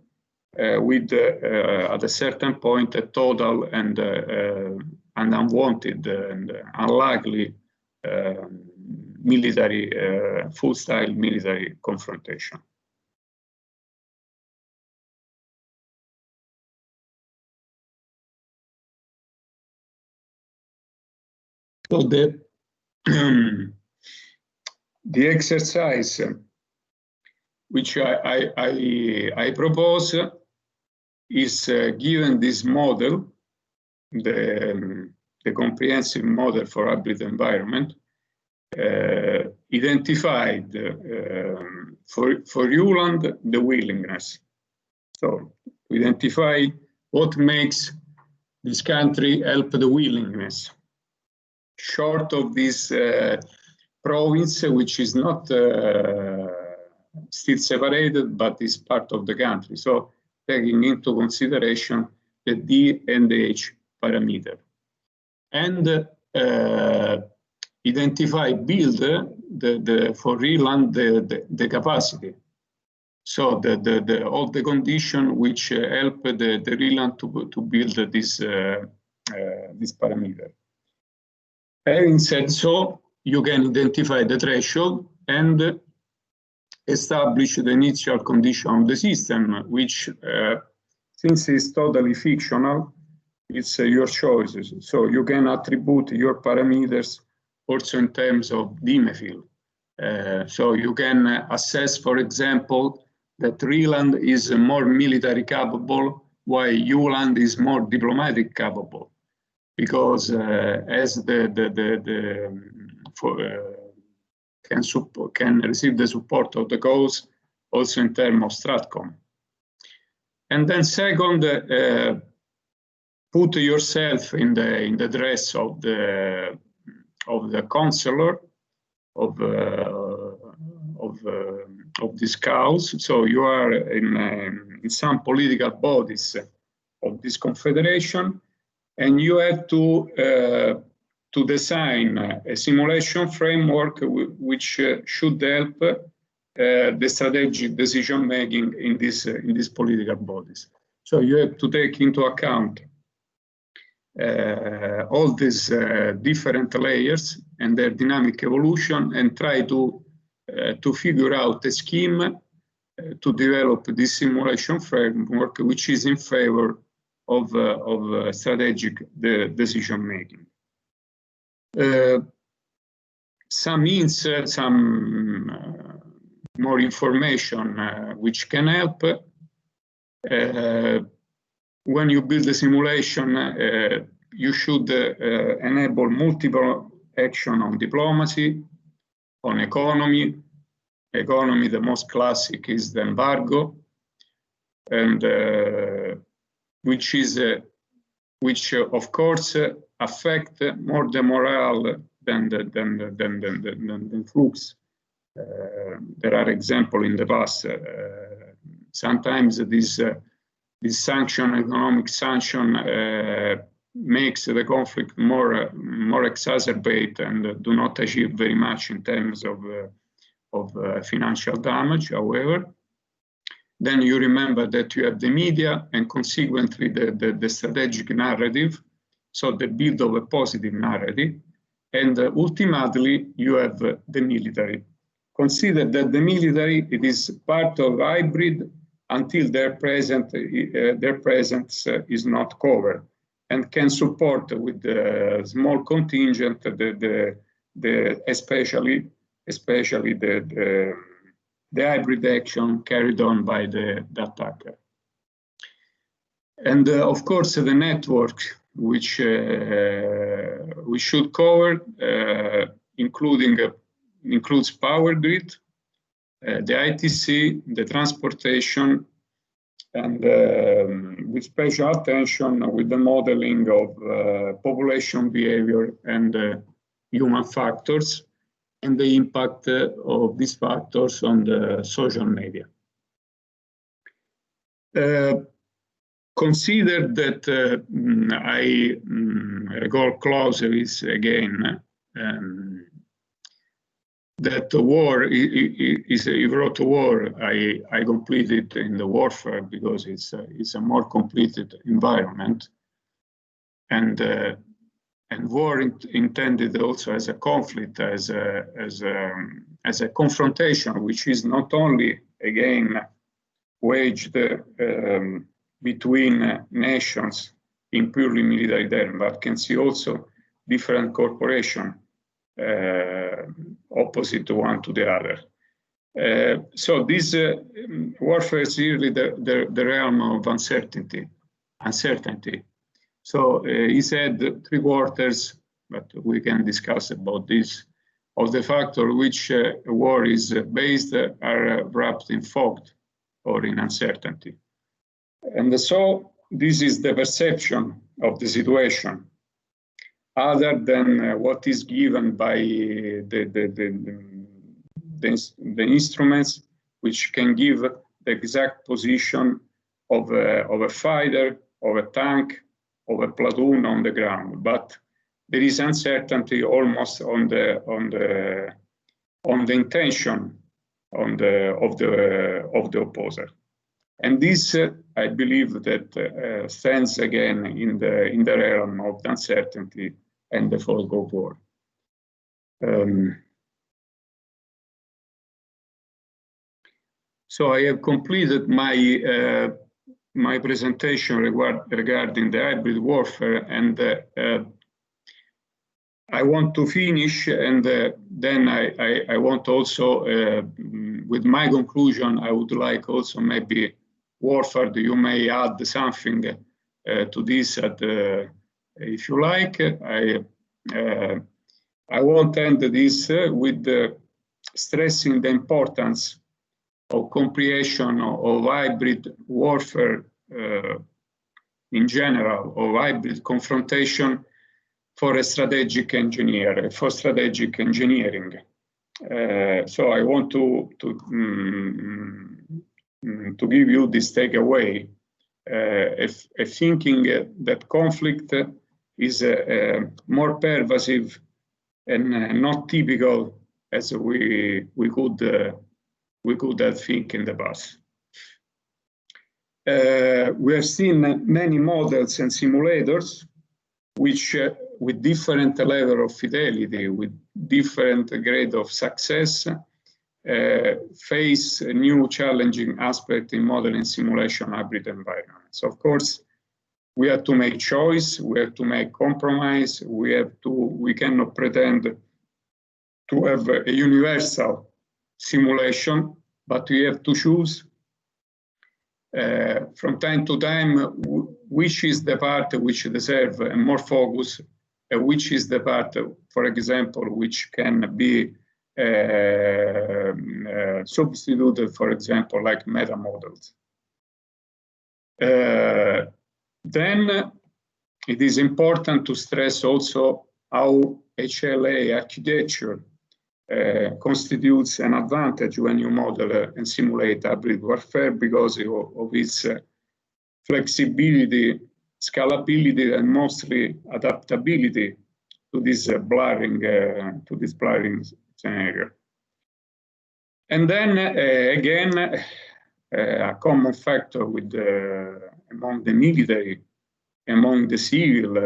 with, at a certain point, a total and unwanted and unlikely military, full-style military confrontation. So the exercise which I propose is, given this model, the comprehensive model for hybrid environment, identified for ULAND the willingness. So identify what makes this country help the willingness. Short of this province, which is not still separated, but is part of the country. So taking into consideration the D and the H parameter. And build for RELAND the capacity. So all the conditions which help the RELAND to build this parameter. Having said so, you can identify the threshold and establish the initial condition of the system, which, since it's totally fictional, it's your choices. So you can attribute your parameters also in terms of Dimefil. So you can assess, for example, that RELAND is more military capable, while ULAND is more diplomatic capable. Because as can receive the support of the cause also in terms of Stratcom. And then second, put yourself in the dress of the counselor of this cause. So you are in some political bodies of this confederation, and you have to design a simulation framework which should help the strategic decision making in these political bodies. So you have to take into account all these different layers and their dynamic evolution, and try to figure out a scheme to develop this simulation framework which is in favor of strategic decision making. Some hints, some more information which can help. When you build a simulation, you should enable multiple action on diplomacy, on economy. Economy, the most classic is the embargo, and which of course affect more the morale than the flux. There are examples in the past. Sometimes this economic sanction, makes the conflict more exacerbate and do not achieve very much in terms of financial damage. However, then you remember that you have the media and consequently the strategic narrative, so the build of a positive narrative, and ultimately you have the military. Consider that the military, it is part of hybrid until their presence is not covered, and can support with the small contingent especially the hybrid action carried on by the attacker. And of course, the network which we should cover, including includes power grid, the ITC, the transportation, and with special attention with the modeling of population behavior and human factors, and the impact of these factors on the social media. Consider that I recall Clausewitz again, that the war he wrote war. I completed in the warfare because it's a more completed environment, and war intended also as a conflict, as a confrontation, which is not only again waged between nations in purely military terms, but can see also different corporations opposite one to the other. So this warfare is really the realm of uncertainty. So he said 3/4, but we can discuss about this, of the factor which war is based are wrapped in fog or in uncertainty. And so this is the perception of the situation, other than what is given by the instruments which can give the exact position of a fighter, of a tank, of a platoon on the ground. But there is uncertainty almost on the intention of the opposer. And this, I believe, that stands again in the realm of the uncertainty and the fog of war. So I have completed my presentation regarding the hybrid warfare, and I want to finish, and then I want also, with my conclusion, I would like also maybe Warfare, you may add something to this if you like. I want to end this with stressing the importance of comprehension of hybrid warfare in general, of hybrid confrontation for a strategic engineer, for strategic engineering. So I want to give you this takeaway, a thinking that conflict is more pervasive and not typical as we could have think in the past. We have seen many models and simulators which, with different level of fidelity, with different grade of success, face a new challenging aspect in modeling simulation hybrid environments. Of course, we have to make choice, we have to make compromise, we cannot pretend to have a universal simulation, but we have to choose from time to time which is the part which deserves more focus, and which is the part, for example, which can be substituted, for example, like meta models. Then it is important to stress also how HLA architecture constitutes an advantage when you model and simulate hybrid warfare because of its flexibility, scalability, and mostly adaptability to this blurring scenario. And then again, a common factor with among the military, among the civil,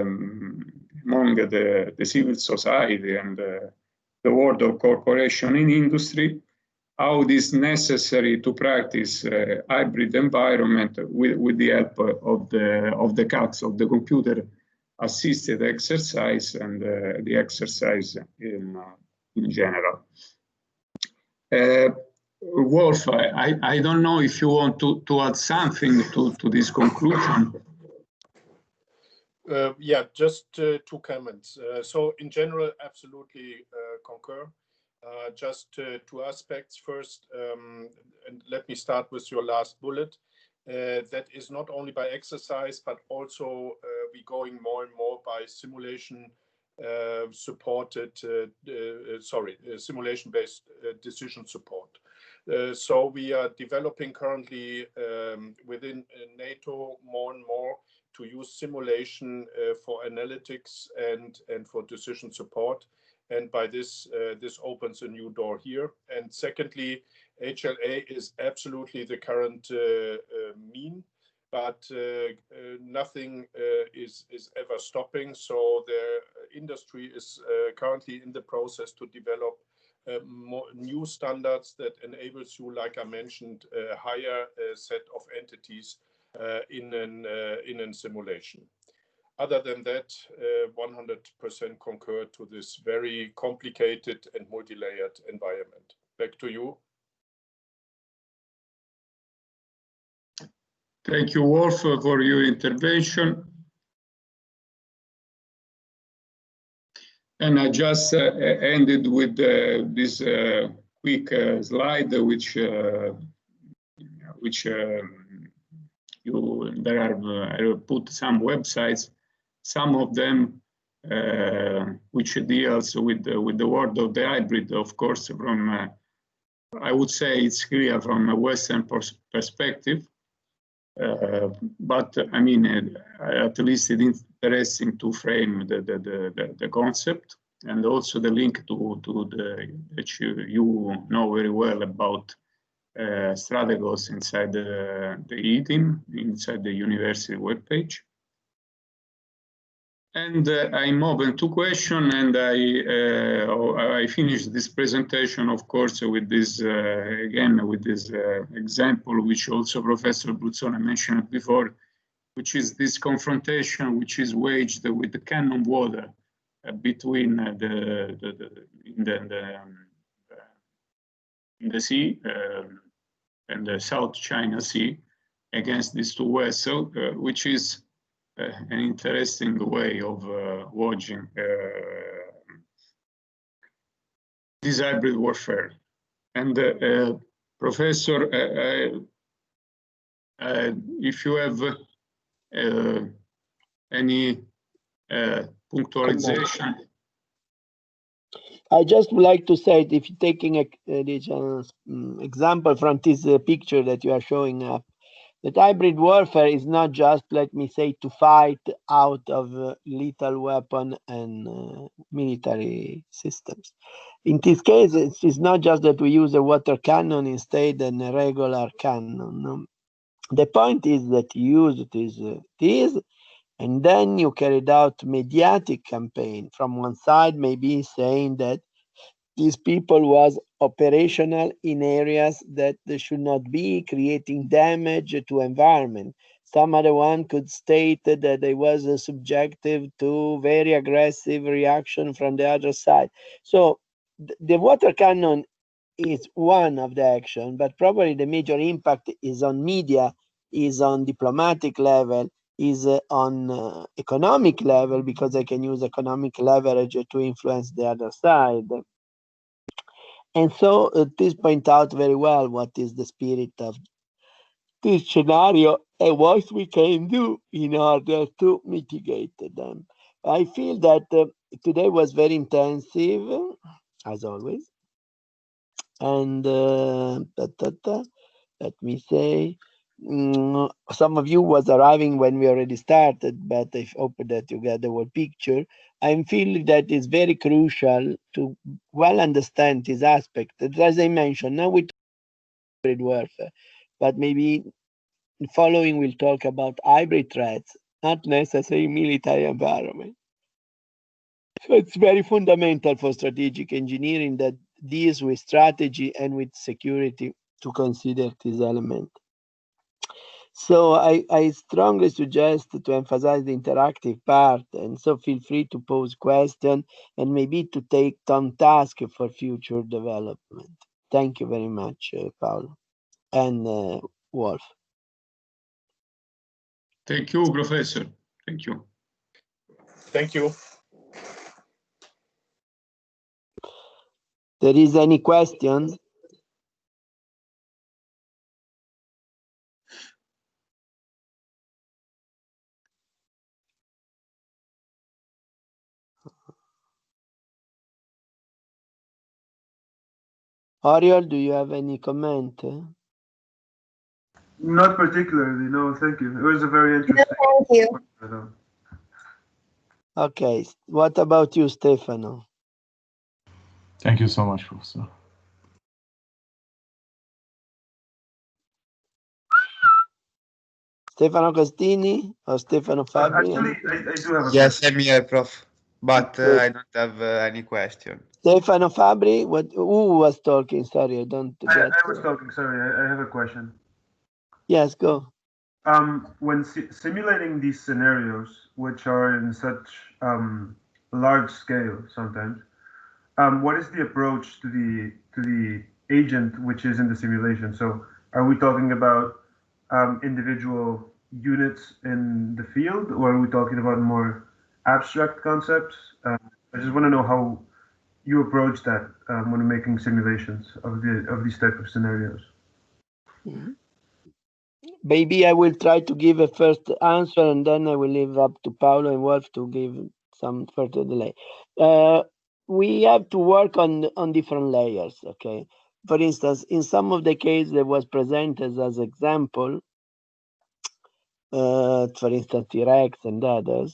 among the civil society and the world of corporation in industry, how it is necessary to practice hybrid environment with the help of the CAX, of the computer assisted exercise, and the exercise in general. Wolf, I don't know if you want to add something to this conclusion. Yeah, just 2 comments. So in general, absolutely concur. Just two aspects. First, and let me start with your last bullet. That is not only by exercise, but also we going more and more by simulation supported, simulation-based decision support. So we are developing currently within NATO more and more to use simulation for analytics and for decision support. And by this, this opens a new door here. And secondly, HLA is absolutely the current mean, but nothing is ever stopping. So the industry is currently in the process to develop more new standards that enables you, like I mentioned, a higher set of entities in a simulation. Other than that, 100% concur to this very complicated and multi-layered environment. Back to you. Thank you, Wolf, for your intervention. And I just ended with this quick slide, which there are I put some websites, some of them which deals with the world of the hybrid, of course, from I would say it's clear from a Western perspective. But I mean, at least it's interesting to frame the concept, and also the link to the that you know very well about STRATEGOS inside the e-team, inside the university webpage. And I'm open to question, and I finished this presentation, of course, with this again with this example, which also Professor Bruzzone mentioned before, which is this confrontation which is waged with the cannon water between in the sea and the South China Sea against these two vessels, which is an interesting way of watching this hybrid warfare. And Professor, if you have any punctualization. I just would like to say that if you're taking this example from this picture that you are showing up, that hybrid warfare is not just, let me say, to fight out of lethal weapon and military systems. In this case, it's not just that we use a water cannon instead than a regular cannon. No? The point is that you use this, and then you carried out mediatic campaign from one side, maybe saying that these people was operational in areas that they should not be, creating damage to environment. Some other one could state that they was subjective to very aggressive reaction from the other side. So the water cannon is one of the action, but probably the major impact is on media, is on diplomatic level, is on economic level, because they can use economic leverage to influence the other side. And so this point out very well what is the spirit of this scenario and what we can do in order to mitigate them. I feel that today was very intensive, as always. And let me say, some of you was arriving when we already started, but I hope that you get the whole picture. I feel that it's very crucial to well understand this aspect. As I mentioned, now we talk about hybrid warfare, but maybe following we'll talk about hybrid threats, not necessarily military environment. So it's very fundamental for strategic engineering that deals with strategy and with security to consider this element. So I strongly suggest to emphasize the interactive part, and so feel free to pose questions and maybe to take some task for future development. Thank you very much, Paolo and Wolf. Thank you, Professor. Thank you. Thank you. There is any question? Oriol, do you have any comment? Not particularly, no, thank you. It was a very interesting. Thank you. Okay, what about you, Stefano? Thank you so much, Professor. Stefano Costini or Stefano Fabri? Actually, I do have a Yes, question. I'm here, Prof. But Okay. I don't have any question. Stefano Fabri, who was talking? Sorry, I don't get. I was talking, sorry, I have a question. Yes, go. When simulating these scenarios, which are in such large scale sometimes, what is the approach to the agent which is in the simulation? So, are we talking about individual units in the field, or are we talking about more abstract concepts? I just want to know how you approach that when making simulations of these type of scenarios. Maybe I will try to give a first answer, and then I will leave up to Paolo and Wolf to give some further delay. We have to work on different layers. Okay. For instance, in some of the cases that was presented as example, for instance, T-Rex and others,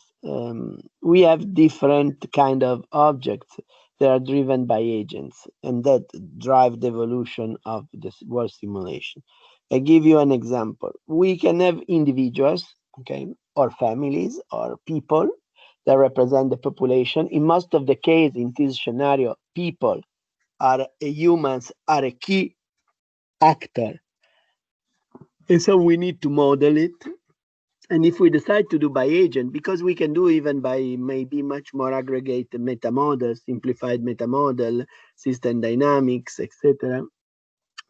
we have different kind of objects that are driven by agents and that drive the evolution of the world simulation. I give you an example. We can have individuals, okay, or families or people that represent the population. In most of the case, in this scenario, people are humans are a key actor. And so we need to model it. And if we decide to do by agent, because we can do even by maybe much more aggregate meta model, simplified meta model, system dynamics, etc.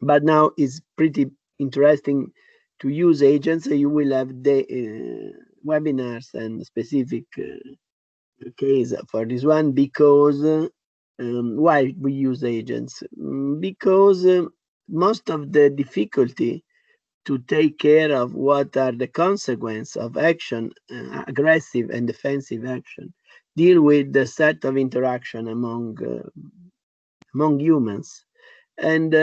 But now it's pretty interesting to use agents. You will have the webinars and specific case for this one because why we use agents? Because most of the difficulty to take care of what are the consequences of action, aggressive and defensive action, deal with the set of interaction among humans. And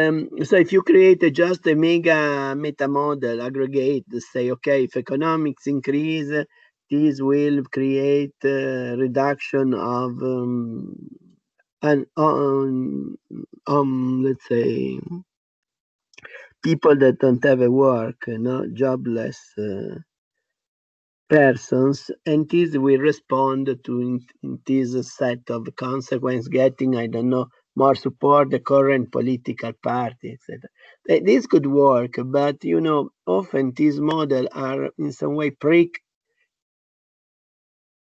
so if you create just a meta model aggregate, say, okay, if economics increase, this will create a reduction of, let's say, people that don't have a work, jobless persons, and this will respond to in this set of consequence, getting, I don't know, more support, the current political party, etc. This could work, but often these models are in some way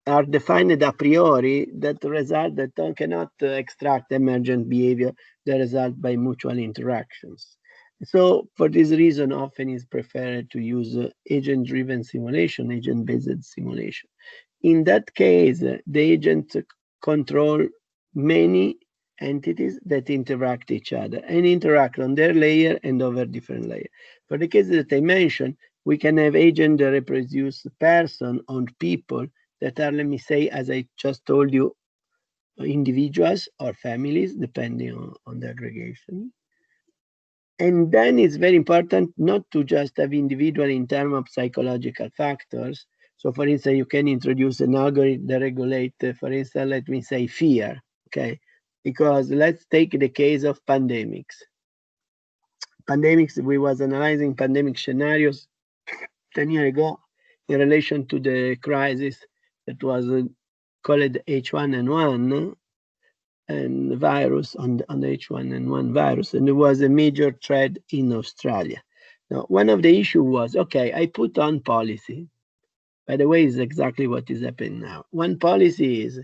are defined a priori that result that cannot extract emergent behavior that result by mutual interactions. So for this reason, often it's preferred to use agent-driven simulation, agent-based simulation. In that case, the agent control many entities that interact each other and interact on their layer and over different layers. For the case that I mentioned, we can have agent that reproduce person on people that are, let me say, as I just told you, individuals or families, depending on the aggregation. And then it's very important not to just have individual in terms of psychological factors. So for instance, you can introduce an algorithm that regulates, for instance, let me say fear, okay? Because let's take the case of pandemics. Pandemics, we was analyzing pandemic scenarios 10 years ago in relation to the crisis that was called H1N1 and virus on the H1N1 virus, and there was a major threat in Australia. Now, one of the issues was, okay, I put on policy. By the way, is exactly what is happening now. One policy is,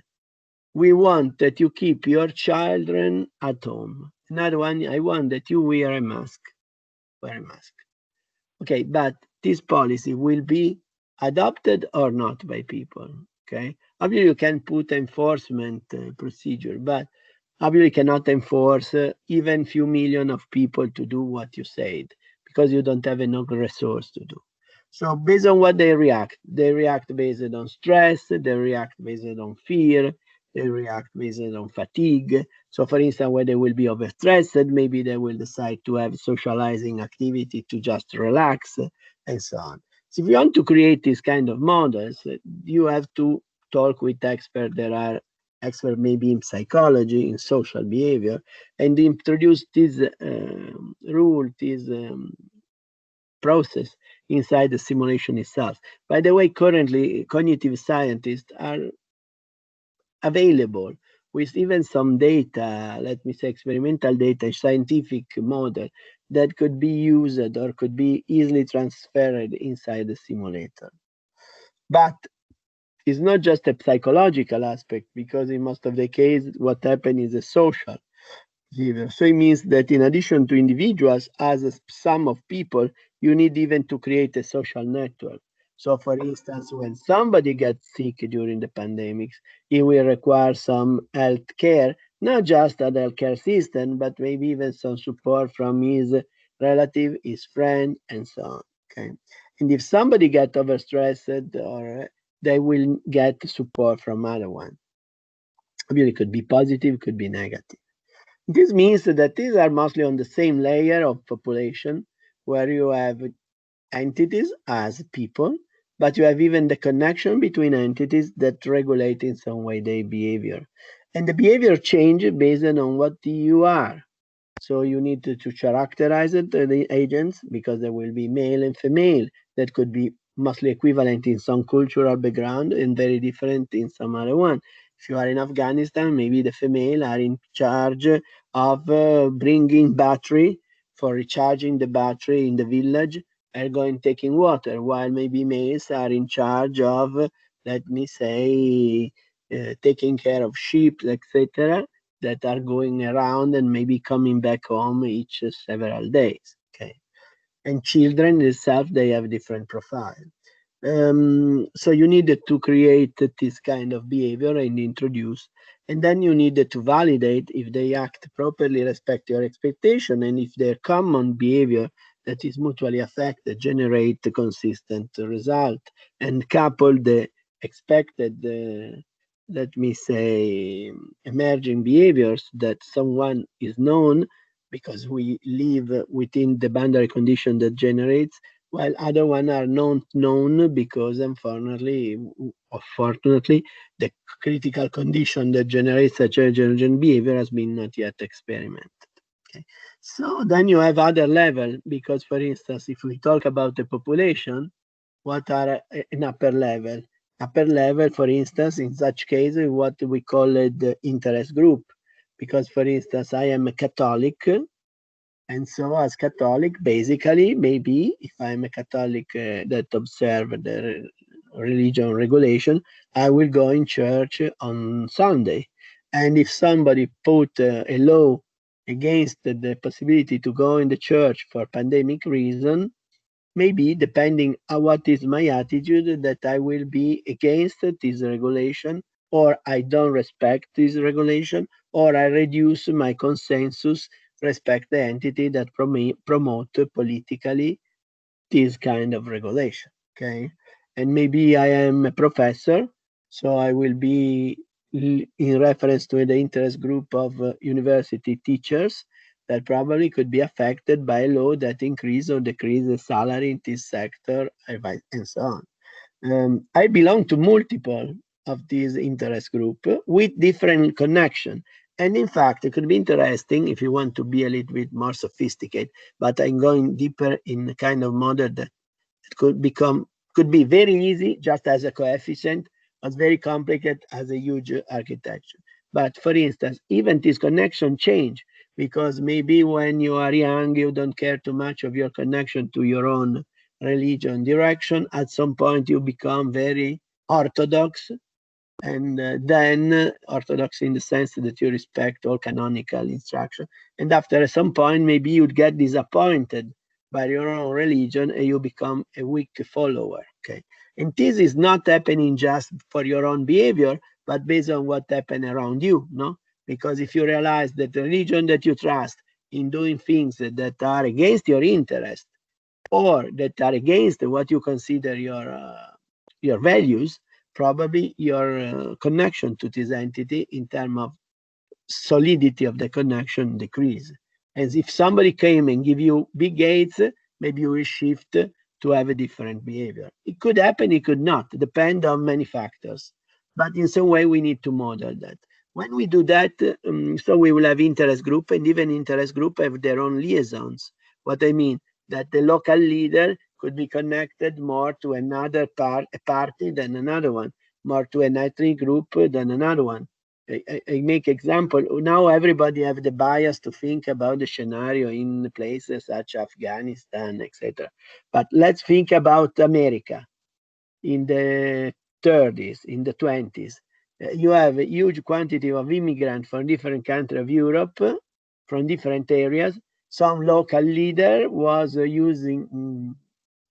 we want that you keep your children at home. Another one, I want that you wear a mask. Wear a mask. Okay, but this policy will be adopted or not by people, okay? Obviously, you can put enforcement procedure, but obviously cannot enforce even few million of people to do what you said, because you don't have enough resource to do. So based on what they react based on stress, they react based on fear, they react based on fatigue. So for instance, when they will be overstressed, maybe they will decide to have socializing activity to just relax, and so on. So if you want to create these kind of models, you have to talk with experts that are expert maybe in psychology, in social behavior, and introduce this rule, this process inside the simulation itself. By the way, currently cognitive scientists are available with even some data, let me say experimental data, scientific model that could be used or could be easily transferred inside the simulator. But it's not just a psychological aspect, because in most of the cases, what happens is a social behavior. So it means that in addition to individuals, as a sum of people, you need even to create a social network. So for instance, when somebody gets sick during the pandemics, it will require some health care, not just a healthcare system, but maybe even some support from his relative, his friend, and so on. Okay. And if somebody gets overstressed, or they will get support from other one. Obviously, it could be positive, could be negative. This means that these are mostly on the same layer of population, where you have entities as people, but you have even the connection between entities that regulate in some way their behavior. And the behavior change based on what you are. So you need to characterize it, the agents, because there will be male and female that could be mostly equivalent in some cultural background and very different in some other one. If you are in Afghanistan, maybe the female are in charge of bringing battery for recharging the battery in the village and going taking water, while maybe males are in charge of, let me say, taking care of sheep, etc., that are going around and maybe coming back home each several days. Okay, and children themselves, they have different profile. So you needed to create this kind of behavior and introduce, and then you needed to validate if they act properly, respect your expectation, and if their common behavior that is mutually affected generate a consistent result, and couple the expected, let me say, emerging behaviors that someone is known because we live within the boundary condition that generates, while other one are not known because, unfortunately, or fortunately, the critical condition that generates such urgent behavior has been not yet experimented. Okay. So then you have other level, because, for instance, if we talk about the population, what are an upper level? Upper level, for instance, in such cases, what we call it the interest group. Because, for instance, I am a Catholic, and so as Catholic, basically, maybe if I'm a Catholic that observe the religion regulation, I will go in church on Sunday. And if somebody put a law against the possibility to go in the church for pandemic reason, maybe depending on what is my attitude, that I will be against this regulation, or I don't respect this regulation, or I reduce my consensus, respect the entity that promote politically this kind of regulation. Okay, and maybe I am a professor, so I will be in reference to the interest group of university teachers that probably could be affected by a law that increase or decrease the salary in this sector, and so on. I belong to multiple of these interest group with different connection. And in fact, it could be interesting if you want to be a little bit more sophisticated, but I'm going deeper in the kind of model that could be very easy just as a coefficient, but very complicated as a huge architecture. But for instance, even this connection change, because maybe when you are young, you don't care too much of your connection to your own religion direction. At some point, you become very orthodox, and then orthodox in the sense that you respect all canonical instruction. And after some point, maybe you'd get disappointed by your own religion and you become a weak follower. Okay, and this is not happening just for your own behavior, but based on what happened around you. No, Because if you realize that the religion that you trust in doing things that are against your interest or that are against what you consider your values, probably your connection to this entity in terms of solidity of the connection decrease. As if somebody came and give you big gates, maybe you will shift to have a different behavior. It could happen, it could not, depend on many factors. But in some way, we need to model that. When we do that, so we will have interest group, and even interest group have their own liaisons. What I mean, that the local leader could be connected more to another party than another one, more to an ethnic group than another one. I make example. Now everybody have the bias to think about the scenario in places such as Afghanistan, etc. But let's think about America in the 30s, in the 20s. You have a huge quantity of immigrants from different countries of Europe, from different areas. Some local leader was using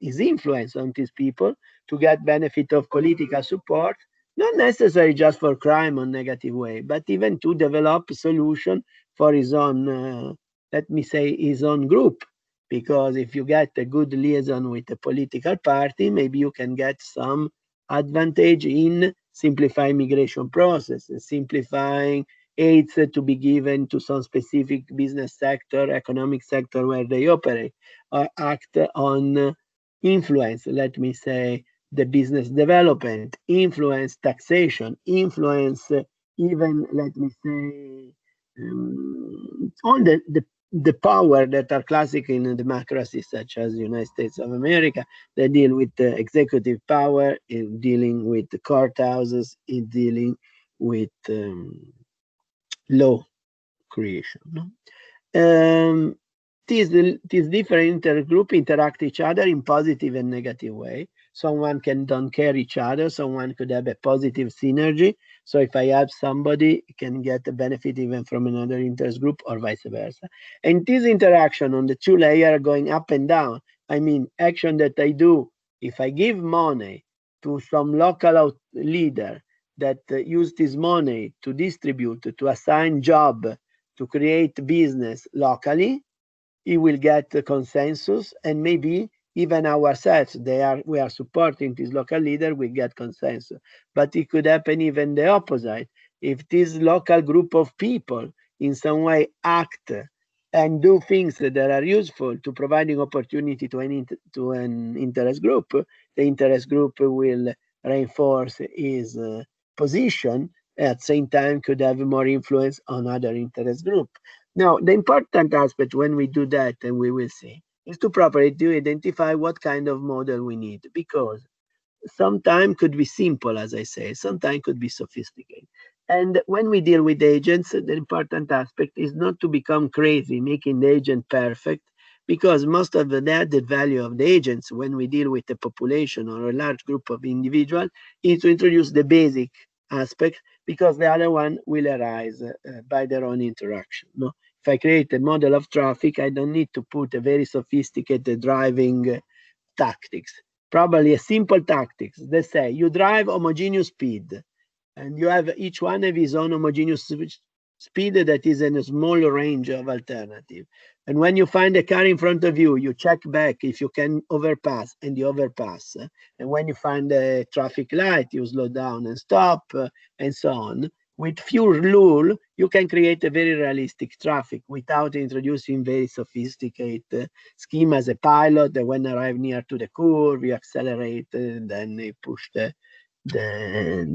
his influence on these people to get benefit of political support, not necessarily just for crime or negative way, but even to develop a solution for his own, let me say, his own group. Because if you get a good liaison with a political party, maybe you can get some advantage in simplifying migration process, simplifying aids to be given to some specific business sector, economic sector where they operate, or act on influence, let me say, the business development, influence taxation, influence even, let me say, all the power that are classic in democracies such as the United States of America. They deal with the executive power, in dealing with the courthouses, in dealing with law creation. No? These different intergroup interact each other in positive and negative way. Someone can don't care each other. Someone could have a positive synergy. So if I help somebody, can get a benefit even from another interest group or vice versa. And this interaction on the two layers are going up and down. I mean, action that I do, if I give money to some local leader that use this money to distribute, to assign job, to create business locally, he will get a consensus, and maybe even ourselves, we are supporting this local leader, we get consensus. But it could happen even the opposite. If this local group of people in some way act and do things that are useful to providing opportunity to an interest group, the interest group will reinforce his position, at the same time could have more influence on other interest group. Now, the important aspect when we do that, and we will see, is to properly identify what kind of model we need, because sometimes could be simple, as I say, sometimes could be sophisticated. And when we deal with agents, the important aspect is not to become crazy, making the agent perfect, because most of the added value of the agents when we deal with a population or a large group of individuals is to introduce the basic aspect, because the other one will arise by their own interaction. No? If I create a model of traffic, I don't need to put a very sophisticated driving tactics. Probably a simple tactics. They say you drive homogeneous speed, and you have each one of his own homogeneous speed that is in a small range of alternative. And when you find a car in front of you, you check back if you can overpass, and you overpass. And when you find a traffic light, you slow down and stop, and so on. With few rules, you can create a very realistic traffic without introducing very sophisticated scheme as a pilot that when arrive near to the curve, you accelerate, and then you push the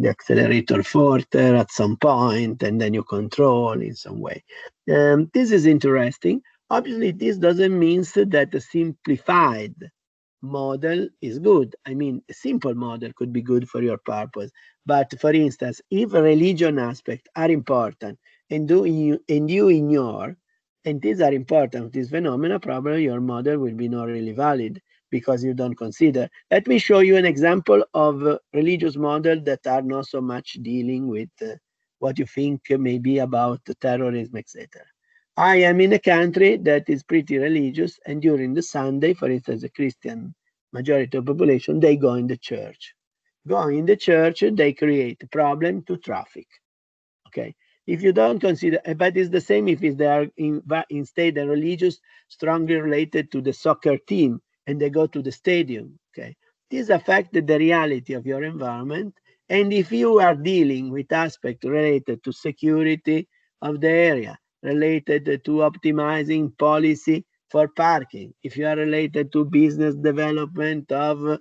accelerator further at some point, and then you control in some way. This is interesting. Obviously, this doesn't mean that a simplified model is good. I mean, a simple model could be good for your purpose. But for instance, if religion aspects are important and you ignore, and these are important, this phenomena, probably your model will be not really valid because you don't consider. Let me show you an example of religious models that are not so much dealing with what you think maybe about terrorism, etc. I am in a country that is pretty religious, and during the Sunday, for instance, the Christian majority of population, they go in the church. Going in the church, they create a problem to traffic. Okay, If you don't consider, but it's the same if they are instead and religious, strongly related to the soccer team, and they go to the stadium. Okay, this affects the reality of your environment. And if you are dealing with aspects related to security of the area, related to optimizing policy for parking, if you are related to business development of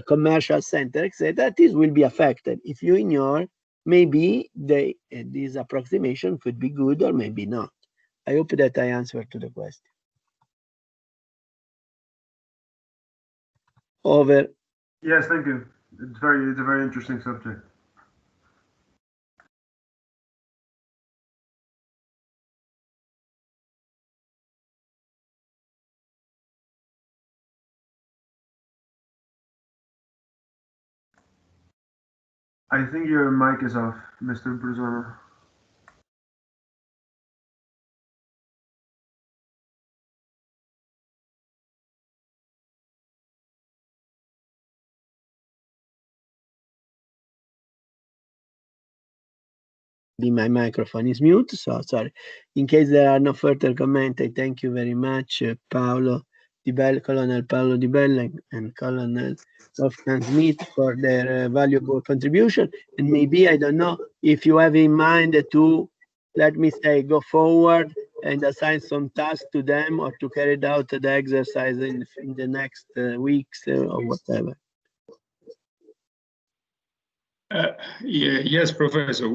commercial center, etc., this will be affected. If you ignore, maybe this approximation could be good or maybe not. I hope that I answered to the question. Over. Yes, thank you. It's a very interesting subject. I think your mic is off, Mr. Bruzzano. My microphone is mute, so sorry. In case there are no further comments, I thank you very much, Colonel Paolo Di Bella and Colonel Wolfgang Smith for their valuable contribution. And maybe, I don't know, if you have in mind to, let me say, go forward and assign some tasks to them or to carry out the exercise in the next weeks or whatever. Yes, Professor.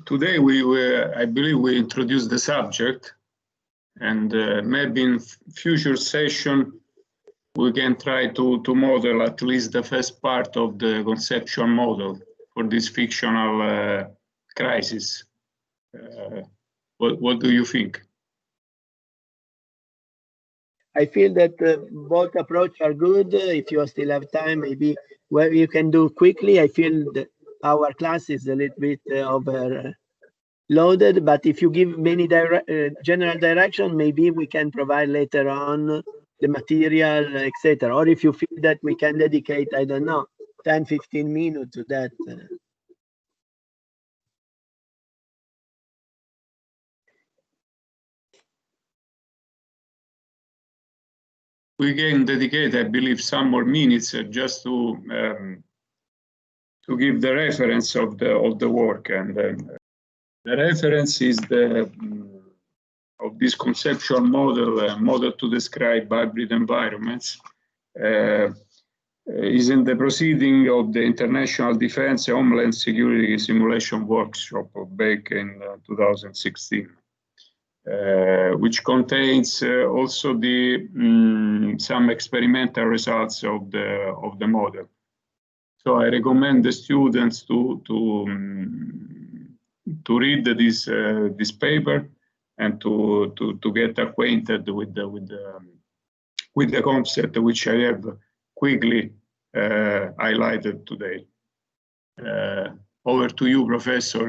Today I believe we introduced the subject, and maybe in future session we can try to model at least the first part of the conceptual model for this fictional crisis. What do you think? I feel that both approaches are good. If you still have time, maybe what you can do quickly. I feel that our class is a little bit overloaded, but if you give many general direction, maybe we can provide later on the material, etc. Or if you feel that we can dedicate, I don't know, 10, 15 minutes to that. We can dedicate, I believe, some more minutes just to give the reference of the work, and the reference is of this conceptual model to describe hybrid environments. Is in the proceeding of the International Defense and Homeland Security Simulation Workshop back in 2016. Which contains also some experimental results of the model. So I recommend the students to read this paper and to get acquainted with the concept which I have quickly highlighted today. Over to you, Professor,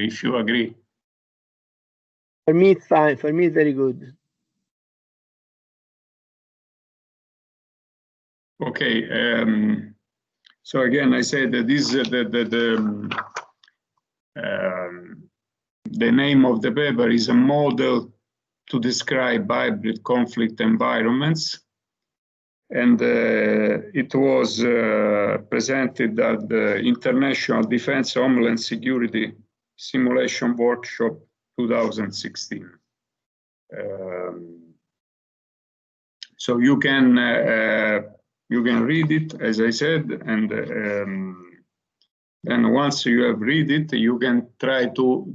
if you agree. For me, it's fine. For me, it's very good. Okay. So again, I said that this the name of the paper is a model to describe hybrid conflict environments, and it was presented at the International Defense Homeland Security Simulation Workshop 2016. So you can read it, as I said, and then once you have read it, you can try to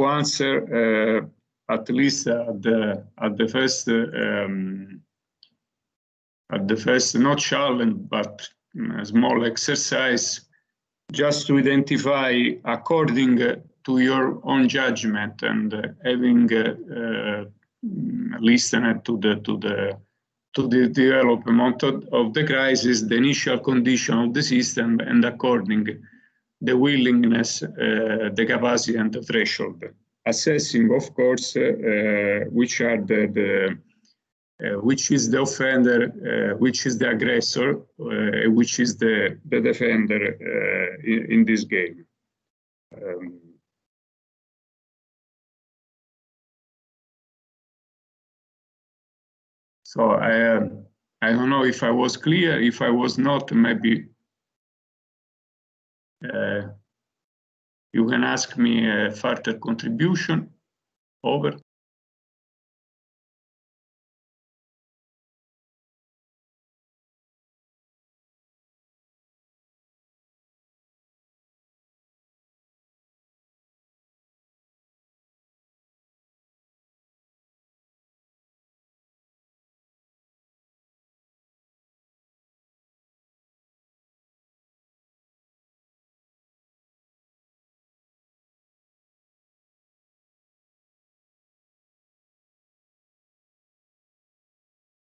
answer at least at the first not challenge but a small exercise, just to identify according to your own judgment and having listened to the development of the crisis, the initial condition of the system, and according the willingness, the capacity, and the threshold. Assessing, of course, which are which is the offender, which is the aggressor, which is the defender in this game. So I don't know if I was clear. If I was not, maybe you can ask me a further contribution. Over.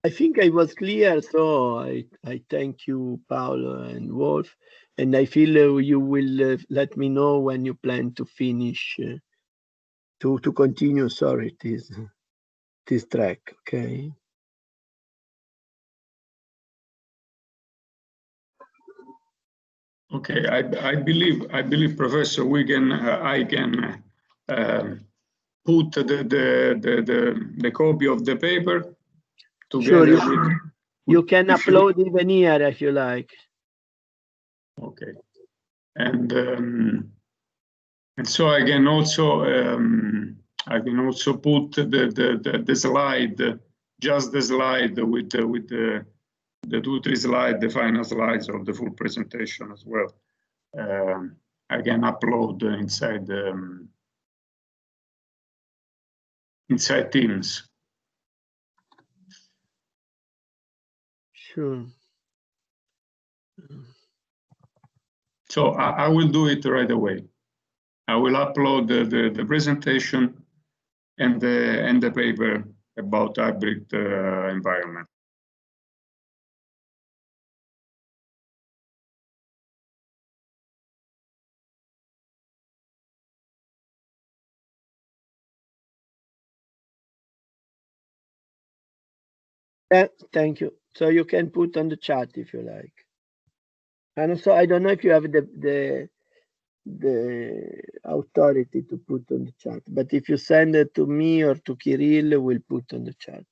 I think I was clear, so I thank you, Paolo and Wolf, and I feel you will let me know when you plan to finish, to continue, sorry, this track, okay? Okay, I believe, Professor, I can put the copy of the paper together Sure, you can upload even here if you like. Okay, and so I can also put the slide, just the slide with the 2-3 slides, the final slides of the full presentation as well. I can upload inside Teams. Sure. So I will do it right away. I will upload the presentation and the paper about hybrid environment. Thank you. So you can put on the chat if you like. And also, I don't know if you have the authority to put on the chat, but if you send it to me or to Kirill, we'll put on the chat.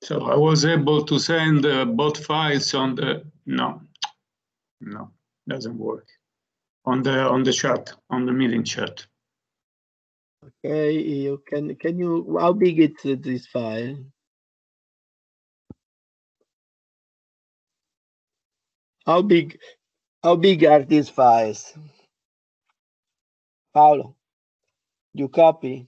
So I was able to send both files on the, no, doesn't work. On the chat, on the meeting chat. Okay, you can you, how big is this file? How big are these files? Paolo, you copy?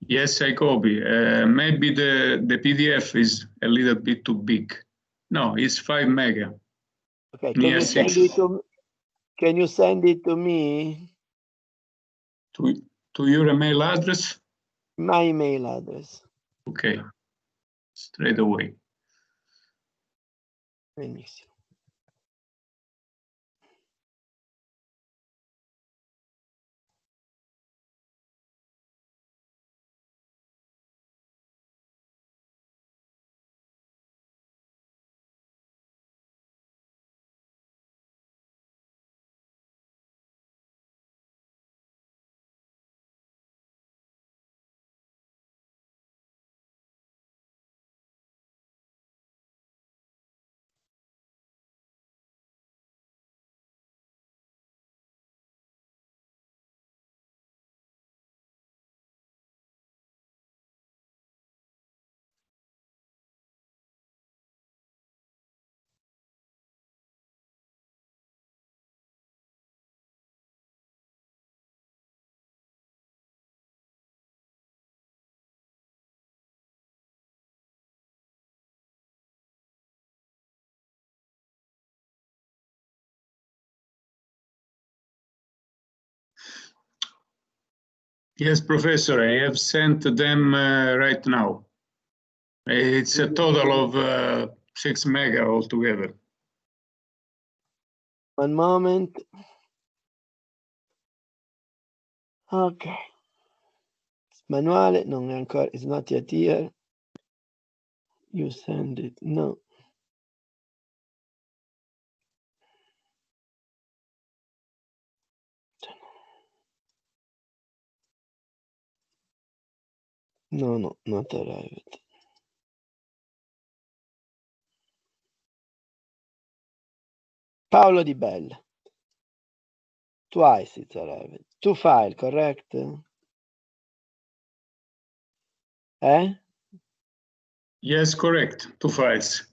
Yes, I copy. Maybe the PDF is a little bit too big. No, it's 5 mega. Okay, can you send it to, can you send it to me? To your email address? My email address. Okay, straight away. Benissimo. Yes, Professor, I have sent them right now. It's a total of 6 mega altogether. One moment. Okay. Manuale, non è ancora, it's not yet here. You send it, no. No, not arrived. paolo.dibella. Twice it's arrived. 2 file, correct? Eh? Yes, correct. 2 files.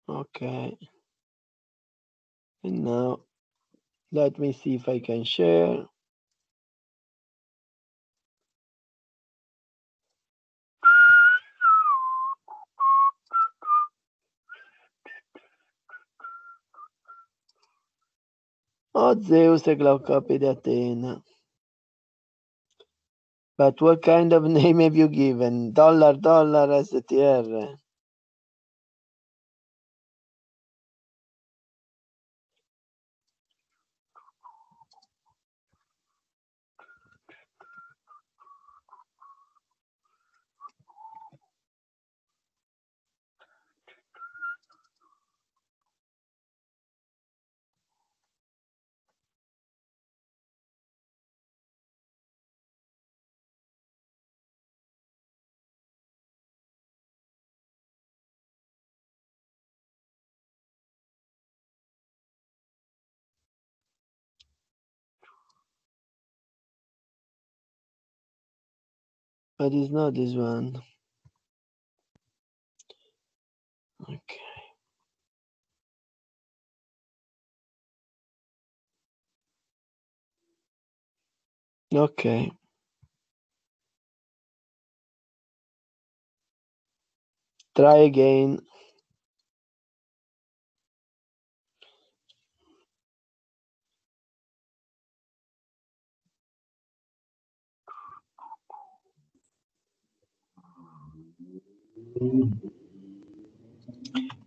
Okay. And now let me see if I can share. Oh, Zeus e Glaucope di Athena. But what kind of name have you given? $, STR. But it's not this one. Okay. Okay. Try again.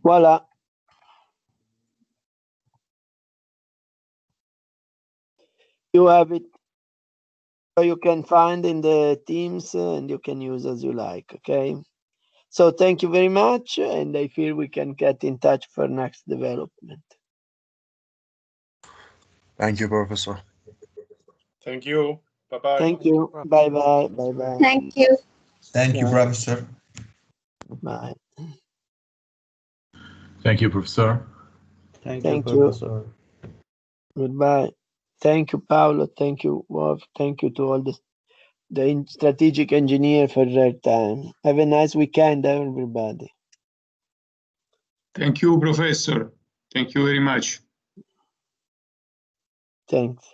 Voila. You have it. So you can find in the Teams and you can use as you like, okay? So thank you very much, and I feel we can get in touch for next development. Thank you, Professor. Thank you. Bye-bye. Thank you. Bye-bye. Bye-bye. Thank you. Thank you, Bye. Professor. Bye. Thank you, Professor. Thank you. Goodbye. Thank you, Paolo. Thank you, Wolf. Thank you to all the strategic engineer for their time. Have a nice weekend, everybody. Thank you, Professor. Thank you very much. Thanks.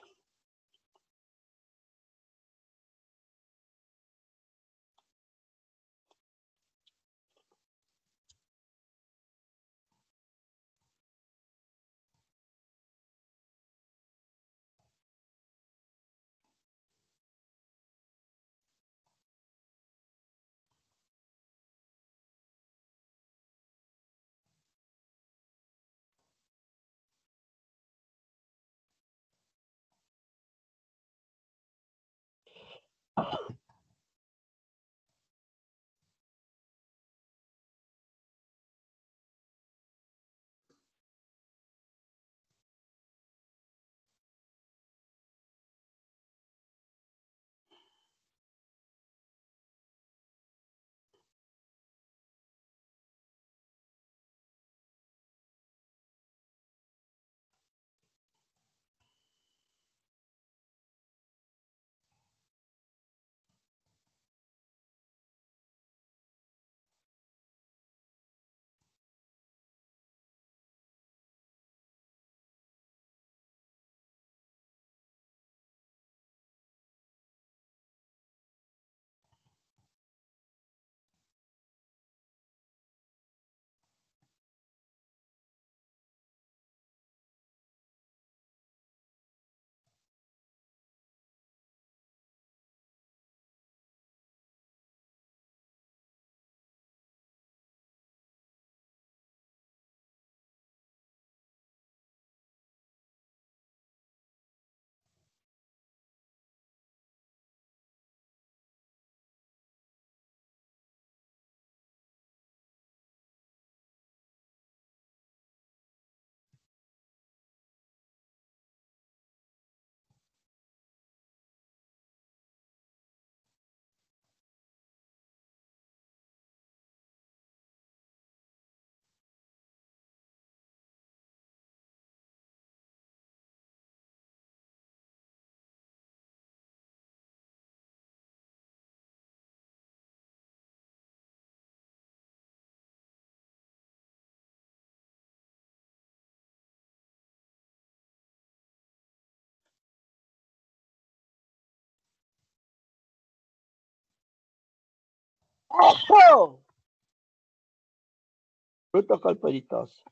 Oh! Brutto colpo di tosse.